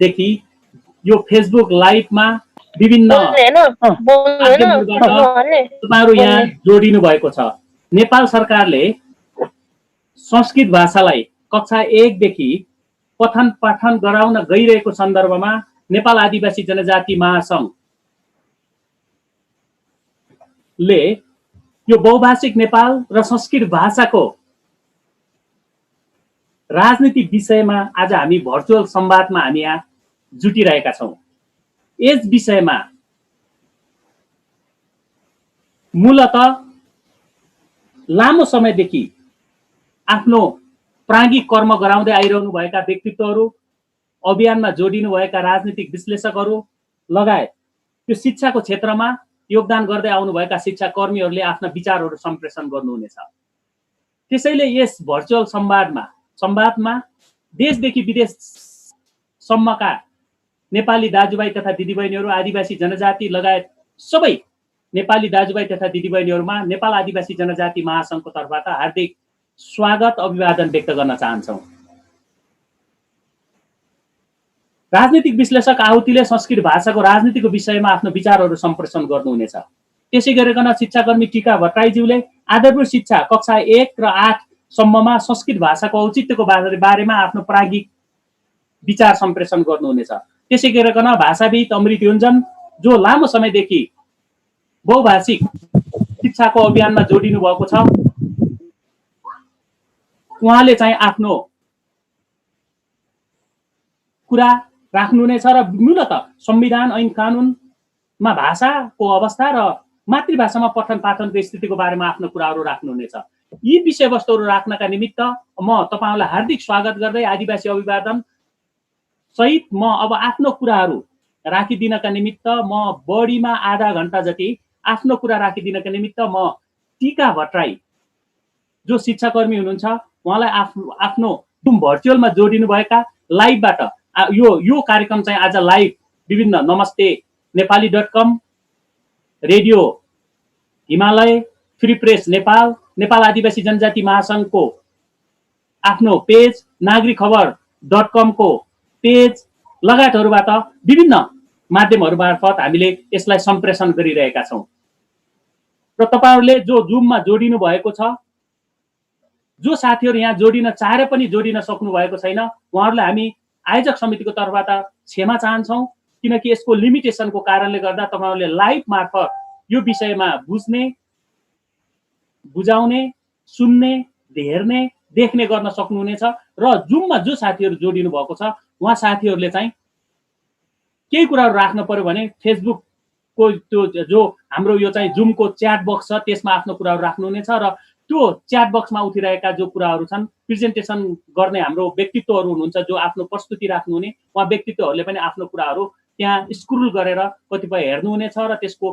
देखि यो फेसबुक लाइभमा विभिन्न तपाईहरु यहाँ जोडिनु भएको छ। नेपाल सरकारले संस्कृत भाषालाई कक्षा 1 देखि पठन पाठन गराउन गइरहेको सन्दर्भमा नेपाल आदिवासी जनजाति महासंघले यो बहुभाषिक नेपाल र संस्कृत भाषाको राजनीति विषयमा आज हामी भर्चुअल संवादमा हामी यहाँ जुटिरहेका छौं। यस विषयमा मूलतः लामो समयदेखि आफ्नो प्राज्ञिक कर्म गराउँदै आइरहनु भएका व्यक्तित्वहरू, अभियानमा जोडिनु भएका राजनीतिक विश्लेषकहरू लगायत त्यो शिक्षाको क्षेत्रमा योगदान गर्दै आउनुभएका शिक्षा कर्मीहरूले आफ्ना विचारहरू सम्प्रेषण गर्नुहुनेछ। त्यसैले यस भर्चुअल संवादमा देशदेखि विदेशसम्मका नेपाली दाजुभाइ तथा दिदीबहिनीहरू, आदिवासी जनजाति लगायत सबै नेपाली दाजुभाइ तथा दिदीबहिनीहरूमा नेपाल आदिवासी जनजाति महासंघको तर्फबाट हार्दिक स्वागत अभिवादन व्यक्त गर्न चाहन्छौं। राजनीतिक विश्लेषक आहुतिले संस्कृत भाषाको राजनीतिको विषयमा आफ्नो विचारहरू सम्प्रेषण गर्नुहुनेछ। त्यसै गरिकन शिक्षाकर्मी टीका भट्टराईज्यूले आधारभूत शिक्षा कक्षा 1 र 8 सम्ममा संस्कृत भाषाको औचित्यको बारेमा आफ्नो प्राज्ञिक विचार सम्प्रेषण गर्नुहुनेछ। त्यसै गरिकन भाषाविद अमृत योन्जन जो लामो समयदेखि बहुभाषिक शिक्षाको अभियानमा जोडिनु भएको छ, उहाँले चाहिँ आफ्नो कुरा राख्नुहुनेछ र मूलतः संविधान ऐन कानुनमा भाषाको अवस्था र मातृभाषामा पठन पाठनको स्थितिको बारेमा आफ्नो कुराहरू राख्नुहुनेछ। यी विषयवस्तुहरू राख्नका निमित्त म तपाईहरुलाई हार्दिक स्वागत गर्दै आदिवासी अभिवादन सहित म अब आफ्नो कुराहरू राखिदिनका निमित्त म बढीमा आधा घण्टा जति आफ्नो कुरा राखिदिनका निमित्त म टीका भट्टराई जो शिक्षाकर्मी हुनुहुन्छ उहाँलाई आफ्नो भर्चुअलमा जोडिनु भएका लाइभबाट यो कार्यक्रम चाहिँ आज लाइभ विभिन्न नमस्ते नेपाली.com, radio Himalaya, free press Nepal, Nepal आदिवासी जनजाति महासंघको आफ्नो पेज, नागरिक खबर.com को पेज लगायतहरूबाट विभिन्न माध्यमहरू मार्फत हामीले यसलाई सम्प्रेषण गरिरहेका छौं। र तपाईहरुले जो जुममा जोडिनु भएको छ, जो साथीहरु यहाँ जोडिन चाहे पनि जोडिन सक्नु भएको छैन, उहाँहरुलाई हामी आयोजक समितिको तर्फबाट क्षमा चाहन्छौं, किनकि यसको लिमिटेसनको कारणले गर्दा तपाईहरुले लाइभ मार्फत यो विषयमा बुझ्ने, बुझाउने, सुन्ने, हेर्ने, देख्ने गर्न सक्नुहुनेछ। र जुममा जो साथीहरु जोडिनु भएको छ उहाँ साथीहरुले चाहिँ केही कुराहरु राख्न पर्यो भने फेसबुकको त्यो जो हाम्रो यो चाहिँ जुमको च्याट बक्स छ त्यसमा आफ्नो कुराहरु राख्नुहुनेछ र त्यो च्याट बक्समा उठिरहेका जो कुराहरु छन्, प्रेजेन्टेसन गर्ने हाम्रो व्यक्तित्वहरु हुनुहुन्छ जो आफ्नो प्रस्तुति राख्नुहुने, उहाँ व्यक्तित्वहरुले पनि आफ्नो कुराहरु त्यहाँ स्क्रोल गरेर कतिपय हेर्नुहुनेछ र त्यसको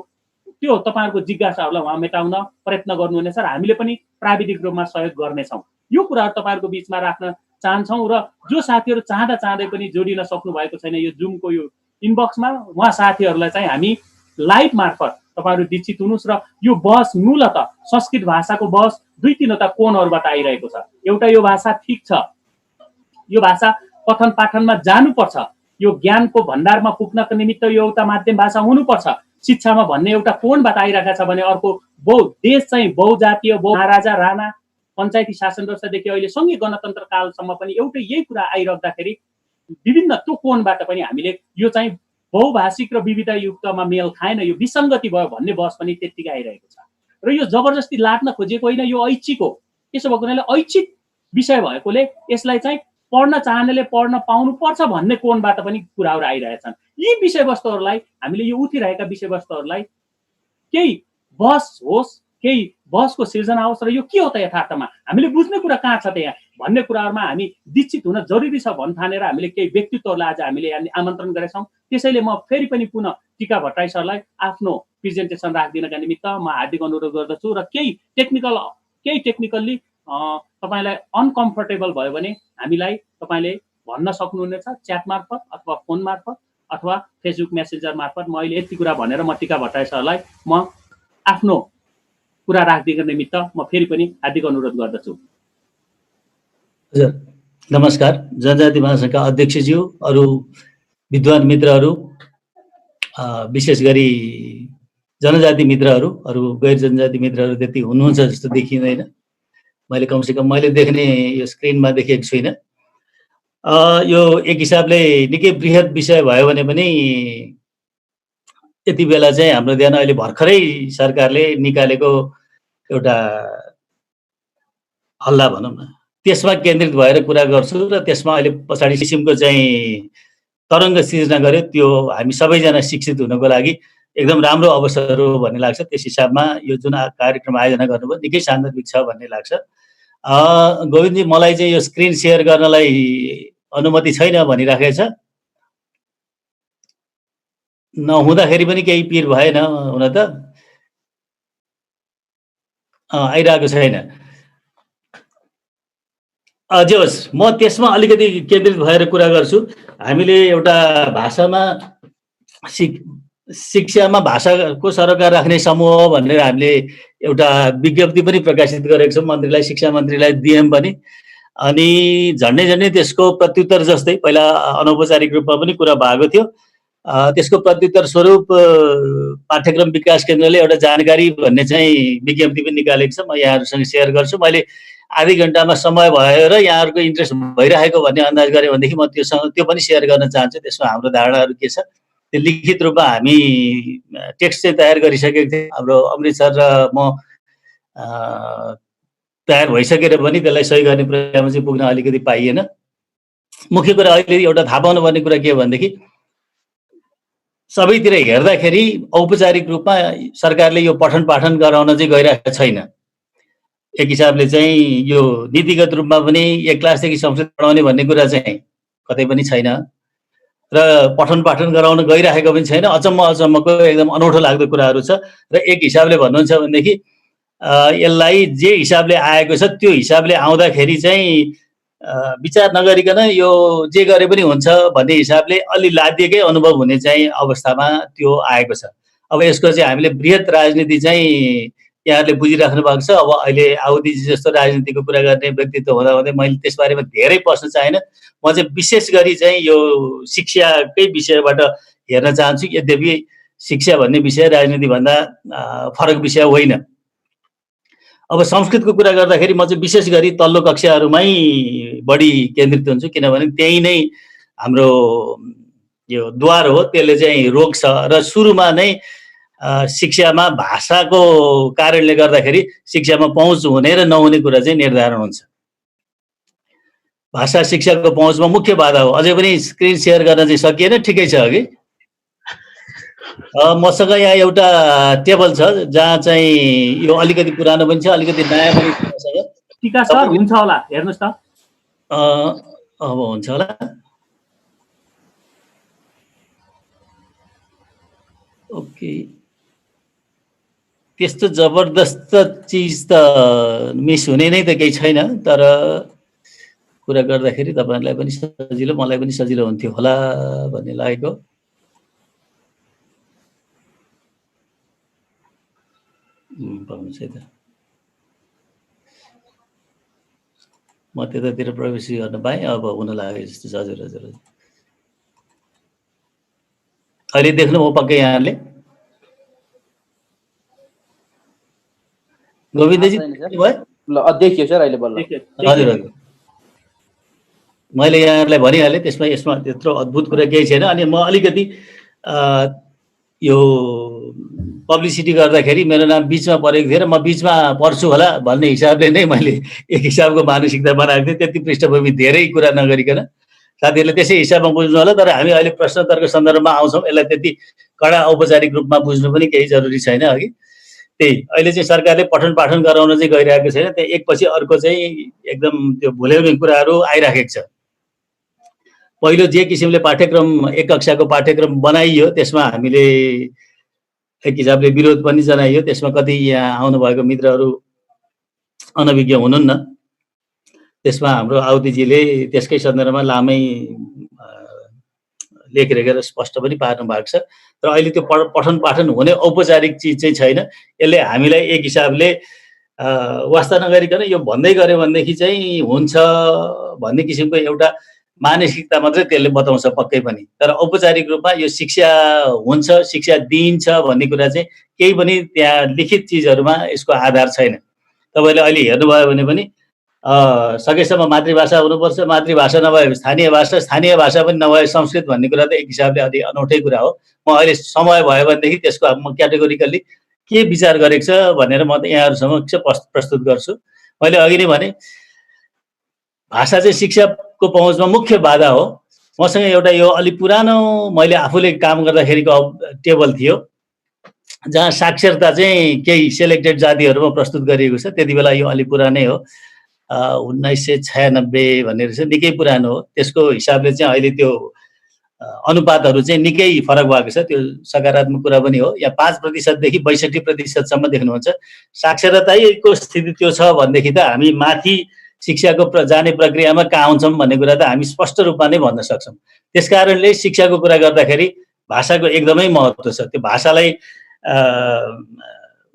त्यो तपाईहरुको जिज्ञासाहरुलाई उहाँ मेटाउन प्रयत्न गर्नुहुनेछ र हामीले पनि प्राविधिक रूपमा सहयोग गर्नेछौं। यो कुराहरु तपाईहरुको बीचमा राख्न चाहन्छौं र जो साथीहरु चाहँदै पनि जोडिन सक्नु भएको छैन यो जुमको यो इनबक्समा, उहाँ साथीहरुलाई चाहिँ हामी लाइभ मार्फत तपाईहरु दीक्षित हुनुस् र यो बहस मूलतः संस्कृत भाषाको बहस दुई तीनवटा कोणहरुबाट आइरहेको छ। एउटा यो भाषा ठीक छ, यो भाषा पठन पाठनमा जानुपर्छ, यो ज्ञानको भण्डारमा पुग्नको निमित्त यो एउटा माध्यम भाषा हुनुपर्छ शिक्षामा भन्ने एउटा कोणबाट आइरहेको छ भने अर्को देश चाहिँ बहुजातीय, महाराजा राणा पञ्चायती शासन व्यवस्थादेखि अहिले संघीय गणतन्त्र कालसम्म पनि एउटै यही कुरा आइराख्दाखेरि विभिन्न त्यो कोणबाट पनि हामीले यो चाहिँ बहुभाषिक र विविधता युक्तमा मेल खाएन, यो विसङ्गति भयो भन्ने बहस पनि त्यतिकै आइरहेको छ। र यो जबरजस्ती लाट्न खोजेको होइन, यो ऐच्छिक हो। त्यसो भएको हुनाले ऐच्छिक विषय भएकोले यसलाई चाहिँ पढ्न चाहनेले पढ्न पाउनु पर्छ भन्ने कोणबाट पनि कुराहरू आइरहेछन्। यी विषयवस्तुहरूलाई हामीले यो उठिरहेका विषयवस्तुहरूलाई केही बहस होस्, केही बहसको सिर्जना होस् र यो के हो त यथार्थमा हामीले बुझ्ने कुरा कहाँ छ त यहाँ भन्ने कुराहरुमा हामी दीक्षित हुन जरुरी छ भन्न ठानेर हामीले केही व्यक्तित्वहरूलाई आज हामीले आमन्त्रण गरेछौं। त्यसैले म फेरि पनि पुनः टीका भट्टराई सरलाई आफ्नो प्रेजेन्टेसन राख्दिनका निमित्त म हार्दिक अनुरोध गर्दछु र केही टेक्निकल्ली तपाईलाई अनकम्फर्टेबल भयो भने हामीलाई तपाईले भन्न सक्नुहुनेछ च्याट मार्फत अथवा फोन मार्फत अथवा फेसबुक मेसेन्जर मार्फत। म अहिले यति कुरा भनेर म टीका भट्टराई सरलाई म आफ्नो कुरा राख्दिनको निमित्त म फेरि पनि हार्दिक अनुरोध गर्दछु। हजुर, नमस्कार। जनजाति महासङ्घका अध्यक्षज्यू, अरू विद्वान मित्रहरू, विशेष गरी जनजाति मित्रहरू, अरू गैर जनजाति मित्रहरू त्यति हुनुहुन्छ जस्तो देखिँदैन। मैले कमसेकम मैले देख्ने यो स्क्रिनमा देखेको छुइनँ। यो एक हिसाबले निकै बृहत विषय भयो भने पनि यति बेला चाहिँ हाम्रो ध्यान अहिले भर्खरै सरकारले निकालेको एउटा हल्ला भनौँ न त्यसमा केन्द्रित भएर कुरा गर्छु र त्यसमा अहिले पछाडि किसिमको चाहिँ तरङ्ग सिर्जना गर्यो। त्यो हामी सबैजना शिक्षित हुनको लागि एकदम राम्रो अवसर हो भन्ने लाग्छ। त्यस हिसाबमा यो जुन कार्यक्रम आयोजना गर्नुभयो निकै सान्दर्भिक छ भन्ने लाग्छ। गोविन्दजी, मलाई चाहिँ यो स्क्रिन सेयर गर्नलाई अनुमति छैन भनिराखेको छ। नहुँदाखेरि पनि केही पिर भएन, हुन त आइरहेको छैन। जे होस्, म त्यसमा अलिकति केन्द्रित भएर कुरा गर्छु। हामीले एउटा भाषामा शिक्षामा भाषाको सरोकार राख्ने समूह भनेर हामीले एउटा विज्ञप्ति पनि प्रकाशित गरेको छौँ मन्त्रीलाई, शिक्षा मन्त्रीलाई दिएम पनि। अनि झन्डै त्यसको प्रत्युत्तर जस्तै पहिला अनौपचारिक रूपमा पनि कुरा भएको थियो। त्यसको प्रत्युत्तर स्वरूप पाठ्यक्रम विकास केन्द्रले एउटा जानकारी भन्ने चाहिँ विज्ञप्ति पनि निकालेको छ। म यहाँहरूसँग सेयर गर्छु। मैले आधी घन्टामा समय भयो र यहाँहरूको इन्ट्रेस्ट भइरहेको भन्ने अन्दाज गरेँ भनेदेखि म त्यो पनि सेयर गर्न चाहन्छु। त्यसमा हाम्रो धारणाहरू के छ त्यो लिखित रूपमा हामी टेक्स्ट चाहिँ तयार गरिसकेको थियौँ। हाम्रो अमृत सर र म तयार भइसकेर पनि त्यसलाई सही गर्ने प्रक्रियामा चाहिँ पुग्न अलिकति पाइएन। मुख्य कुरा अहिले एउटा थाहा पाउनुपर्ने कुरा के हो भनेदेखि सबैतिर हेर्दाखेरि औपचारिक रूपमा सरकारले यो पठन पाठन गराउन चाहिँ गइरहेको छैन। एक हिसाबले चाहिँ यो नीतिगत रूपमा पनि एक क्लासदेखि संस्कृत पढाउने भन्ने कुरा चाहिँ कतै पनि छैन र पठन पाठन गराउन गइरहेको पनि छैन। अचम्मको एकदम अनौठो लाग्दो कुराहरू छ। र एक हिसाबले भन्नुहुन्छ भनेदेखि यसलाई जे हिसाबले आएको छ त्यो हिसाबले आउँदाखेरि चाहिँ विचार नगरिकन यो जे गरे पनि हुन्छ भन्ने हिसाबले अलि लादिएकै अनुभव हुने चाहिँ अवस्थामा त्यो आएको छ। अब यसको चाहिँ हामीले बृहत राजनीति चाहिँ यहाँहरूले बुझिराख्नु भएको छ। अब अहिले आउदीजी जस्तो राजनीतिको कुरा गर्ने व्यक्तित्व हुँदाहुँदै मैले त्यसबारेमा धेरै पस्न चाहेन। म चाहिँ विशेष गरी चाहिँ यो शिक्षाकै विषयबाट हेर्न चाहन्छु। यद्यपि शिक्षा भन्ने विषय राजनीतिभन्दा फरक विषय होइन। अब संस्कृतको कुरा गर्दाखेरि म चाहिँ विशेष गरी तल्लो कक्षाहरूमै बढी केन्द्रित हुन्छु, किनभने त्यही नै हाम्रो यो द्वार हो, त्यसले चाहिँ रोक्छ र सुरुमा नै शिक्षामा भाषाको कारणले गर्दाखेरि शिक्षामा पहुँच हुने र नहुने कुरा चाहिँ निर्धारण हुन्छ। भाषा शिक्षाको पहुँचमा मुख्य बाधा हो। अझै पनि स्क्रिन सेयर गर्न चाहिँ सकिएन, ठिकै छ अघि। मसँग यहाँ एउटा टेबल छ जहाँ चाहिँ यो अलिकति पुरानो पनि छ, अलिकति नयाँ पनि छ मसँग। ठीक छ सर, हुन्छ होला, हेर्नुस् त। अब हुन्छ होला। ओके, त्यस्तो जबरदस्त चिज त मिस हुने नै त केही छैन, तर कुरा गर्दाखेरि तपाईहरुलाई पनि सजिलो, मलाई पनि सजिलो हुन्थ्यो होला भन्ने लागेको। पाउनुहुन्छ त म त्यतातिर प्रवेश गर्न पाएँ। अब हुन लाग्यो जस्तो छ। हजुर हजुर हजुर, अहिले देख्नुभयो पक्कै यहाँले? गोविन्दजी भयो? ल देखियो सर, अहिले बल्ल। हजुर हजुर, मैले यहाँलाई भनिहालेँ। त्यसमा यसमा त्यत्रो अद्भुत कुरा केही छैन। अनि म अलिकति यो पब्लिसिटी गर्दाखेरि मेरो नाम बिचमा परेको थियो र म बिचमा पर्छु होला भन्ने हिसाबले नै मैले एक हिसाबको मानसिकता बनाएको थिएँ। त्यति पृष्ठभूमि धेरै कुरा नगरिकन साथीहरूले त्यसै हिसाबमा बुझ्नु होला। तर हामी अहिले प्रश्नोत्तरको सन्दर्भमा आउँछौँ। यसलाई त्यति कडा औपचारिक रूपमा बुझ्नु पनि केही जरुरी छैन। अघि त्यही अहिले चाहिँ सरकारले पठन पाठन गराउन चाहिँ गइरहेको छैन। त्यहाँ एकपछि अर्को चाहिँ एकदम त्यो भुल्याउने कुराहरू आइराखेको छ। पहिलो जे किसिमले पाठ्यक्रम एक कक्षाको पाठ्यक्रम बनाइयो त्यसमा हामीले एक हिसाबले विरोध पनि जनाइयो। त्यसमा कति यहाँ आउनुभएको मित्रहरू अनभिज्ञ हुनुहुन्न। त्यसमा हाम्रो आउदीजीले त्यसकै सन्दर्भमा लामै लेख लेखेर स्पष्ट पनि पार्नु भएको छ। तर अहिले त्यो पठन पाठन हुने औपचारिक चिज चाहिँ छैन। यसले हामीलाई एक हिसाबले वास्ता नगरिकन यो भन्दै गऱ्यो भनेदेखि चाहिँ हुन्छ भन्ने किसिमको एउटा मानसिकता मात्रै त्यसले बताउँछ पक्कै पनि। तर औपचारिक रूपमा यो शिक्षा हुन्छ, शिक्षा दिइन्छ भन्ने कुरा चाहिँ केही पनि त्यहाँ लिखित चिजहरूमा यसको आधार छैन। तपाईँले अहिले हेर्नुभयो भने पनि सकेसम्म मातृभाषा हुनुपर्छ, मातृभाषा नभए स्थानीय भाषा, स्थानीय भाषा पनि नभए संस्कृत भन्ने कुरा त एक हिसाबले अलि अनौठै कुरा हो। म अहिले समय भयो भनेदेखि त्यसको म क्याटेगोरिकल्ली के विचार गरेको छ भनेर म त यहाँहरू समक्ष प्रस्तुत गर्छु। मैले अघि नै भने भाषा चाहिँ शिक्षाको पहुँचमा मुख्य बाधा हो। मसँग एउटा यो अलि पुरानो मैले आफूले काम गर्दाखेरिको टेबल थियो जहाँ साक्षरता चाहिँ केही सेलेक्टेड जातिहरूमा प्रस्तुत गरिएको छ। त्यति बेला यो अलि पुरानै हो, 1996 भन्ने रहेछ, निकै पुरानो हो। त्यसको हिसाबले चाहिँ अहिले त्यो अनुपातहरू चाहिँ निकै फरक भएको छ। त्यो सकारात्मक कुरा पनि हो। यहाँ 5% देखि 62% देख्नुहुन्छ। साक्षरताको स्थिति त्यो छ भनेदेखि त हामी माथि शिक्षाको जाने प्रक्रियामा कहाँ आउँछौँ भन्ने कुरा त हामी स्पष्ट रूपमा नै भन्न सक्छौँ। त्यसकारणले शिक्षाको कुरा गर्दाखेरि भाषाको एकदमै महत्त्व छ। त्यो भाषालाई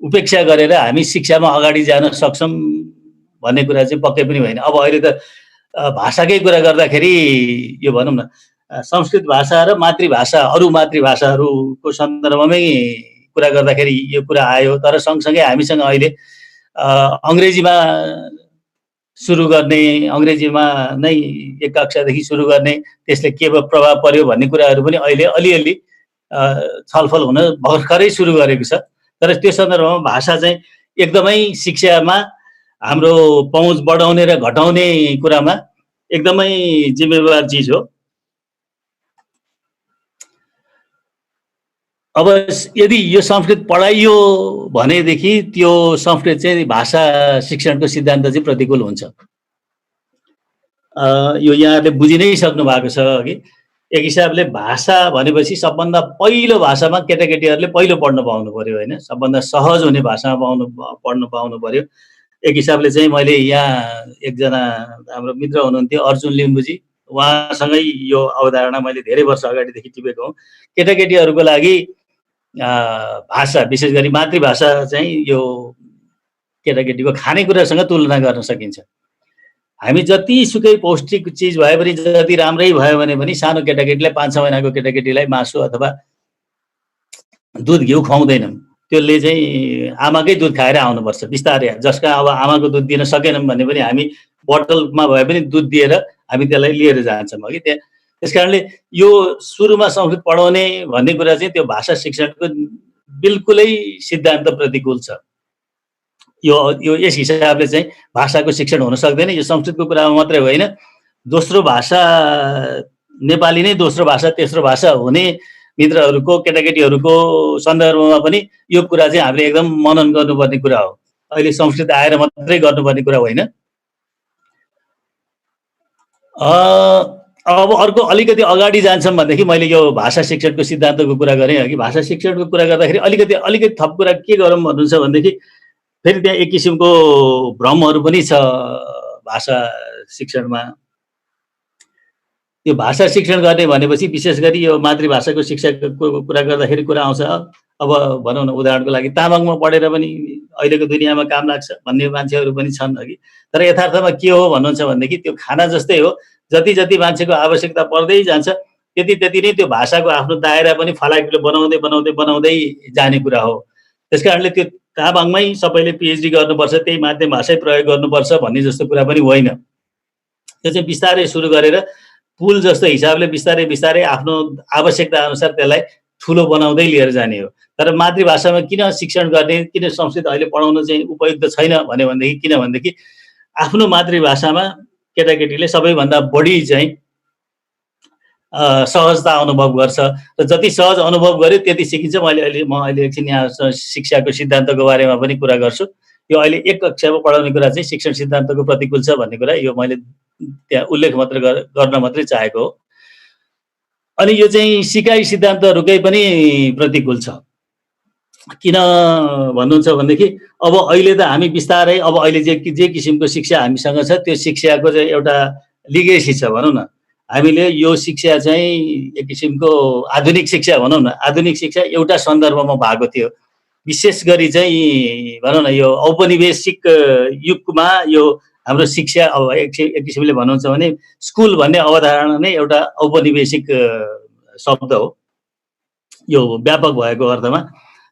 उपेक्षा गरेर हामी शिक्षामा अगाडि जान सक्छौँ भन्ने कुरा चाहिँ पक्कै पनि होइन। अब अहिले त भाषाकै कुरा गर्दाखेरि यो भनौँ न संस्कृत भाषा र मातृभाषा, अरू मातृभाषाहरूको सन्दर्भमै कुरा गर्दाखेरि यो कुरा आयो। तर सँगसँगै हामीसँग अहिले अङ्ग्रेजीमा सुरु गर्ने, अङ्ग्रेजीमा नै एक कक्षादेखि सुरु गर्ने, त्यसले के प्रभाव पर्यो भन्ने कुराहरू पनि अहिले अलिअलि छलफल हुन भर्खरै सुरु गरेको छ। तर त्यो सन्दर्भमा भाषा चाहिँ एकदमै शिक्षामा हाम्रो पहुँच बढाउने र घटाउने कुरामा एकदमै जिम्मेवार चिज हो। अब यदि यो संस्कृत पढाइयो भनेदेखि त्यो संस्कृत चाहिँ भाषा शिक्षणको सिद्धान्त चाहिँ प्रतिकूल हुन्छ। यो यहाँहरूले बुझि नै सक्नु भएको छ कि एक हिसाबले भाषा भनेपछि सबभन्दा पहिलो भाषामा केटाकेटीहरूले पहिलो पढ्न पाउनु पर्यो होइन, सबभन्दा सहज हुने भाषामा पढ्न पाउनु पर्यो। एक हिसाबले चाहिँ मैले यहाँ एकजना हाम्रो मित्र हुनुहुन्थ्यो अर्जुन लिम्बुजी, उहाँसँगै यो अवधारणा मैले धेरै वर्ष अगाडिदेखि टिपेको हुँ। केटाकेटीहरूको लागि भाषा विशेष गरी मातृभाषा चाहिँ यो केटाकेटीको खानेकुरासँग तुलना गर्न सकिन्छ। हामी जतिसुकै पौष्टिक चिज भए पनि, जति राम्रै भयो भने पनि सानो केटाकेटीलाई 5-6 महिनाको केटाकेटीलाई मासु अथवा दुध घिउ खुवाउँदैनौँ। त्यसले चाहिँ आमाकै दुध खाएर आउनुपर्छ बिस्तारै। जसका अब आमाको दुध दिन सकेनौँ भने पनि हामी बोतलमा भए पनि दुध दिएर हामी त्यसलाई लिएर जान्छौँ अघि। त्यस कारणले यो सुरुमा संस्कृत पढाउने भन्ने कुरा चाहिँ त्यो भाषा शिक्षणको बिल्कुलै सिद्धान्त प्रतिकूल छ। यो यस हिसाबले चाहिँ भाषाको शिक्षण हुन सक्दैन। यो संस्कृतको कुरामा मात्रै होइन, दोस्रो भाषा नेपाली नै दोस्रो भाषा तेस्रो भाषा हुने मित्रहरूको केटाकेटीहरूको सन्दर्भमा पनि यो कुरा चाहिँ हामीले एकदम मनन गर्नुपर्ने कुरा हो। अहिले संस्कृत आएर मात्रै गर्नुपर्ने कुरा होइन। अब अर्को अलिकति अगाडि जान्छौँ भनेदेखि मैले यो भाषा शिक्षणको सिद्धान्तको कुरा गरेँ अघि। भाषा शिक्षणको कुरा गर्दाखेरि अलिकति थप कुरा के गरौँ भन्नुहुन्छ भनेदेखि फेरि त्यहाँ एक किसिमको भ्रमहरू पनि छ भाषा शिक्षणमा। यो भाषा शिक्षण गर्ने भनेपछि विशेष गरी यो मातृभाषाको शिक्षाको कुरा गर्दाखेरि कुरा आउँछ। अब भनौँ न उदाहरणको लागि तामाङमा पढेर पनि अहिलेको दुनियाँमा काम लाग्छ भन्ने मान्छेहरू पनि छन् अघि। तर यथार्थमा के हो भन्नुहुन्छ भनेदेखि त्यो खाना जस्तै हो, जति जति मान्छेको आवश्यकता पर्दै जान्छ त्यति त्यति नै त्यो भाषाको आफ्नो दायरा पनि फलाकिलो बनाउँदै बनाउँदै बनाउँदै जाने कुरा हो। त्यस कारणले त्यो तामाङमै सबैले पिएचडी गर्नुपर्छ, त्यही माध्यम भाषै प्रयोग गर्नुपर्छ भन्ने जस्तो कुरा पनि होइन। त्यो चाहिँ बिस्तारै सुरु गरेर पुल जस्तो हिसाबले बिस्तारै बिस्तारै आफ्नो आवश्यकता अनुसार त्यसलाई ठुलो बनाउँदै लिएर जाने हो। तर मातृभाषामा किन शिक्षण गर्ने, किन संस्कृत अहिले पढाउन चाहिँ उपयुक्त छैन भनेदेखि किनभनेदेखि आफ्नो मातृभाषामा केटाकेटीले सबैभन्दा बढी चाहिँ सहजता अनुभव गर्छ र जति सहज अनुभव गर्यो त्यति सिकिन्छ। म अहिले एकछिन यहाँ शिक्षाको सिद्धान्तको बारेमा पनि कुरा गर्छु। यो अहिले एक कक्षामा पढाउने कुरा चाहिँ शिक्षण सिद्धान्तको प्रतिकूल छ भन्ने कुरा यो मैले त्यहाँ उल्लेख मात्र गर्न मात्रै चाहेको हो। अनि यो चाहिँ सिकाइ सिद्धान्तहरूकै पनि प्रतिकूल छ। किन भन्नुहुन्छ भनेदेखि अब अहिले त हामी बिस्तारै अब अहिले जे किसिमको शिक्षा हामीसँग छ त्यो शिक्षाको चाहिँ एउटा लिगेसी छ भनौँ न। हामीले यो शिक्षा चाहिँ एक किसिमको आधुनिक शिक्षा भनौँ न, आधुनिक शिक्षा एउटा सन्दर्भमा भएको थियो। विशेष गरी चाहिँ भनौँ न यो औपनिवेशिक युगमा यो हाम्रो शिक्षा अब एक किसिमले भन्नुहुन्छ भने स्कुल भन्ने अवधारणा नै एउटा औपनिवेशिक शब्द हो यो व्यापक भएको अर्थमा।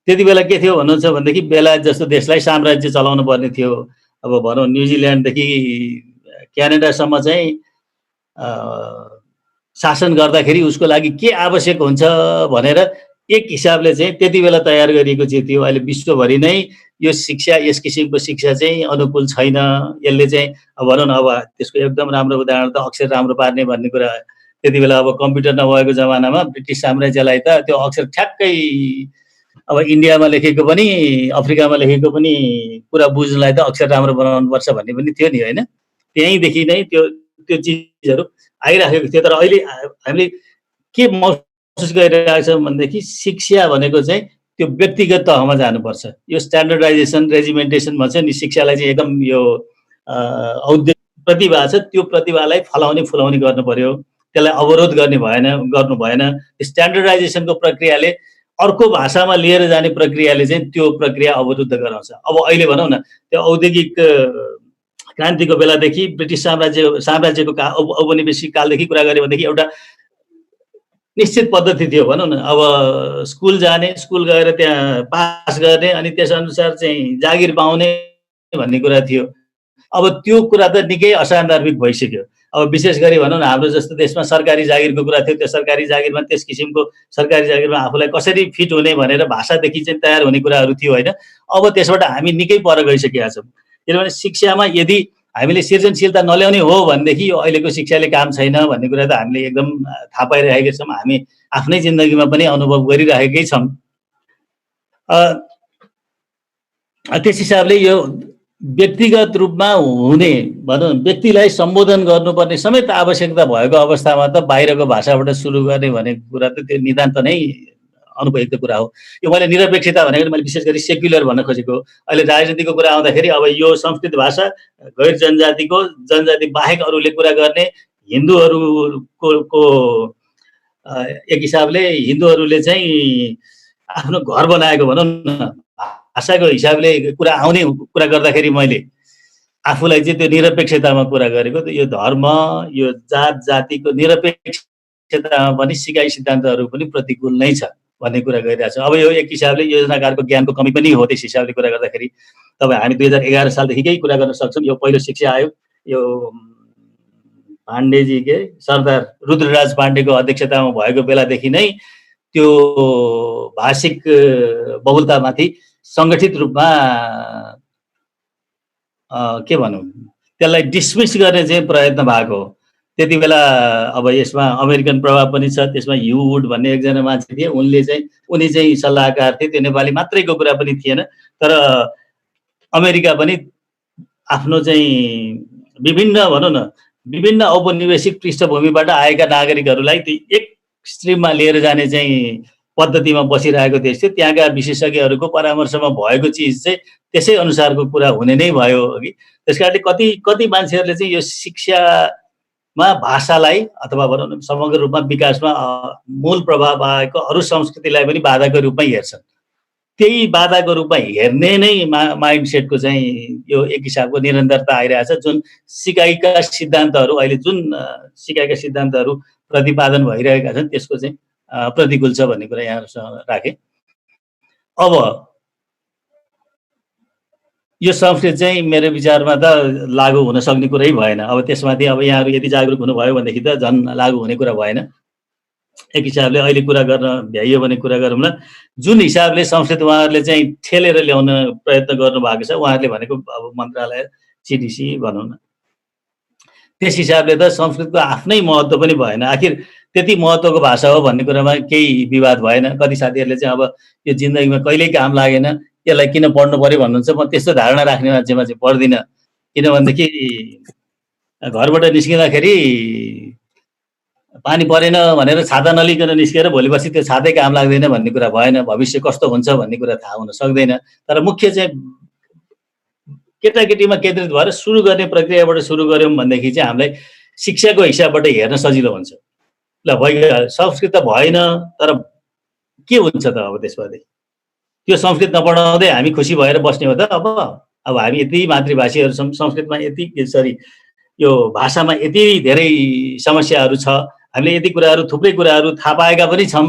त्यति बेला के थियो भन्नुहुन्छ भनेदेखि बेलायत जस्तो देशलाई साम्राज्य चलाउनु पर्ने थियो। अब भनौँ न्युजिल्यान्डदेखि क्यानाडासम्म चाहिँ शासन गर्दाखेरि उसको लागि के आवश्यक हुन्छ भनेर एक हिसाबले चाहिँ त्यति बेला तयार गरिएको चाहिँ थियो। अहिले विश्वभरि नै यो शिक्षा यस किसिमको शिक्षा चाहिँ अनुकूल छैन। यसले चाहिँ अब भनौँ न अब त्यसको एकदम राम्रो उदाहरण त अक्षर राम्रो पार्ने भन्ने कुरा त्यति बेला अब कम्प्युटर नभएको जमानामा ब्रिटिस साम्राज्यलाई त त्यो अक्षर ठ्याक्कै अब इन्डियामा लेखेको पनि अफ्रिकामा लेखेको पनि कुरा बुझ्नलाई त अक्षर राम्रो बनाउनुपर्छ भन्ने पनि थियो नि होइन। त्यहीँदेखि नै त्यो चिजहरू आइराखेको थियो। तर अहिले हामीले के महसुस गरिरहेको छौँ भनेदेखि शिक्षा भनेको चाहिँ त्यो व्यक्तिगत तहमा जानुपर्छ। यो स्ट्यान्डर्डाइजेसन रेजिमेन्टेसन भन्छ नि शिक्षालाई चाहिँ एकदम यो औद्योगिक प्रतिभा छ त्यो प्रतिभालाई फलाउने फुलाउने गर्नु पर्यो, त्यसलाई अवरोध गर्नु भएन। स्ट्यान्डर्डाइजेसनको प्रक्रियाले अर्को भाषामा लिएर जाने प्रक्रियाले चाहिँ त्यो प्रक्रिया अवरुद्ध गराउँछ। अब अहिले भनौँ न त्यो औद्योगिक क्रान्तिको बेलादेखि ब्रिटिस साम्राज्यको औपनिवेशिक कालदेखि कुरा गऱ्यो भनेदेखि एउटा निश्चित पद्धति थियो भनौँ न। अब स्कुल जाने, स्कुल गएर त्यहाँ पास गर्ने अनि त्यसअनुसार चाहिँ जागिर पाउने भन्ने कुरा थियो। अब त्यो कुरा त निकै असान्दर्भिक भइसक्यो। अब विशेष गरी भनौँ न हाम्रो जस्तो देशमा सरकारी जागिरको कुरा थियो। त्यो सरकारी जागिरमा त्यस किसिमको सरकारी जागिरमा आफूलाई कसरी फिट हुने भनेर भाषादेखि चाहिँ तयार हुने कुराहरू थियो होइन। अब त्यसबाट हामी निकै पर गइसकेका छौँ। किनभने शिक्षामा यदि हामीले सृजनशीलता नल्याउने हो भनेदेखि यो अहिलेको शिक्षाले काम छैन भन्ने कुरा त हामीले एकदम थाहा पाइरहेका छौँ। हामी आफ्नै जिन्दगीमा पनि अनुभव गरिरहेकै छौँ। त्यस हिसाबले यो व्यक्तिगत रूपमा हुने भनौँ व्यक्तिलाई सम्बोधन गर्नुपर्ने समेत आवश्यकता भएको अवस्थामा त बाहिरको भाषाबाट सुरु गर्ने भनेको कुरा त त्यो नितान्त नै अनुपयुक्त कुरा हो। यो मैले निरपेक्षता भनेको मैले विशेष गरी सेक्युलर भन्न खोजेको। अहिले राजनीतिको कुरा आउँदाखेरि अब यो संस्कृत भाषा गैर जनजाति बाहेक अरूले कुरा गर्ने हिन्दूहरूको एक हिसाबले हिन्दूहरूले चाहिँ आफ्नो घर बनाएको भनौँ न भाषाको हिसाबले कुरा गर्दाखेरि मैले आफूलाई चाहिँ त्यो निरपेक्षतामा कुरा गरेको। यो धर्म यो जात जातिको निरपेक्षतामा पनि सिकाइ सिद्धान्तहरू पनि प्रतिकूल नै छ भन्ने कुरा गरिरहेको छ। अब यो एक हिसाबले योजनाकारको ज्ञानको कमी पनि हो। त्यस हिसाबले कुरा गर्दाखेरि तपाईँ हामी 2011 सालदेखिकै कुरा गर्न सक्छौँ। यो पहिलो शिक्षा आयोग यो पाण्डेजी सरदार रुद्रराज पाण्डेको अध्यक्षतामा भएको बेलादेखि नै त्यो भाषिक बहुलतामाथि सङ्गठित रूपमा के भनौँ त्यसलाई डिसमिस गर्ने चाहिँ प्रयत्न भएको हो। त्यति बेला अब यसमा अमेरिकन प्रभाव पनि छ। त्यसमा ह्यू वुड भन्ने एकजना मान्छे थिए, उनी चाहिँ सल्लाहकार थिए। त्यो नेपाली मात्रैको कुरा पनि थिएन। तर अमेरिका पनि आफ्नो चाहिँ विभिन्न औपनिवेशिक पृष्ठभूमिबाट आएका नागरिकहरूलाई त्यो एक स्ट्रिममा लिएर जाने चाहिँ पद्धतिमा बसिरहेको देश थियो। त्यहाँका विशेषज्ञहरूको परामर्शमा भएको चिज चाहिँ त्यसै अनुसारको कुरा हुने नै भयो अघि। त्यस कारणले कति मान्छेहरूले चाहिँ यो शिक्षामा भाषालाई अथवा भनौँ न समग्र रूपमा विकासमा मूल प्रभाव आएको अरू संस्कृतिलाई पनि बाधाको रूपमै हेर्छन्। त्यही बाधाको रूपमा हेर्ने नै माइन्ड सेटको चाहिँ यो एक हिसाबको निरन्तरता आइरहेछ। जुन सिकाइका सिद्धान्तहरू अहिले प्रतिपादन भइरहेका छन् त्यसको चाहिँ प्रतिकूल छ भन्ने कुरा यहाँसँग राखेँ। अब यो संस्कृत चाहिँ मेरो विचारमा त लागू हुन सक्ने कुरै भएन। अब त्यसमाथि अब यहाँहरू यदि जागरुक हुनुभयो भनेदेखि त झन् लागू हुने कुरा भएन। एक हिसाबले अहिले कुरा गर्न भ्याइयो भने कुरा गरौँ न। जुन हिसाबले संस्कृत उहाँहरूले चाहिँ ठेलेर ल्याउन प्रयत्न गर्नुभएको छ, उहाँहरूले भनेको अब मन्त्रालय सिडिसी भनौँ न, त्यस हिसाबले त संस्कृतको आफ्नै महत्त्व पनि भएन। आखिर त्यति महत्त्वको भाषा हो भन्ने कुरामा केही विवाद भएन। कति साथीहरूले चाहिँ अब यो जिन्दगीमा कहिल्यै काम लागेन, यसलाई किन पढ्नु पर्यो भन्नुहुन्छ। म त्यस्तो धारणा राख्ने मान्छेमा चाहिँ पढ्दिनँ। किनभनेदेखि घरबाट निस्किँदाखेरि पानी परेन भनेर छाता नलिकन निस्केर भोलि पर्सि त्यो छातै काम लाग्दैन भन्ने कुरा भएन। भविष्य कस्तो हुन्छ भन्ने कुरा थाहा हुन सक्दैन। तर मुख्य चाहिँ केटाकेटीमा केन्द्रित भएर सुरु गर्ने प्रक्रियाबाट सुरु गऱ्यौँ भनेदेखि चाहिँ हामीलाई शिक्षाको हिसाबबाट हेर्न सजिलो हुन्छ। ल भइगयो, संस्कृत त भएन, तर के हुन्छ त अब त्यसपछि? त्यो संस्कृत नपढाउँदै हामी खुसी भएर बस्ने हो त अब हामी यति मातृभाषीहरू छौँ, संस्कृतमा यति यो भाषामा यति धेरै समस्याहरू छ, हामीले यति कुराहरू थुप्रै कुराहरू थाहा पाएका पनि छौँ,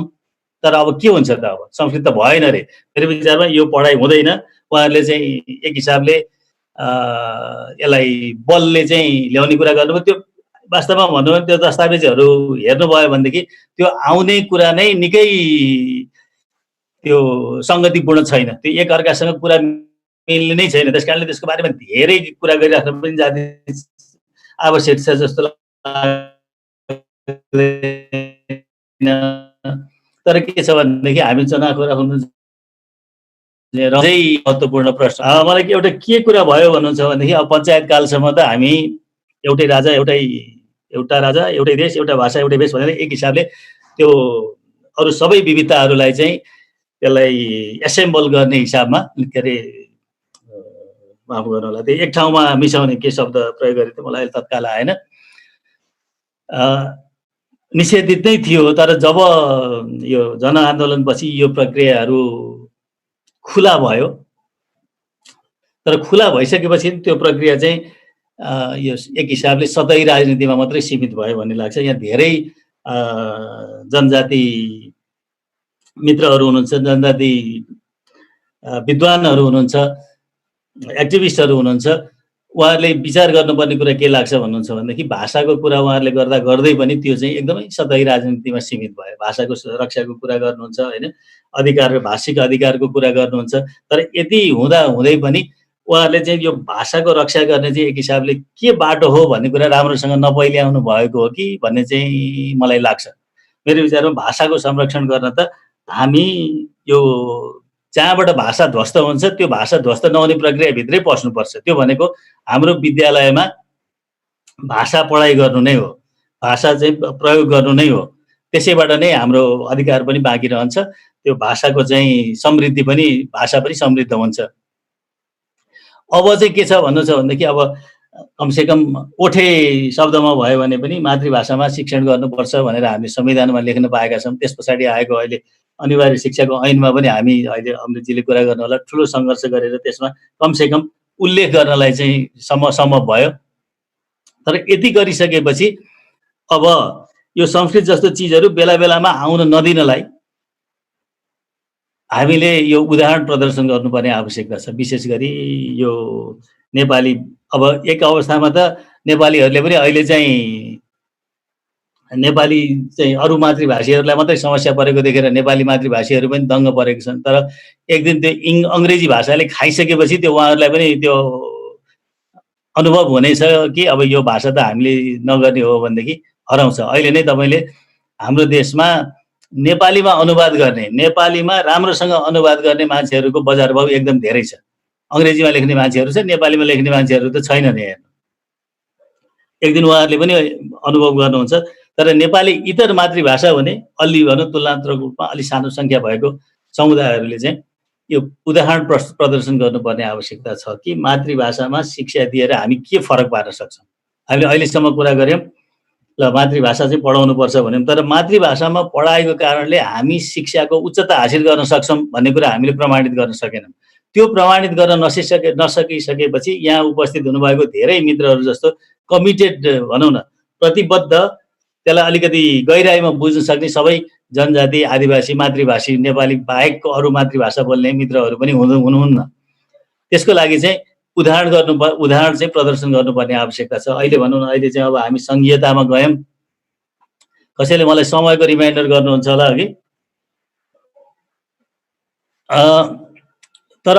तर अब के हुन्छ त अब संस्कृत त भएन रे। मेरो विचारमा यो पढाइ हुँदैन। उहाँहरूले चाहिँ एक हिसाबले यसलाई बलले चाहिँ ल्याउने कुरा गर्नुभयो। त्यो वास्तवमा भन्नु भने त्यो दस्तावेजहरू हेर्नुभयो भनेदेखि त्यो आउने कुरा नै निकै त्यो सङ्गतिपूर्ण छैन, त्यो एक अर्कासँग कुरा मिल्ने नै छैन। त्यस कारणले त्यसको बारेमा धेरै कुरा गरिराख्न पनि जाति आवश्यक छ जस्तो लाग्दैन। तर के छ भनेदेखि हामी चनाखोरा हुनु अझै महत्त्वपूर्ण प्रश्न। मलाई एउटा के कुरा भयो भन्नुहुन्छ भनेदेखि अब पञ्चायत कालसम्म त हामी एउटै राजा एउटै देश एउटा भाषा एउटै भेष भनेर एक हिसाबले त्यो अरू सबै विविधताहरूलाई चाहिँ त्यसलाई एसेम्बल गर्ने हिसाबमा के अरे माफ गर्नु होला, त्यो एक ठाउँमा मिसाउने के शब्द प्रयोग गरेको थियो मलाई तत्काल आएन। निषेधित नै थियो, तर जब यो जनआन्दोलनपछि यो प्रक्रियाहरू खुला भयो, तर खुला भइसकेपछि त्यो प्रक्रिया चाहिँ यो एक हिसाबले सतही राजनीतिमा मात्रै सीमित भयो भन्ने लाग्छ। यहाँ धेरै जनजाति मित्रहरू हुनुहुन्छ, जनजाति विद्वानहरू हुनुहुन्छ, एक्टिभिस्टहरू हुनुहुन्छ। उहाँहरूले विचार गर्नुपर्ने कुरा के लाग्छ भन्नुहुन्छ भनेदेखि भाषाको कुरा उहाँहरूले गर्दै पनि त्यो चाहिँ एकदमै सतही राजनीतिमा सीमित भयो। भाषाको रक्षाको कुरा गर्नुहुन्छ होइन, अधिकार भाषिक अधिकारको कुरा गर्नुहुन्छ, तर यति हुँदै पनि उहाँहरूले चाहिँ यो भाषाको रक्षा गर्ने चाहिँ एक हिसाबले के बाटो हो भन्ने कुरा राम्रोसँग नपहिल्याउनु भएको हो कि भन्ने चाहिँ मलाई लाग्छ। मेरो विचारमा भाषाको संरक्षण गर्न त हामी यो जहाँबाट भाषा ध्वस्त हुन्छ त्यो भाषा ध्वस्त नहुने प्रक्रियाभित्रै पस्नुपर्छ। त्यो भनेको हाम्रो विद्यालयमा भाषा पढाइ गर्नु नै हो, भाषा चाहिँ प्रयोग गर्नु नै हो। त्यसैबाट नै हाम्रो अधिकार पनि बाँकी रहन्छ, त्यो भाषाको चाहिँ समृद्धि पनि, भाषा पनि समृद्ध हुन्छ। अब चाहिँ के छ भन्नु छ भनेदेखि अब कमसेकम ओठे शब्दमा भयो भने पनि मातृभाषामा शिक्षण गर्नुपर्छ भनेर हामीले संविधानमा लेख्न पाएका छौँ। त्यस पछाडि आएको अहिले अनिवार्य शिक्षाको ऐनमा पनि हामी अहिले अमृतजीले कुरा गर्नु होला ठुलो सङ्घर्ष गरेर त्यसमा कमसेकम उल्लेख गर्नलाई चाहिँ सम्भव भयो। तर यति गरिसकेपछि अब यो संस्कृत जस्तो चिजहरू बेला बेलामा आउन नदिनलाई हामीले यो उदाहरण प्रदर्शन गर्नुपर्ने आवश्यकता छ। विशेष गरी यो नेपाली, अब एक अवस्थामा त नेपालीहरूले पनि अहिले चाहिँ नेपाली चाहिँ अरू मातृभाषीहरूलाई मात्रै समस्या परेको देखेर नेपाली मातृभाषीहरू पनि दङ्ग परेको छन्। तर एक दिन त्यो अङ्ग्रेजी भाषाले खाइसकेपछि त्यो उहाँहरूलाई पनि त्यो अनुभव हुनेछ कि अब यो भाषा त हामीले नगर्ने हो भनेदेखि हराउँछ। अहिले नै तपाईँले हाम्रो देशमा नेपालीमा अनुवाद गर्ने, नेपालीमा राम्रोसँग अनुवाद गर्ने मान्छेहरूको बजार भाउ एकदम धेरै छ। अङ्ग्रेजीमा लेख्ने मान्छेहरू छ, नेपालीमा लेख्ने मान्छेहरू त छैनन्। हेर्नु, एक दिन उहाँहरूले पनि अनुभव गर्नुहुन्छ। तर नेपाली इतर मातृभाषा हुने अलि भनौँ तुलनात्मक रूपमा अलि सानो सङ्ख्या भएको समुदायहरूले चाहिँ यो उदाहरण प्रदर्शन गर्नुपर्ने आवश्यकता छ कि मातृभाषामा शिक्षा दिएर हामी के फरक पार्न सक्छौँ। हामीले अहिलेसम्म कुरा गऱ्यौँ ल मातृभाषा चाहिँ पढाउनुपर्छ भन्यौँ, तर मातृभाषामा पढाएको कारणले हामी शिक्षाको उच्चता हासिल गर्न सक्छौँ भन्ने कुरा हामीले प्रमाणित गर्न सकेनौँ। त्यो प्रमाणित गर्न नसकिसकेपछि यहाँ उपस्थित हुनुभएको धेरै मित्रहरू जस्तो कमिटेड भनौँ न, प्रतिबद्ध, त्यसलाई अलिकति गहिराइमा बुझ्न सक्ने सबै जनजाति, आदिवासी, मातृभाषी, नेपाली बाहेकको अरू मातृभाषा बोल्ने मित्रहरू पनि हुनुहुन्न। त्यसको लागि चाहिँ उदाहरण चाहिँ प्रदर्शन गर्नुपर्ने आवश्यकता छ। अहिले भनौँ न, अहिले चाहिँ अब हामी सङ्घीयतामा गयौँ। कसैले मलाई समयको रिमाइन्डर गर्नुहुन्छ होला कि, तर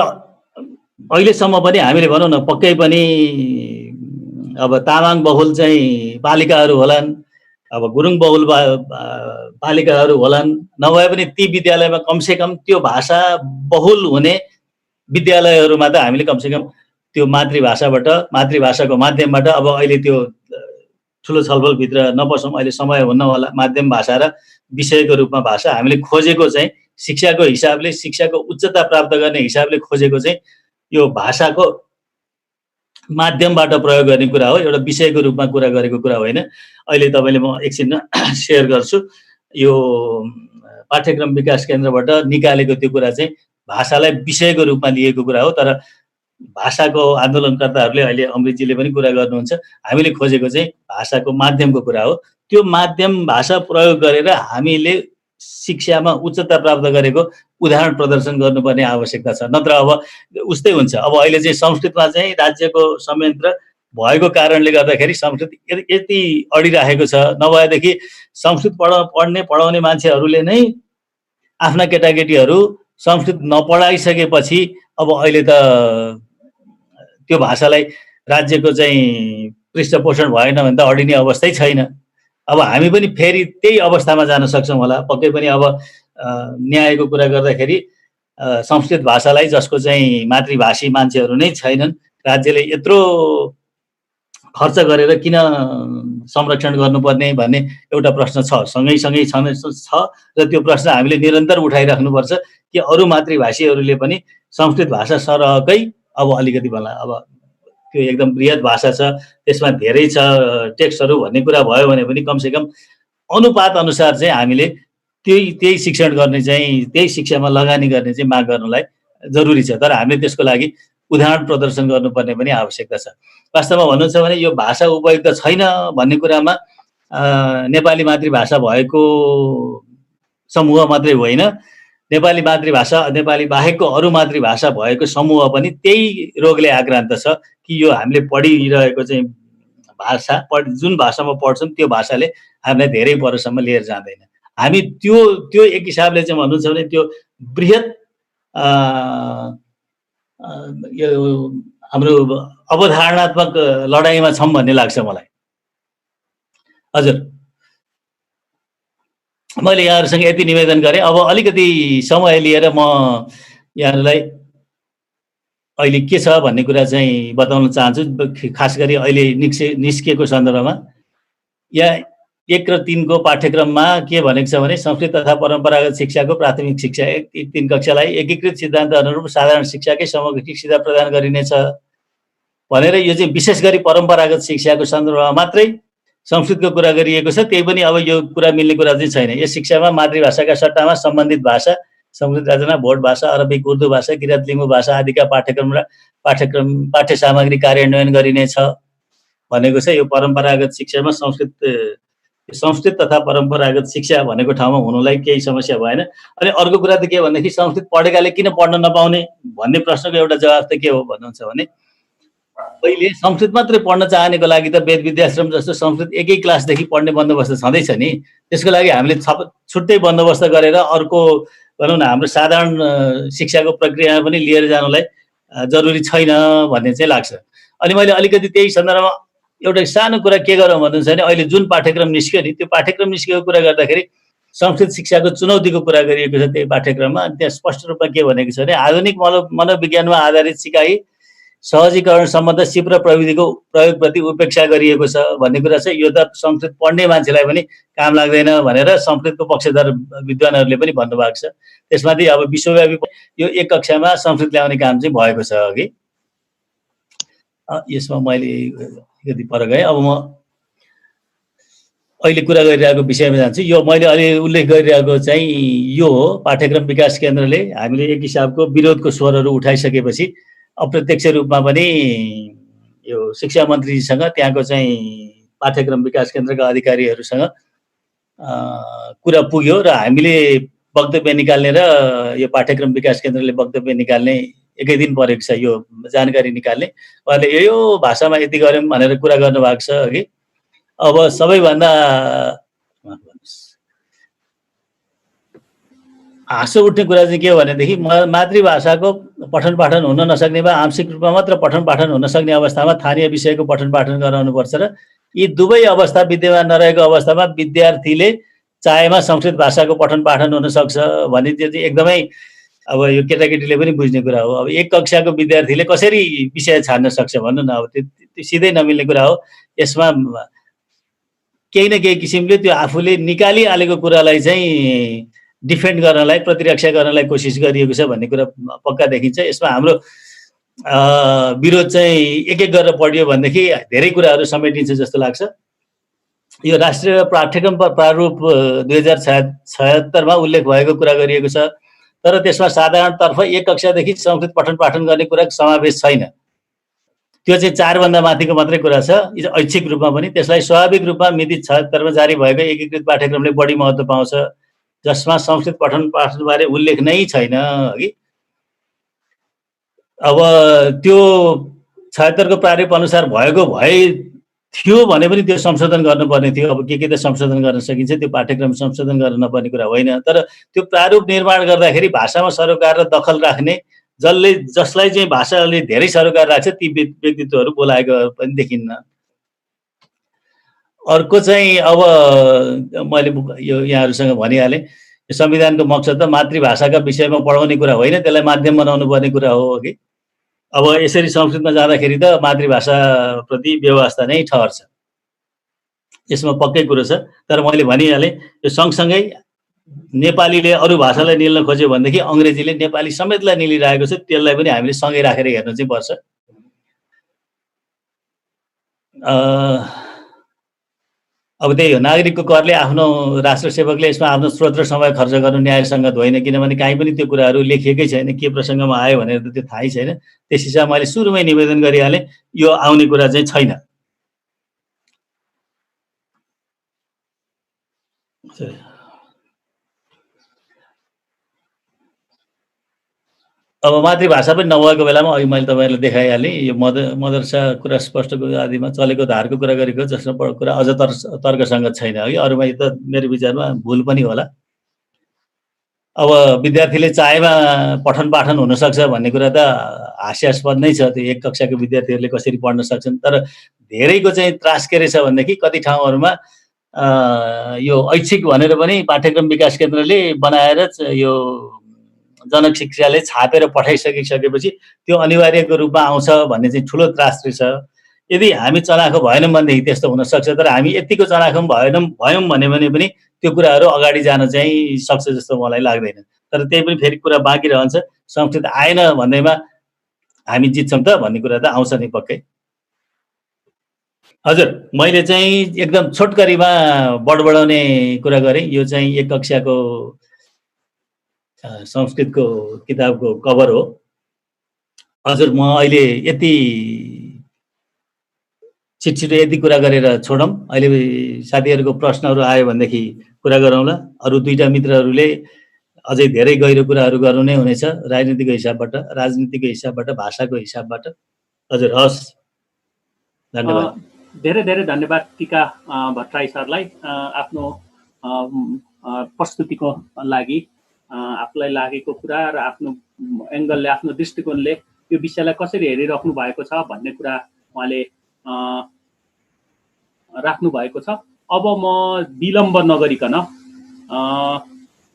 अहिलेसम्म पनि हामीले भनौँ न पक्कै पनि अब तामाङ बहुल चाहिँ पालिकाहरू होलान्, अब गुरुङ बहुल पालिकाहरू होलान्, नभए पनि ती विद्यालयमा कमसेकम त्यो भाषा बहुल हुने विद्यालयहरूमा त हामीले कमसेकम त्यो मातृभाषाको माध्यमबाट अब अहिले त्यो ठुलो छलफलभित्र नपसौँ, अहिले समय हुन्न होला। माध्यम भाषा र विषयको रूपमा भाषा हामीले खोजेको चाहिँ शिक्षाको हिसाबले, शिक्षाको उच्चता प्राप्त गर्ने हिसाबले खोजेको चाहिँ यो भाषाको माध्यमबाट प्रयोग गर्ने कुरा हो, एउटा विषयको रूपमा कुरा गरेको कुरा होइन। अहिले तपाईँले म एकछिन सेयर गर्छु, यो पाठ्यक्रम विकास केन्द्रबाट निकालेको त्यो कुरा चाहिँ भाषालाई विषयको रूपमा लिएको कुरा हो। तर भाषाको आन्दोलनकर्ताहरूले अहिले अमृतजीले पनि कुरा गर्नुहुन्छ, हामीले खोजेको चाहिँ भाषाको माध्यमको कुरा हो। त्यो माध्यम भाषा प्रयोग गरेर हामीले शिक्षामा उच्चता प्राप्त गरेको उदाहरण प्रदर्शन गर्नुपर्ने आवश्यकता छ। नत्र अब उस्तै हुन्छ। अब अहिले चाहिँ संस्कृतमा चाहिँ राज्यको संयन्त्र भएको कारणले गर्दाखेरि संस्कृत यति अडिराखेको छ। नभएदेखि संस्कृत पढाउने मान्छेहरूले नै आफ्ना केटाकेटीहरू संस्कृत नपढाइसकेपछि अब अहिले त त्यो भाषालाई राज्यको चाहिँ पृष्ठपोषण भएन भने त अडिने अवस्थै छैन। अब हामी पनि फेरि त्यही अवस्थामा जान सक्छौँ होला। पक्कै पनि अब न्यायको कुरा गर्दाखेरि संस्कृत भाषालाई जसको चाहिँ मातृभाषी मान्छेहरू नै छैनन्, राज्यले यत्रो खर्च गरेर किन संरक्षण गर्नुपर्ने भन्ने एउटा प्रश्न छ, सँगैसँगै छ। र त्यो प्रश्न हामीले निरन्तर उठाइराख्नुपर्छ कि अरू मातृभाषीहरूले पनि संस्कृत भाषा सरहकै अब अलिकति भला अब त्यो एकदम बृहत भाषा छ, त्यसमा धेरै छ टेक्स्टहरू भन्ने कुरा भयो भने पनि कमसेकम अनुपात अनुसार चाहिँ हामीले त्यही शिक्षण गर्ने चाहिँ त्यही शिक्षामा लगानी गर्ने चाहिँ माग गर्नलाई जरुरी छ। तर हामीले त्यसको लागि उदाहरण प्रदर्शन गर्नुपर्ने पनि आवश्यकता छ। वास्तवमा भन्नुहुन्छ भने यो भाषा उपयुक्त छैन भन्ने कुरामा नेपाली मातृभाषा भएको समूह मात्रै होइन, नेपाली मातृभाषा नेपाली बाहेकको अरू मातृभाषा भएको समूह पनि त्यही रोगले आक्रान्त छ कि यो हामीले पढिरहेको चाहिँ भाषा जुन भाषामा पढ्छौँ त्यो भाषाले हामीलाई धेरै परसम्म लिएर जाँदैन। हामी त्यो एक हिसाबले चाहिँ भन्नुहुन्छ भने त्यो बृहत यो हाम्रो अवधारणात्मक लडाइँमा छौँ भन्ने लाग्छ मलाई। हजुर, मैले यहाँहरूसँग यति निवेदन गरेँ। अब अलिकति समय लिएर म यहाँहरूलाई अहिले के छ भन्ने कुरा चाहिँ बताउन चाहन्छु। खास गरी अहिले निस्किएको सन्दर्भमा यहाँ 1 र 3 को पाठ्यक्रममा के भनेको छ भने संस्कृत तथा परम्परागत शिक्षाको प्राथमिक शिक्षा 1-3 कक्षालाई एकीकृत सिद्धान्त अनुरूप साधारण शिक्षाकै समकक्षी शिक्षा प्रदान गरिनेछ भनेर यो चाहिँ विशेष गरी परम्परागत शिक्षाको सन्दर्भमा मात्रै संस्कृतको कुरा गरिएको छ। त्यही पनि अब यो कुरा मिल्ने कुरा चाहिँ छैन। यस शिक्षामा मातृभाषाका सट्टामा सम्बन्धित भाषा, संस्कृत रचना, भोट भाषा, अरबिक, उर्दू भाषा, किराँत लिम्बू भाषा आदिका पाठ्य सामग्री कार्यान्वयन गरिनेछ भनेको छ। यो परम्परागत शिक्षामा संस्कृत तथा परम्परागत शिक्षा भनेको ठाउँमा हुनुलाई केही समस्या भएन। अनि अर्को कुरा त के भनेदेखि संस्कृत पढेकाले किन पढ्न नपाउने भन्ने प्रश्नको एउटा जवाब त के हो भन्नुहुन्छ भने पहिले संस्कृत मात्रै पढ्न चाहनेको लागि त वेद विद्याश्रम जस्तो संस्कृत एकै क्लासदेखि पढ्ने बन्दोबस्त छँदैछ नि। त्यसको लागि हामीले छुट्टै बन्दोबस्त गरेर अर्को भनौँ न हाम्रो साधारण शिक्षाको प्रक्रियामा पनि लिएर जानुलाई जरुरी छैन भन्ने चाहिँ लाग्छ। अनि मैले अलिकति त्यही सन्दर्भमा एउटा सानो कुरा के गरौँ भन्नुहुन्छ भने अहिले जुन पाठ्यक्रम निस्क्यो नि त्यो पाठ्यक्रम निस्केको कुरा गर्दाखेरि संस्कृत शिक्षाको चुनौतीको कुरा गरिएको छ त्यही पाठ्यक्रममा। अनि त्यहाँ स्पष्ट रूपमा के भनेको छ भने आधुनिक मनोविज्ञानमा आधारित सिकाइ, सहजीकरण सम्बन्ध, सिप र प्रविधिको प्रयोगप्रति उपेक्षा गरिएको छ भन्ने कुरा छ। यो त संस्कृत पढ्ने मान्छेलाई पनि काम लाग्दैन भनेर संस्कृतको पक्षधर विद्वानहरूले पनि भन्नुभएको छ। त्यसमाथि अब विश्वव्यापी यो 1 कक्षामा संस्कृत ल्याउने काम चाहिँ भएको छ अघि। यसमा मैले यदि पर गएँ। अब म अहिले कुरा गरिरहेको विषयमा जान्छु। यो मैले अहिले उल्लेख गरिरहेको चाहिँ यो हो पाठ्यक्रम विकास केन्द्रले हामीले एक हिसाबको विरोधको स्वरहरू उठाइसकेपछि अप्रत्यक्ष रूपमा पनि यो शिक्षा मन्त्रीजीसँग त्यहाँको चाहिँ पाठ्यक्रम विकास केन्द्रका अधिकारीहरूसँग कुरा पुग्यो र हामीले वक्तव्य निकाल्ने र यो पाठ्यक्रम विकास केन्द्रले वक्तव्य निकाल्ने एकै दिन परेको छ। यो जानकारी निकाल्ने उहाँले यो भाषामा यति गऱ्यौँ भनेर कुरा गर्नुभएको छ अघि। अब सबैभन्दा हाँसो उठ्ने कुरा चाहिँ के हो भनेदेखि मातृभाषाको पठन पाठन हुन नसक्ने वा आंशिक रूपमा मात्र पठन पाठन हुन सक्ने अवस्थामा स्थानीय विषयको पठन पाठन गराउनुपर्छ र यी दुवै अवस्था विद्यमान नरहेको अवस्थामा विद्यार्थीले चाहेमा संस्कृत भाषाको पठन पाठन हुन सक्छ भन्ने त्यो चाहिँ एकदमै अब यो केटाकेटीले पनि बुझ्ने कुरा हो। अब 1 कक्षाको विद्यार्थीले कसरी विषय छान्न सक्छ भन्नु न। अब त्यो सिधै नमिल्ने कुरा हो। यसमा केही न केही किसिमले त्यो आफूले निकालिहालेको कुरालाई चाहिँ डिफेन्ड गर्नलाई, प्रतिरक्षा गर्नलाई कोसिस गरिएको छ भन्ने कुरा पक्का देखिन्छ। यसमा हाम्रो विरोध चाहिँ एक गरेर पढियो भनेदेखि धेरै कुराहरू समेटिन्छ जस्तो लाग्छ। यो राष्ट्रिय पाठ्यक्रम प्रारूप 2076 मा उल्लेख भएको कुरा गरिएको छ। तर त्यसमा साधारणतर्फ एक कक्षादेखि संस्कृत पठन पाठन गर्ने कुरा समावेश छैन। त्यो चाहिँ 4 भन्दा माथिको मात्रै कुरा छ, ऐच्छिक रूपमा पनि। त्यसलाई स्वाभाविक रूपमा मिति 76 जारी भएको एकीकृत पाठ्यक्रमले बढी महत्त्व पाउँछ, जसमा संस्कृत पठन पाठनबारे उल्लेख नै छैन कि। अब त्यो 76 को प्रारूप अनुसार भएको भए थियो भने पनि त्यो संशोधन गर्नुपर्ने थियो। अब के त संशोधन गर्न सकिन्छ, त्यो पाठ्यक्रम संशोधन गर्न नपर्ने कुरा होइन। तर त्यो प्रारूप निर्माण गर्दाखेरि भाषामा सरोकार र दखल राख्ने, जसलाई चाहिँ भाषाले धेरै सरोकार राख्छ, ती व्यक्तित्वहरू बोलाएको पनि देखिन्न। अर्को चाहिँ अब मैले यो यहाँहरूसँग भनिहालेँ, संविधानको मकसद त मातृभाषाका विषयमा पढाउने कुरा होइन, त्यसलाई माध्यम बनाउनु पर्ने कुरा हो कि। अब यसरी संस्कृतमा जाँदाखेरि त मातृभाषाप्रति व्यवस्था नै ठहर्छ, यसमा पक्कै कुरो छ। तर मैले भनिहालेँ, यो सँगसँगै नेपालीले अरू भाषालाई निल्न खोज्यो भनेदेखि अङ्ग्रेजीले नेपाली समेतलाई निलिरहेको छ, त्यसलाई पनि हामीले सँगै राखेर हेर्नु चाहिँ पर्छ। अब त्यही हो, नागरिकको करले आफ्नो राष्ट्र सेवकले यसमा आफ्नो स्रोत र समय खर्च गर्नु न्यायसङ्गत होइन, किनभने काहीँ पनि त्यो कुराहरू लेखिएकै छैन, के प्रसङ्गमा आयो भनेर त त्यो थाहै छैन। त्यस हिसाबले मैले सुरुमै निवेदन गरिहालेँ, यो आउने कुरा चाहिँ छैन। अब मातृभाषा पनि नभएको बेलामा अघि मैले तपाईँहरूलाई देखाइहालेँ, यो मदरसा कुरा स्पष्टको आदिमा चलेको धारको कुरा गरेको, जसमा कुरा अझ तर्कसङ्गत छैन है। अरूमा त मेरो विचारमा भुल पनि होला। अब विद्यार्थीले चाहेमा पठन पाठन हुनसक्छ भन्ने कुरा त हास्यास्पद नै छ। त्यो एक कक्षाको विद्यार्थीहरूले कसरी पढ्न सक्छन्। तर धेरैको चाहिँ त्रास के रहेछ भनेदेखि कति ठाउँहरूमा यो ऐच्छिक भनेर पनि पाठ्यक्रम विकास केन्द्रले बनाएर यो जनक शिक्षाले छापेर पठाइसकिसकेपछि त्यो अनिवार्यको रूपमा आउँछ भन्ने चाहिँ ठुलो त्रास रहेछ। यदि हामी चनाखो भएनौँ भनेदेखि त्यस्तो हुनसक्छ। तर हामी यतिको चनाखो भयौँ भने पनि त्यो कुराहरू अगाडि जान चाहिँ सक्छ जस्तो मलाई लाग्दैन। तर त्यही पनि फेरि कुरा बाँकी रहन्छ, संस्कृत आएन भन्दैमा हामी जित्छौँ त भन्ने कुरा त आउँछ नि पक्कै। हजुर, मैले चाहिँ एकदम छोटकरीमा बढाउने कुरा गरेँ। यो चाहिँ एक कक्षाको संस्कृतको किताबको कभर हो। हजुर, म अहिले यति छिटछिटो यति कुरा गरेर छोडौँ। अहिले साथीहरूको प्रश्नहरू आयो भनेदेखि कुरा गरौँला। अरू दुईटा मित्रहरूले अझै धेरै गहिरो कुराहरू गर्नु नै हुनेछ, राजनीतिको हिसाबबाट, राजनीतिको हिसाबबाट, भाषाको हिसाबबाट। हजुर, हस्, धन्यवाद। धेरै धेरै धन्यवाद टीका भट्टराई सरलाई आफ्नो प्रस्तुतिको लागि। आफूलाई लागेको कुरा र आफ्नो एङ्गलले, आफ्नो दृष्टिकोणले यो विषयलाई कसरी हेरिराख्नु भएको छ भन्ने कुरा उहाँले राख्नु भएको छ। अब म विलम्ब नगरिकन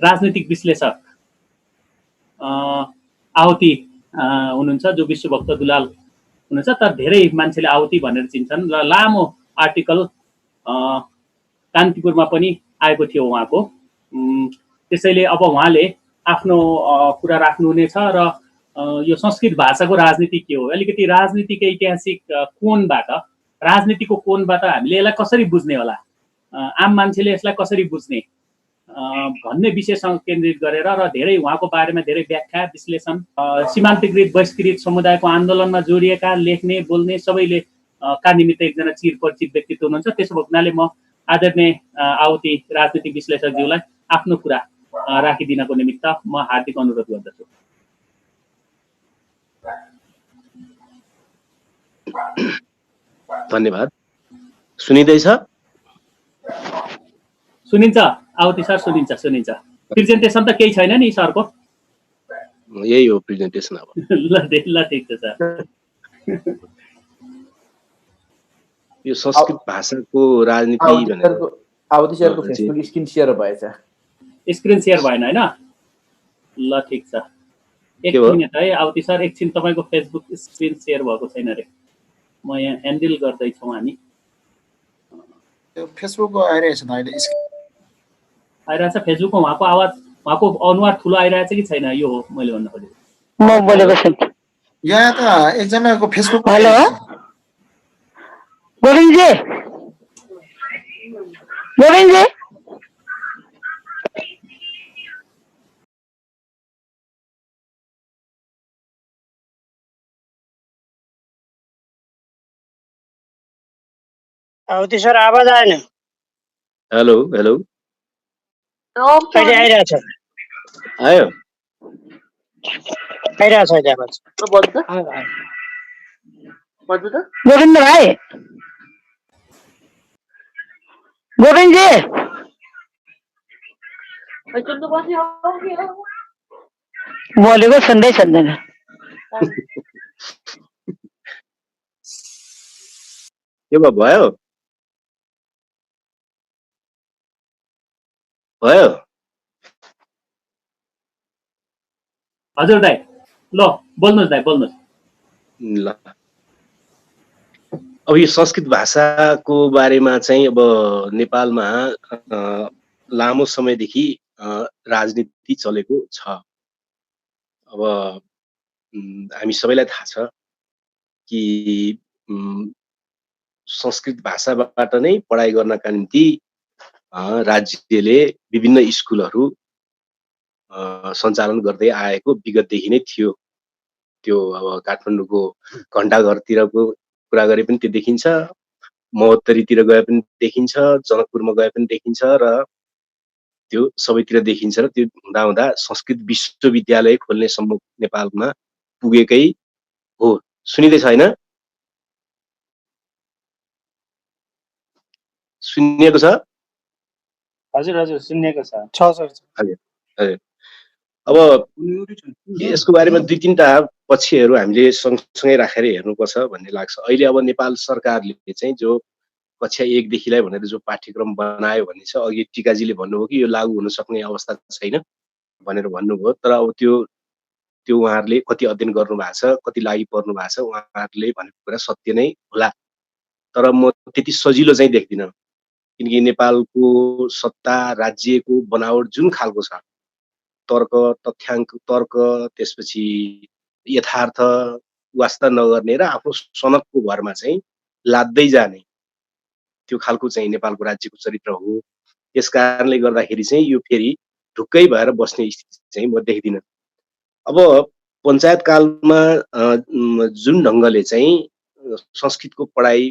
राजनीतिक विश्लेषक आहुति हुनुहुन्छ, जो विश्वभक्त दुलाल हुनुहुन्छ। तर धेरै मान्छेले आहुति भनेर चिन्छन् र लामो आर्टिकल कान्तिपुरमा पनि आएको थियो उहाँको। त्यसैले अब उहाँले आफ्नो कुरा राख्नुहुनेछ र यो संस्कृत भाषाको राजनीति के हो, अलिकति राजनीतिको ऐतिहासिक कोणबाट, राजनीतिको कोणबाट हामीले यसलाई कसरी बुझ्ने होला, आम मान्छेले यसलाई कसरी बुझ्ने भन्ने विषयसँग केन्द्रित गरेर र धेरै उहाँको बारेमा धेरै व्याख्या विश्लेषण, सीमान्तकृत बहिष्कृत समुदायको आन्दोलनमा जोडिएका, लेख्ने, बोल्ने सबैले का निमित्त एकजना चिरपरिचित व्यक्तित्व हुनुहुन्छ। त्यसो भएको हुनाले म आदरणीय आहुति राजनीतिक विश्लेषकज्यूलाई आफ्नो कुरा राखिदिनको निमित्त म हार्दिक अनुरोध गर्दछु। धन्यवाद। सुनिँदैछ? सुनिन्छ आहुति सर, सुनिन्छ। प्रेजेन्टेसन त केही छैन नि सरको? यही हो प्रेजेन्टेसन। अब ल ठिक छ सर। यो संस्कृत भाषाको राजनीति भनेर आहुति सरको फेसबुक स्क्रिन सेयर भएछ। स्क्रिन सेयर भएन हैन? ल ठिक छ, एक मिनेट है आहुति सर, एकछिन तपाईको फेसबुक स्क्रिन सेयर भएको छैन रे। म यहाँ ह्यान्डल गर्दै छौं हामी। त्यो फेसबुकको आइरहेछ न अहिले? आइरहेछ फेसबुकको? उहाँको आवाज, उहाँको अनुहार ठुलो आइरहेछ कि छैन? यो हो मैले भन्न खोजेको। म बोलेको छु। यहाँ त एकजनाको फेसबुक। हेलो गोविन्दजी आवती सर आवाज आएन। हेलो हेलो अहिले आइरहेछ आयो अहिले आवाज। गोविन्द भाइ, गोविन्दजी बोलेको सुन्दै सुन्दैन। के भयो भयो हजुर दाइ, ल बोल्नुहोस् दाइ, बोल्नुहोस्। ल अब यो संस्कृत भाषाको बारेमा चाहिँ अब नेपालमा लामो समयदेखि राजनीति चलेको छ। अब हामी सबैलाई थाहा छ कि संस्कृत भाषाबाट नै पढाइ गर्नका निम्ति राज्यले विभिन्न स्कुलहरू सञ्चालन गर्दै आएको विगतदेखि नै थियो। त्यो अब काठमाडौँको घण्टाघरतिरको कुरा गरे पनि त्यो देखिन्छ, महोत्तरीतिर गए पनि देखिन्छ, जनकपुरमा गए पनि देखिन्छ र त्यो सबैतिर देखिन्छ र त्यो हुँदा हुँदा संस्कृत विश्वविद्यालय खोल्ने सम्म नेपालमा पुगेकै हो। सुनिँदैछ होइन? सुनिएको छ? हजुर हजुर सुन्नेको छ। हजुर हजुर। अब यसको बारेमा दुई तीनटा पक्षहरू हामीले सँगसँगै राखेर हेर्नुपर्छ भन्ने लाग्छ। अहिले अब नेपाल सरकारले चाहिँ जो कक्षा 1 देखिलाई भनेर जो पाठ्यक्रम बनायो भन्ने छ, अघि टिकाजीले भन्नुभयो कि यो लागू हुन सक्ने अवस्था छैन भनेर भन्नुभयो। तर अब त्यो उहाँहरूले कति अध्ययन गर्नु भएको छ, कति लागि पर्नु भएको छ, उहाँहरूले भनेको कुरा सत्य नै होला। तर म त्यति सजिलो चाहिँ देख्दिनँ, किनकि नेपालको सत्ता राज्यको बनावट जुन खालको छ, तर्क तथ्याङ्क तर्क त्यसपछि यथार्थ वास्ता नगर्ने र आफ्नो सनकको भरमा चाहिँ लाद्दै जाने त्यो खालको चाहिँ नेपालको राज्यको चरित्र हो। त्यस कारणले गर्दाखेरि चाहिँ यो फेरि ढुक्कै भएर बस्ने स्थिति चाहिँ म देख्दिनँ। अब पञ्चायत कालमा जुन ढङ्गले चाहिँ संस्कृतको पढाइ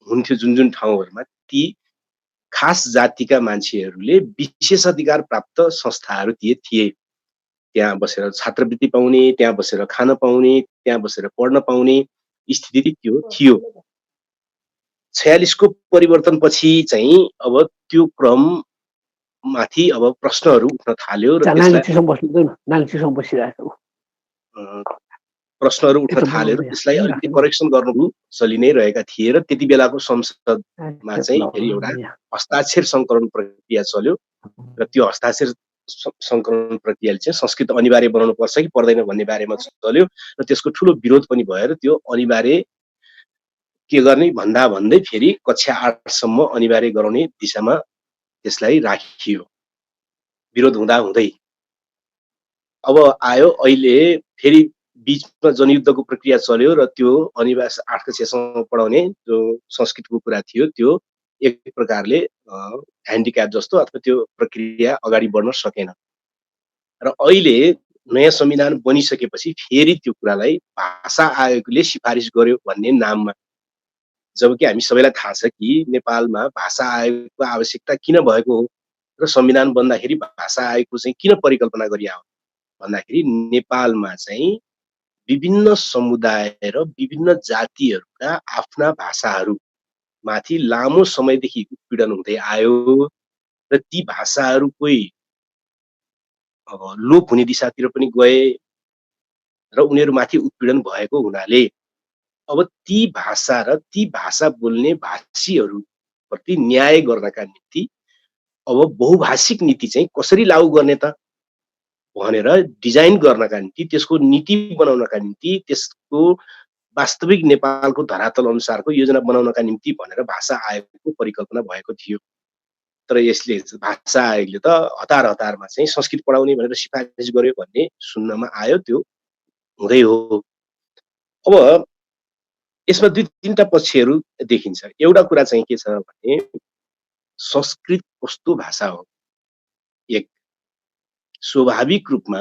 हुन्थ्यो जुन जुन ठाउँहरूमा, ती खास जातिका मान्छेहरूले विशेषाधिकार प्राप्त संस्थाहरू थिए। त्यहाँ बसेर छात्रवृत्ति पाउने, त्यहाँ बसेर खान पाउने, त्यहाँ बसेर पढ्न पाउने स्थिति त्यो थियो। 46 को परिवर्तनपछि चाहिँ अब त्यो क्रम माथि अब प्रश्नहरू उठ्न थाल्यो र प्रश्नहरू उठ्न थाल्यो र त्यसलाई अलिकति करेक्सन गर्नु चलि नै रहेका थिए र त्यति बेलाको संसदमा चाहिँ फेरि एउटा हस्ताक्षर सङ्कलन प्रक्रिया चल्यो र त्यो हस्ताक्षर सङ्कलन प्रक्रियाले चाहिँ संस्कृत अनिवार्य बनाउनु पर्छ कि पर्दैन भन्ने बारेमा चल्यो र त्यसको ठुलो विरोध पनि भयो र त्यो अनिवार्य के गर्ने भन्दा भन्दै फेरि कक्षा 8 सम्म अनिवार्य गराउने दिशामा त्यसलाई राखियो। विरोध हुँदा हुँदै अब आयो अहिले फेरि बीचमा जनयुद्धको प्रक्रिया चल्यो र त्यो अनिवार्य 8 कक्षासम्म पढाउने जो संस्कृतको कुरा थियो त्यो एक प्रकारले ह्यान्डिक्याप जस्तो अथवा त्यो प्रक्रिया अगाडि बढ्न सकेन र अहिले नयाँ संविधान बनिसकेपछि फेरि त्यो कुरालाई भाषा आयोगले सिफारिस गर्यो भन्ने नाममा, जबकि हामी सबैलाई थाहा छ कि नेपालमा भाषा आयोगको आवश्यकता किन भएको हो र संविधान बन्दाखेरि भाषा आयोगको चाहिँ किन परिकल्पना गरियो भन्दाखेरि नेपालमा चाहिँ विभिन्न समुदाय र विभिन्न जातिहरूका आफ्ना भाषाहरू माथि लामो समयदेखि उत्पीडन हुँदै आयो र ती भाषाहरू कोही अब लोप हुने दिशातिर पनि गए र उनीहरूमाथि उत्पीडन भएको हुनाले अब ती भाषा र ती भाषा बोल्ने भाषीहरू प्रति न्याय गर्नका निम्ति अब बहुभाषिक नीति चाहिँ कसरी लागू गर्ने त भनेर डिजाइन गर्नका निम्ति, त्यसको नीति बनाउनका निम्ति, त्यसको वास्तविक नेपालको धरातल अनुसारको योजना बनाउनका निम्ति भनेर भाषा आयोगको परिकल्पना भएको थियो। तर यसले भाषा आयोगले त हतार हतारमा चाहिँ संस्कृत पढाउने भनेर सिफारिस गर्यो भन्ने सुन्नमा आयो। त्यो हुँदै हो। अब यसमा दुई तीनटा पक्षहरू देखिन्छ। एउटा कुरा चाहिँ के छ भने संस्कृत कस्तो भाषा हो, एक स्वाभाविक रूपमा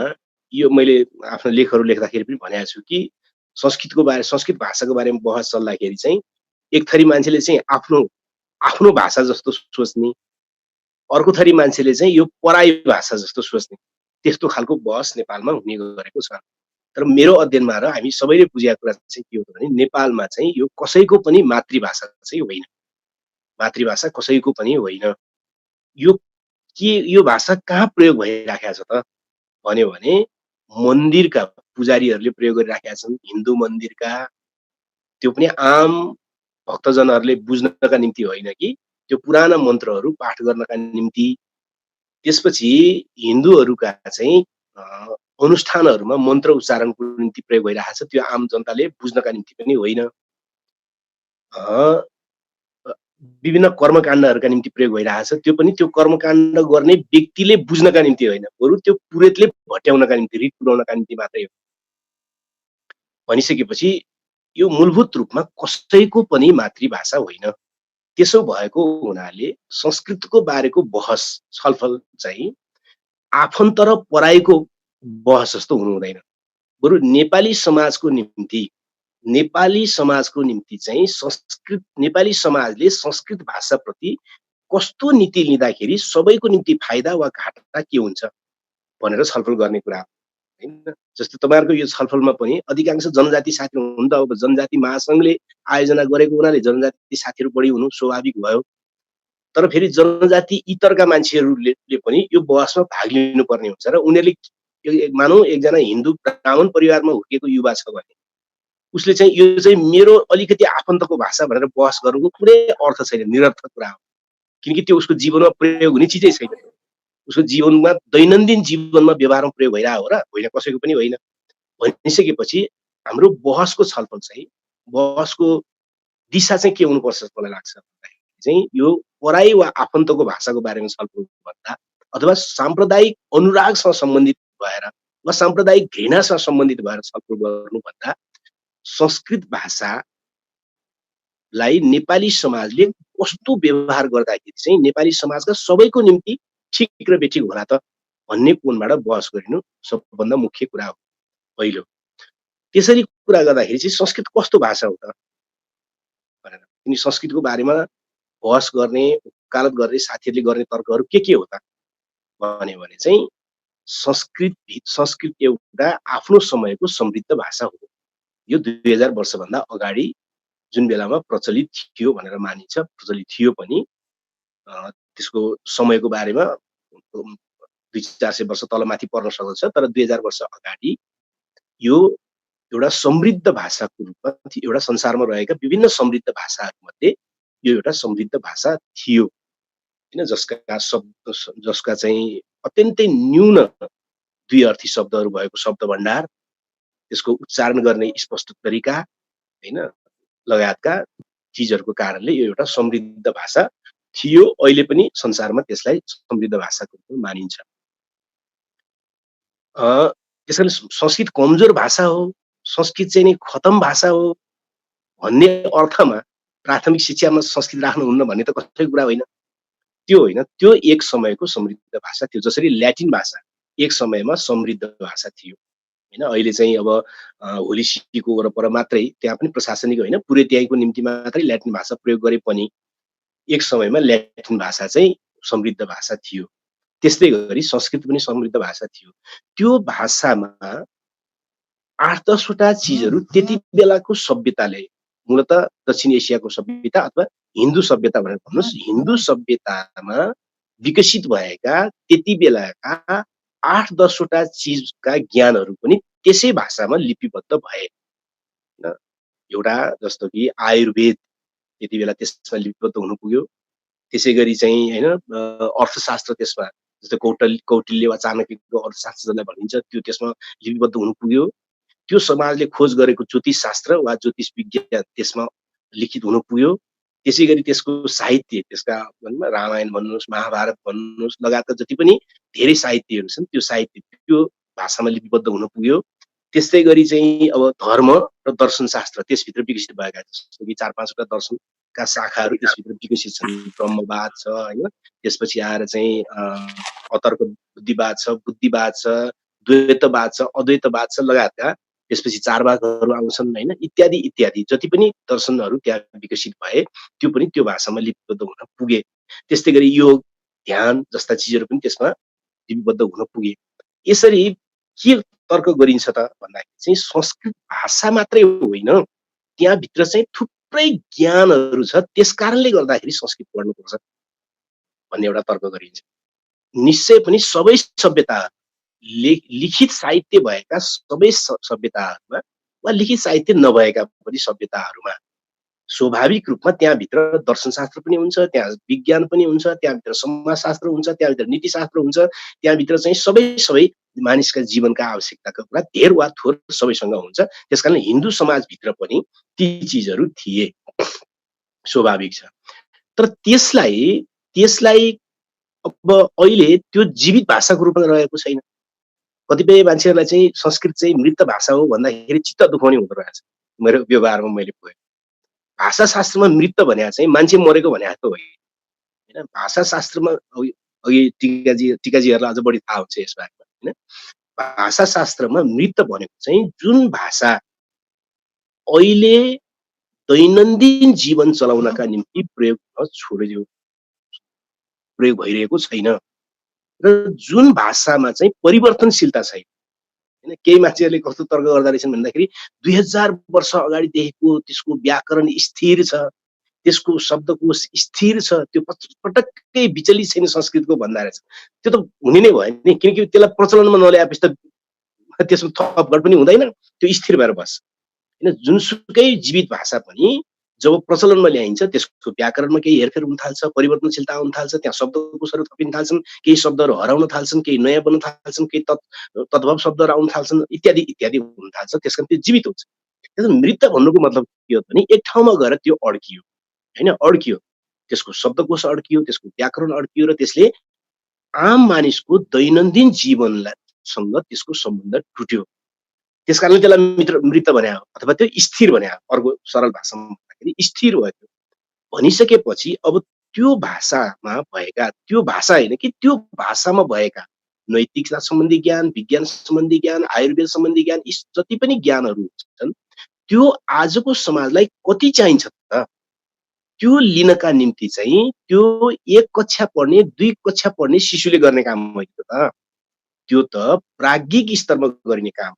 यो मैले आफ्नो लेखहरू लेख्दाखेरि पनि भनेको छु कि संस्कृत भाषाको बारेमा बहस चल्दाखेरि चाहिँ एक थरी मान्छेले चाहिँ आफ्नो आफ्नो भाषा जस्तो सोच्ने, अर्को थरी मान्छेले चाहिँ यो पराई भाषा जस्तो सोच्ने, त्यस्तो खालको बहस नेपालमा हुने गरेको छ। तर मेरो अध्ययनमा र हामी सबैले बुझेको कुरा चाहिँ के हो भने नेपालमा चाहिँ यो कसैको पनि मातृभाषा चाहिँ होइन, मातृभाषा कसैको पनि होइन। यो भाषा कहाँ प्रयोग भइराखेको छ त भन्यो भने मन्दिरका पुजारीहरूले प्रयोग गरिराखेका छन्, हिन्दू मन्दिरका, त्यो पनि आम भक्तजनहरूले बुझ्नका निम्ति होइन कि त्यो पुराना मन्त्रहरू पाठ गर्नका निम्ति। त्यसपछि हिन्दूहरूका चाहिँ अनुष्ठानहरूमा मन्त्र उच्चारणको निम्ति प्रयोग भइरहेको छ, त्यो आम जनताले बुझ्नका निम्ति पनि होइन। विभिन्न कर्मकाण्डहरूका निम्ति प्रयोग भइरहेको छ, त्यो पनि त्यो कर्मकाण्ड गर्ने व्यक्तिले बुझ्नका निम्ति होइन, बरु त्यो पुरोहितले भट्याउनका निम्ति, रिट पुर्याउनका निम्ति मात्रै हो। भनिसकेपछि यो मूलभूत रूपमा कसैको पनि मातृभाषा होइन। त्यसो भएको हुनाले संस्कृतको बारेको बहस छलफल चाहिँ आफन्त र पराईको बहस जस्तो हुनु हुँदैन, बरु नेपाली समाजको निम्ति चाहिँ संस्कृत, नेपाली समाजले संस्कृत भाषाप्रति कस्तो नीति लिँदाखेरि सबैको निम्ति फाइदा वा घाटा के हुन्छ भनेर छलफल गर्ने कुरा हैन। जस्तो तपाईहरुको यो छलफलमा पनि अधिकांश जनजाति साथीहरु हुन् त, अब जनजाति महासंघले आयोजना गरेको हुनाले जनजाति साथीहरु बढी हुनु स्वाभाविक भयो। तर फेरि जनजाति इतरका मान्छेहरुले पनि यो बहसमा भाग लिनु पर्ने हुन्छ र उनीहरुले मानौ एकजना हिन्दू ब्राह्मण परिवारमा हुर्केको युवा छ भने उसले चाहिँ यो चाहिँ मेरो अलिकति आफन्तको भाषा भनेर बहस गर्नुको कुनै अर्थ छैन, निरर्थक कुरा हो। किनकि त्यो उसको जीवनमा प्रयोग हुने चिजै छैन, उसको जीवनमा दैनन्दिन जीवनमा व्यवहारमा प्रयोग भइरहेको हो र होइन, कसैको पनि होइन। भनिसकेपछि हाम्रो बहसको छलफल चाहिँ, बहसको दिशा चाहिँ के हुनुपर्छ मलाई लाग्छ चाहिँ यो पराई वा आफन्तको भाषाको बारेमा छलफल भन्दा अथवा साम्प्रदायिक अनुरागसँग सम्बन्धित भएर वा साम्प्रदायिक घृणासँग सम्बन्धित भएर छलफल गर्नुभन्दा संस्कृत भाषालाई नेपाली समाजले कस्तो व्यवहार गर्दाखेरि चाहिँ नेपाली समाजका सबैको निम्ति ठिक र बेठिक होला त भन्ने कोणबाट बहस गरिनु सबभन्दा मुख्य कुरा हो पहिलो। त्यसरी कुरा गर्दाखेरि चाहिँ संस्कृत कस्तो भाषा हो त भनेर अनि संस्कृतको बारेमा बहस गर्ने, वकालत गर्ने साथीहरूले गर्ने तर्कहरू के हो त भने चाहिँ संस्कृत एउटा आफ्नो समयको समृद्ध भाषा हो। यो 2000 वर्षभन्दा अगाडि जुन बेलामा प्रचलित थियो भनेर मानिन्छ, प्रचलित थियो पनि त्यसको समयको बारेमा 200-400 वर्ष तलमाथि पर्न सक्दछ, तर 2000 वर्ष अगाडि यो एउटा समृद्ध भाषाको रूपमा, एउटा संसारमा रहेका विभिन्न समृद्ध भाषाहरूमध्ये यो एउटा समृद्ध भाषा थियो हैन, जसका चाहिँ अत्यन्तै न्यून द्विअर्थी शब्दहरू भएको शब्द भण्डार, त्यसको उच्चारण गर्ने स्पष्ट तरिका हैन लगायतका चीजहरूको कारणले यो एउटा समृद्ध भाषा थियो। अहिले पनि संसारमा त्यसलाई समृद्ध भाषाको रूपमा मानिन्छ। त्यसैले संस्कृत कमजोर भाषा हो, संस्कृत चाहिँ नि खतम भाषा हो भन्ने अर्थमा प्राथमिक शिक्षामा संस्कृत राख्नुहुन्न भन्ने त कसैको कुरा होइन। त्यो होइन, त्यो एक समयको समृद्ध भाषा थियो। जसरी ल्याटिन भाषा एक समयमा समृद्ध भाषा थियो हैन। अहिले चाहिँ अब होलिसीको वरपर मात्रै, त्यहाँ पनि प्रशासनिक होइन, पुरै त्यहीँको निम्ति मात्रै ल्याटिन भाषा प्रयोग गरे पनि एक समयमा ल्याटिन भाषा चाहिँ समृद्ध भाषा थियो। त्यस्तै गरी संस्कृत पनि समृद्ध भाषा थियो। त्यो भाषामा 8-10 वटा चीजहरू त्यति बेलाको सभ्यताले, मूलतः दक्षिण एसियाको सभ्यता अथवा हिन्दू सभ्यता भनेर भन्नुहोस्, हिन्दू सभ्यतामा विकसित भएका त्यति बेलाका 8-10 वटा चीजका ज्ञानहरू पनि त्यसै भाषामा लिपिबद्ध भए। एउटा जस्तो कि आयुर्वेद त्यति बेला त्यसमा लिपिबद्ध हुनु पुग्यो। त्यसै गरी चाहिँ हैन अर्थशास्त्र, त्यसमा जस्तो कौटिल्य वा चाणक्यको अर्थशास्त्र जसलाई भनिन्छ त्यो त्यसमा लिपिबद्ध हुनु पुग्यो। त्यो समाजले खोज गरेको ज्योतिष शास्त्र वा ज्योतिष विज्ञान त्यसमा लिखित हुनु पुग्यो। त्यसै गरी त्यसको साहित्य, त्यसका रामायण भन्नुहोस्, महाभारत भन्नुहोस् लगायतका जति पनि धेरै साहित्यहरू छन् त्यो साहित्य त्यो भाषामा लिपिबद्ध हुन पुग्यो। त्यस्तै गरी चाहिँ अब धर्म र दर्शन शास्त्र त्यसभित्र विकसित भएका, जस्तो कि 4-5 वटा दर्शनका शाखाहरू त्यसभित्र विकसित छन्। ब्रह्मवाद छ हैन, त्यसपछि आएर चाहिँ अतर्क बुद्धिवाद छ, द्वैतवाद छ, अद्वैतवाद छ लगायतका त्यसपछि चारवाकहरू आउँछन् होइन, इत्यादि इत्यादि जति पनि दर्शनहरू त्यहाँ विकसित भए त्यो पनि त्यो भाषामा लिपिबद्ध हुन पुगे। त्यस्तै गरी योग ध्यान जस्ता चिजहरू पनि त्यसमा लिपिबद्ध हुन पुगे। यसरी के तर्क गरिन्छ त भन्दाखेरि चाहिँ संस्कृत भाषा मात्रै होइन, त्यहाँभित्र चाहिँ थुप्रै ज्ञानहरू छ, त्यस कारणले गर्दाखेरि संस्कृत पढ्नुपर्छ भन्ने एउटा तर्क गरिन्छ। निश्चय पनि सबै सभ्यता लिखित साहित्य भएका सबै सभ्यताहरूमा वा लिखित साहित्य नभएका पनि सभ्यताहरूमा स्वाभाविक रूपमा त्यहाँभित्र दर्शनशास्त्र पनि हुन्छ, त्यहाँ विज्ञान पनि हुन्छ, त्यहाँभित्र समाजशास्त्र हुन्छ, त्यहाँभित्र नीतिशास्त्र हुन्छ, त्यहाँभित्र चाहिँ सबै मानिसका जीवनका आवश्यकताका कुरा धेर वा थोर सबैसँग हुन्छ। त्यसकारण हिन्दू समाजभित्र पनि ती चिजहरू थिए, स्वाभाविक छ। तर त्यसलाई अब अहिले त्यो जीवित भाषाको रूपमा रहेको छैन। कतिपय मान्छेहरूलाई चाहिँ संस्कृत चाहिँ मृत भाषा हो भन्दाखेरि चित्त दुखाउने हुँदो रहेछ। मेरो व्यवहारमा मैले पुगेँ, भाषाशास्त्रमा मृत भने चाहिँ मान्छे मरेको भने जस्तो होइन। भाषाशास्त्रमा अघि टिकाजीहरूलाई अझ बढी थाहा हुन्छ यस बारेमा होइन। भाषाशास्त्रमा मृत भनेको चाहिँ जुन भाषा अहिले दैनन्दिन जीवन चलाउनका निम्ति प्रयोग भइरहेको छैन र जुन भाषामा चाहिँ परिवर्तनशीलता छैन होइन। केही मान्छेहरूले कस्तो तर्क गर्दा रहेछन् भन्दाखेरि 2000 वर्ष अगाडिदेखिको त्यसको व्याकरण स्थिर छ, त्यसको शब्दकोश स्थिर छ, त्यो पटक्कै विचलित छैन संस्कृतको भन्दा रहेछ। त्यो त हुने नै भयो नि, किनकि त्यसलाई प्रचलनमा नल्याएपछि त त्यसमा थपघट पनि हुँदैन, त्यो स्थिर भएर बस्छ होइन। जुनसुकै जीवित भाषा पनि जब प्रचलनमा ल्याइन्छ त्यसको व्याकरणमा केही हेरफेर हुन थाल्छ, परिवर्तनशीलता आउन थाल्छ, त्यहाँ शब्दकोशहरू थपिन थाल्छन्, केही शब्दहरू हराउन थाल्छन्, केही नयाँ बन्न थाल्छन्, केही तद्भव शब्दहरू आउन थाल्छन्, इत्यादि इत्यादि हुन थाल्छ। त्यसकारण त्यो जीवित हुन्छ। त्यसो मृत भन्नुको मतलब के हो भने एक ठाउँमा गएर त्यो अड्कियो होइन, अड्कियो, त्यसको शब्दकोश अड्कियो, त्यसको व्याकरण अड्कियो र त्यसले आम मानिसको दैनन्दिन जीवनसँग त्यसको सम्बन्ध टुट्यो। त्यसकारणले त्यसलाई मृत भन्या हो अथवा त्यो स्थिर भन्या हो। अर्को सरल भाषामा भन्दाखेरि स्थिर भयो भनिसकेपछि अब त्यो भाषामा भएका, त्यो भाषा होइन कि त्यो भाषामा भएका नैतिकता सम्बन्धी ज्ञान, विज्ञान सम्बन्धी ज्ञान, आयुर्वेद सम्बन्धी ज्ञान, यी जति पनि ज्ञानहरू छन् त्यो आजको समाजलाई कति चाहिन्छ त? त्यो लिनका निम्ति चाहिँ त्यो 1 कक्षा पढ्ने 2 कक्षा पढ्ने शिशुले गर्ने काम होइन त, त्यो त प्राज्ञिक स्तरमा गरिने काम।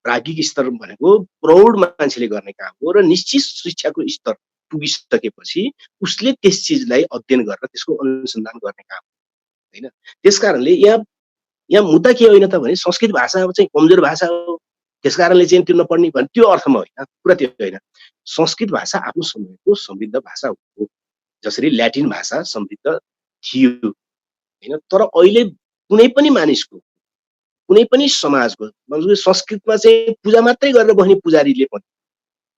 प्राज्ञिक स्तर भनेको प्रौढ मान्छेले गर्ने काम हो र निश्चित शिक्षाको स्तर पुगिसकेपछि उसले त्यस चिजलाई अध्ययन गरेर त्यसको अनुसन्धान गर्ने काम होइन। त्यसकारणले यहाँ मुद्दा के होइन त भने संस्कृत भाषा चाहिँ कमजोर भाषा हो त्यसकारणले चाहिँ त्यो नपढ्ने भने त्यो अर्थमा होइन, कुरा त्यो होइन। संस्कृत भाषा आफ्नो समयको समृद्ध भाषा हो, जसरी ल्याटिन भाषा समृद्ध थियो होइन। तर अहिले कुनै पनि मानिसको, कुनै पनि समाजको संस्कृतमा चाहिँ पूजा मात्रै गरेर बस्ने पुजारीले पनि